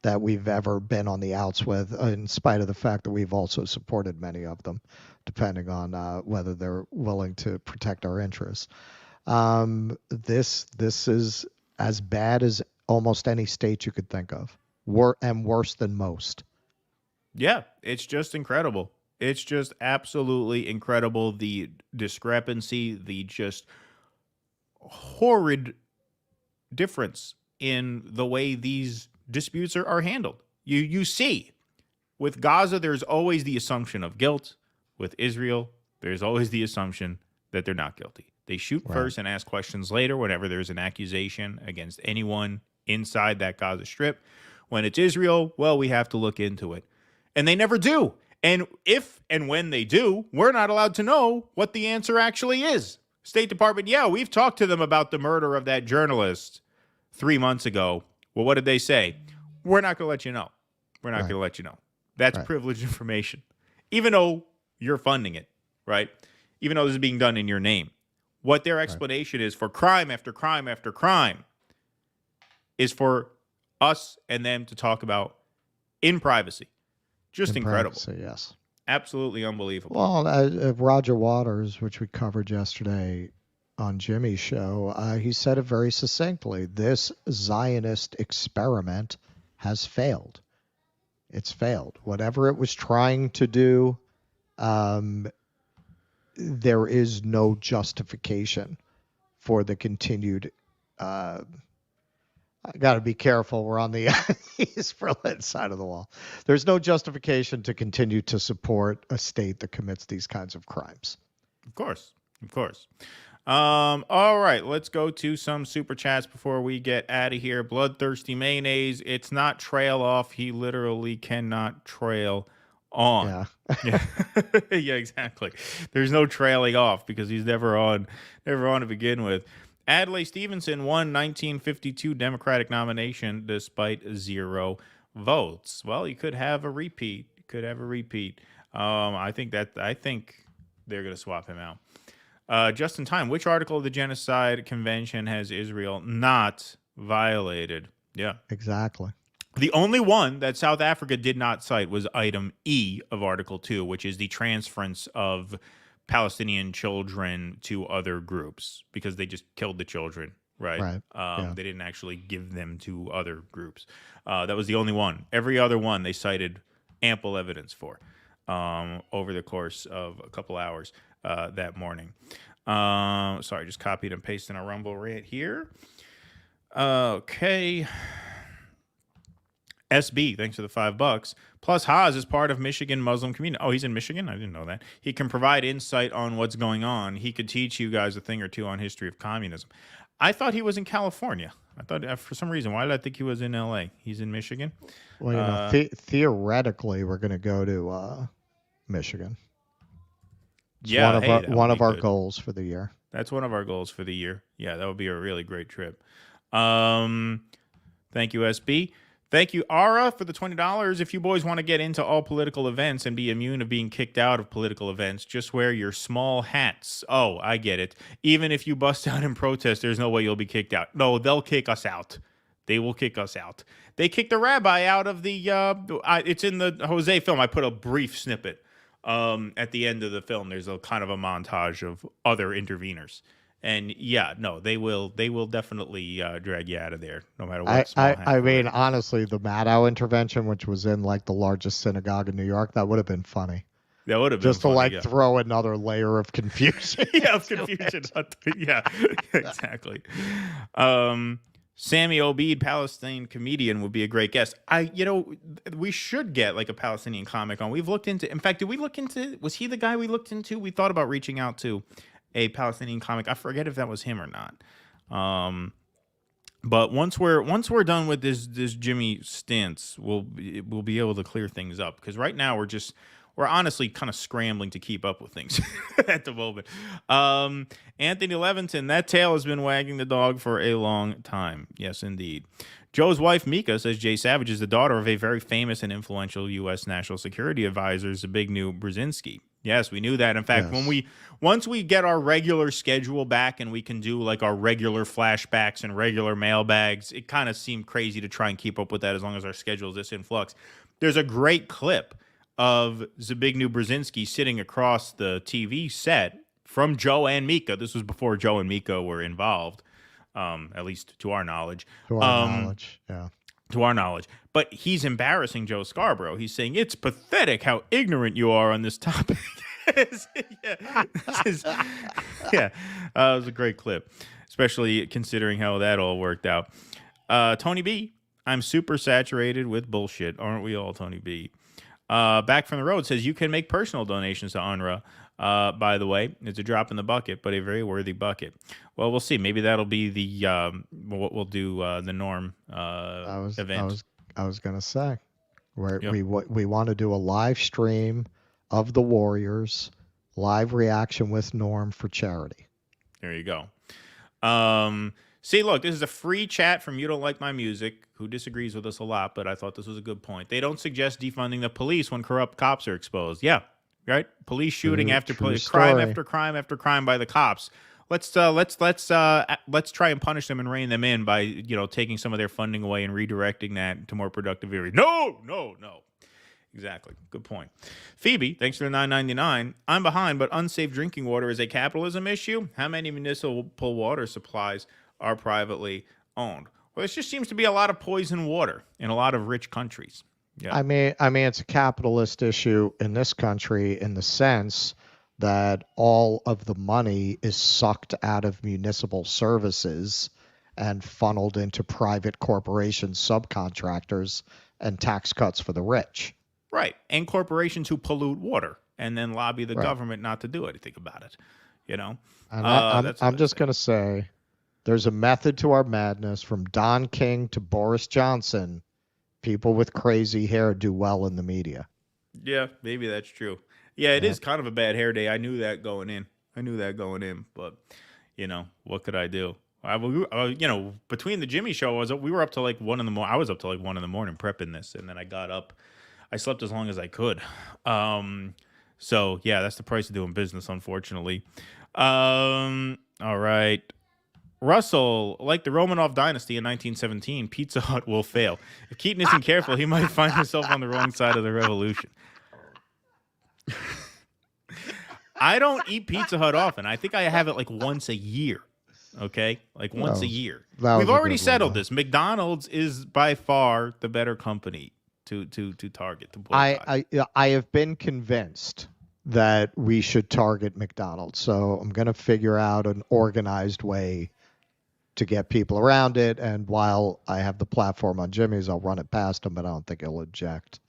that we've ever been on the outs with, in spite of the fact that we've also supported many of them, depending on whether they're willing to protect our interests. This is as bad as almost any state you could think of, and worse than most. Yeah, it's just incredible. It's just absolutely incredible. The discrepancy, the just horrid difference in the way these disputes are handled. You see, with Gaza, there's always the assumption of guilt. With Israel, there's always the assumption that they're not guilty. They shoot first and ask questions later whenever there's an accusation against anyone inside that Gaza Strip. When it's Israel, well, we have to look into it. And they never do. And if and when they do, we're not allowed to know what the answer actually is. State Department, yeah, we've talked to them about the murder of that journalist 3 months ago. Well, what did they say? We're not going to let you know. We're not going to let you know. That's privileged information. Even though you're funding it, right? Even though this is being done in your name. What their explanation is for crime after crime after crime is for us and them to talk about in privacy. Just incredible. Privacy, yes. Absolutely unbelievable. Well, Roger Waters, which we covered yesterday on Jimmy's show, he said it very succinctly. This Zionist experiment has failed. It's failed. Whatever it was trying to do, there is no justification for the continued I got to be careful. We're on the East Berlin side of the wall. There's no justification to continue to support a state that commits these kinds of crimes. Of course. Of course. All right. Let's go to some super chats before we get out of here. Bloodthirsty Mayonnaise. It's not trail off. He literally cannot trail on. Yeah. Yeah, exactly. There's no trailing off because he's never on to begin with. Adlai Stevenson won 1952 Democratic nomination despite 0 votes. Well, he could have a repeat. I think they're going to swap him out. Just in time. Which article of the Genocide Convention has Israel not violated? Yeah, exactly. The only one that South Africa did not cite was item E of Article 2, which is the transference of Palestinian children to other groups because they just killed the children, right? They didn't actually give them to other groups. That was the only one. Every other one they cited ample evidence for over the course of a couple hours that morning. Sorry, just copied and pasted a Rumble right here. Okay. SB, thanks for the $5. Plus, Haas is part of Michigan Muslim community. Oh, he's in Michigan? I didn't know that. He can provide insight on what's going on. He could teach you guys a thing or two on history of communism. I thought he was in California. I thought, for some reason, why did I think he was in L.A.? He's in Michigan? Well, theoretically, we're going to go to Michigan. It's one of our goals for the year. That's one of our goals for the year. Yeah, that would be a really great trip. Thank you, SB. Thank you, Ara, for the $20. If you boys want to get into all political events and be immune of being kicked out of political events, just wear your small hats. Oh, I get it. Even if you bust out in protest, there's no way you'll be kicked out. No, they'll kick us out. They will kick us out. They kicked the rabbi out of the... it's in the Jose film. I put a brief snippet at the end of the film. There's a kind of a montage of other interveners. And yeah, no, they will definitely drag you out of there, no matter what. I mean, honestly, the Maddow intervention, which was in like the largest synagogue in New York, that would have been funny. That would have been just to throw another layer of confusion. Yeah, of confusion. Yeah, exactly. Sammy Obeid, Palestine comedian, would be a great guest. We should get like a Palestinian comic on. We've looked into. In fact, did we look into? Was he the guy we looked into? We thought about reaching out to a Palestinian comic. I forget if that was him or not. But once we're done with this Jimmy stints, we'll be able to clear things up, because right now we're honestly kind of scrambling to keep up with things at the moment. Anthony Levinson, that tail has been wagging the dog for a long time. Yes, indeed. Joe's wife, Mika, says Jay Savage is the daughter of a very famous and influential U.S. National Security Advisor, Zbigniew Brzezinski. Yes, we knew that. In fact, once we get our regular schedule back and we can do like our regular flashbacks and regular mailbags, it kind of seemed crazy to try and keep up with that as long as our schedule is this in flux. There's a great clip of Zbigniew Brzezinski sitting across the TV set from Joe and Mika. This was before Joe and Mika were involved, at least to our knowledge. To our knowledge. But he's embarrassing Joe Scarborough. He's saying, it's pathetic how ignorant you are on this topic. It was a great clip, especially considering how that all worked out. Tony B, I'm super saturated with bullshit. Aren't we all, Tony B? Back from the Road says, you can make personal donations to UNRWA. By the way, it's a drop in the bucket, but a very worthy bucket. Well, we'll see. Maybe that'll be the what we'll do the Norm event. I was gonna say, we want to do a live stream of the Warriors, live reaction with Norm for charity. There you go. See, look, this is a free chat from You Don't Like My Music, who disagrees with us a lot, but I thought this was a good point. They don't suggest defunding the police when corrupt cops are exposed. Yeah, right. Police shooting after police, crime after crime after crime by the cops. Let's try and punish them and rein them in by taking some of their funding away and redirecting that to more productive areas. No. Exactly. Good point. Phoebe, thanks for the $9.99. I'm behind, but unsafe drinking water is a capitalism issue. How many municipal water supplies are privately owned? Well, this just seems to be a lot of poison water in a lot of rich countries. Yeah. I mean, it's a capitalist issue in this country in the sense that all of the money is sucked out of municipal services and funneled into private corporations, subcontractors, and tax cuts for the rich. Right. And corporations who pollute water and then lobby the government not to do anything about it. And I'm just going to say there's a method to our madness. From Don King to Boris Johnson, people with crazy hair do well in the media. Yeah, maybe that's true. Yeah, it is kind of a bad hair day. I knew that going in. But what could I do? Between the Jimmy show, we were up to like 1 in the morning. I was up to like 1 in the morning prepping this, and then I got up. I slept as long as I could. So yeah, that's the price of doing business, unfortunately. All right. Russell, like the Romanov dynasty in 1917, Pizza Hut will fail. If Keaton isn't careful, he might find himself on the wrong side of the revolution. I don't eat Pizza Hut often. I think I have it like once a year. Okay? Like once a year. We've already settled this. McDonald's is by far the better company to target. To boycott. I have been convinced that we should target McDonald's. So I'm going to figure out an organized way to get people around it. And while I have the platform on Jimmy's, I'll run it past him, but I don't think he'll object.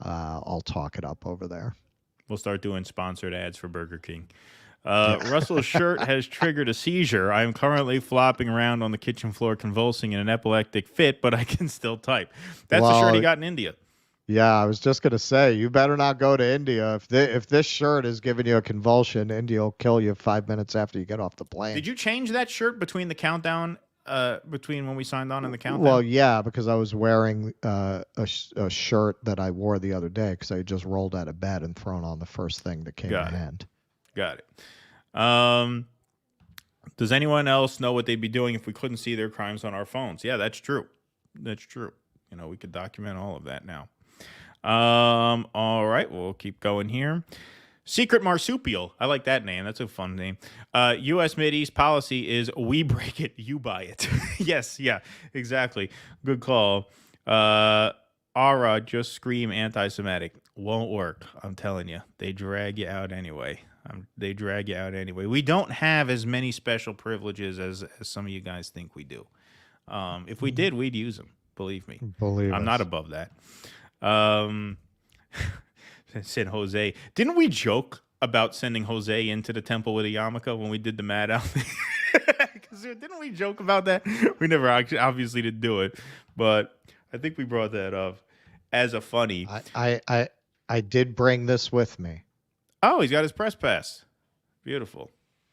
I'll talk it up over there. We'll start doing sponsored ads for Burger King. Russell's shirt has triggered a seizure. I am currently flopping around on the kitchen floor, convulsing in an epileptic fit, but I can still type. That's the shirt he got in India. Yeah, I was just going to say, you better not go to India. If this shirt is giving you a convulsion, India will kill you 5 minutes after you get off the plane. Did you change that shirt between the countdown, between when we signed on and the countdown? Well, yeah, because I was wearing a shirt that I wore the other day because I just rolled out of bed and thrown on the first thing that came in hand. Got it. Does anyone else know what they'd be doing if we couldn't see their crimes on our phones? Yeah, that's true. That's true. We could document all of that now. All right, we'll keep going here. Secret Marsupial. I like that name. That's a fun name. U.S. Mideast policy is we break it, you buy it. Yes, yeah, exactly. Good call. Ara, just scream anti-Semitic. Won't work. I'm telling you. They drag you out anyway. We don't have as many special privileges as some of you guys think we do. If we did, we'd use them. Believe me. I'm not above that. Said Jose. Didn't we joke about sending Jose into the temple with a yarmulke when we did the Mad Out thing? Didn't we joke about that? We never obviously did do it, but I think we brought that up as a funny. I did bring this with me. Oh, he's got his press pass. Beautiful.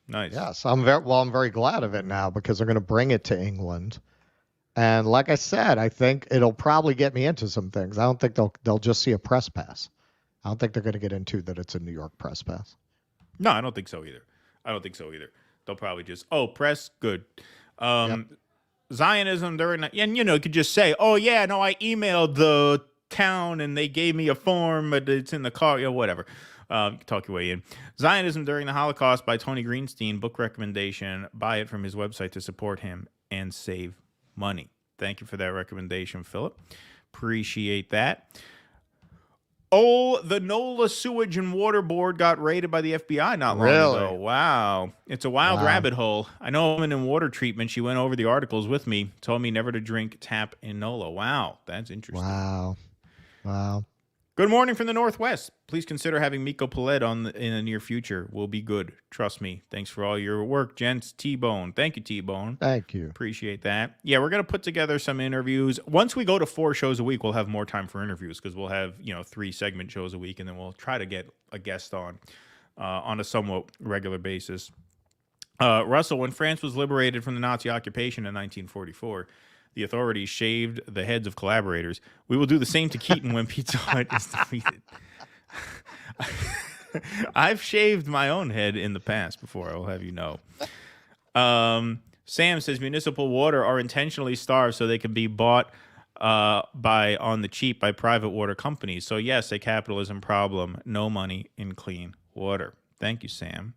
Nice. Yes, I'm very glad of it now because they're going to bring it to England. And like I said, I think it'll probably get me into some things. I don't think they'll just see a press pass. I don't think they're going to get into that it's a New York press pass. No, I don't think so either. They'll probably just, press, good. Zionism during that, and you could just say, I emailed the town and they gave me a form, but it's in the car, whatever. Talk your way in. Zionism During the Holocaust by Tony Greenstein, book recommendation. Buy it from his website to support him and save money. Thank you for that recommendation, Philip. Appreciate that. The NOLA Sewage and Water Board got raided by the FBI not long ago. Wow. It's a wild rabbit hole. I know a woman in water treatment. She went over the articles with me, told me never to drink tap in NOLA. Wow. That's interesting. Wow. Good morning from the Northwest. Please consider having Miko Paulette in the near future. We'll be good. Trust me. Thanks for all your work, gents. T-Bone. Thank you, T-Bone. Thank you. Appreciate that. Yeah, we're going to put together some interviews. Once we go to 4 shows a week, we'll have more time for interviews because we'll have, 3 segment shows a week, and then we'll try to get a guest on a somewhat regular basis. Russell, when France was liberated from the Nazi occupation in 1944, the authorities shaved the heads of collaborators. We will do the same to Keaton when Pizza Hut is defeated. I've shaved my own head in the past before, I will have you know. Sam says municipal water are intentionally starved so they can be bought on the cheap by private water companies. So yes, a capitalism problem. No money in clean water. Thank you, Sam.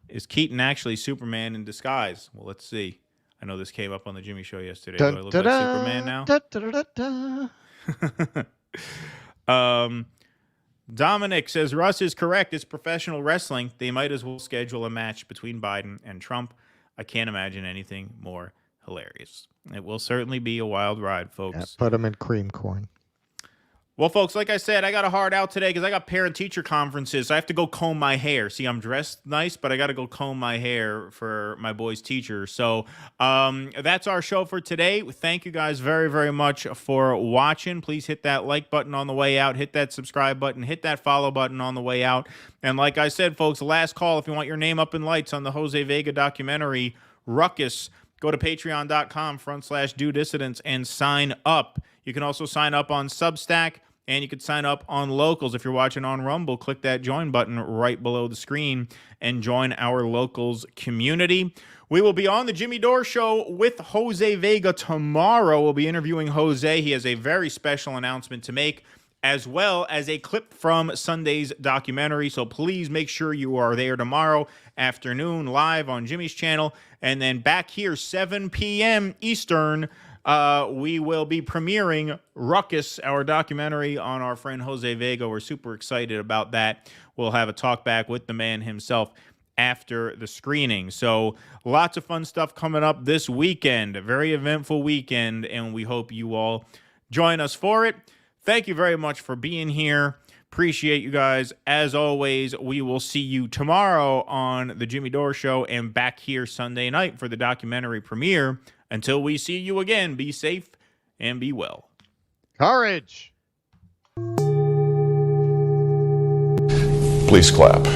Is Keaton actually Superman in disguise? Well, let's see. I know this came up on the Jimmy Show yesterday. Do I look like Superman now? Dominic says, Russ is correct. It's professional wrestling. They might as well schedule a match between Biden and Trump. I can't imagine anything more hilarious. It will certainly be a wild ride, folks. Yeah, put them in cream corn. Well, folks, like I said, I got a hard out today because I got parent-teacher conferences. So I have to go comb my hair. See, I'm dressed nice, but I got to go comb my hair for my boy's teacher. So that's our show for today. Thank you guys very, very much for watching. Please hit that like button on the way out. Hit that subscribe button. Hit that follow button on the way out. And like I said, folks, last call if you want your name up in lights on the Jose Vega documentary, Ruckus. Go to patreon.com/DoDissidents and sign up. You can also sign up on Substack. And you can sign up on Locals. If you're watching on Rumble, click that join button right below the screen and join our Locals community. We will be on the Jimmy Dore Show with Jose Vega tomorrow. We'll be interviewing Jose. He has a very special announcement to make, as well as a clip from Sunday's documentary. So please make sure you are there tomorrow afternoon live on Jimmy's channel. And then back here, 7 p.m. Eastern, we will be premiering Ruckus, our documentary on our friend Jose Vega. We're super excited about that. We'll have a talk back with the man himself after the screening. So lots of fun stuff coming up this weekend. A very eventful weekend, and we hope you all join us for it. Thank you very much for being here. Appreciate you guys. As always, we will see you tomorrow on the Jimmy Dore Show and back here Sunday night for the documentary premiere. Until we see you again, be safe and be well. Courage. Please clap.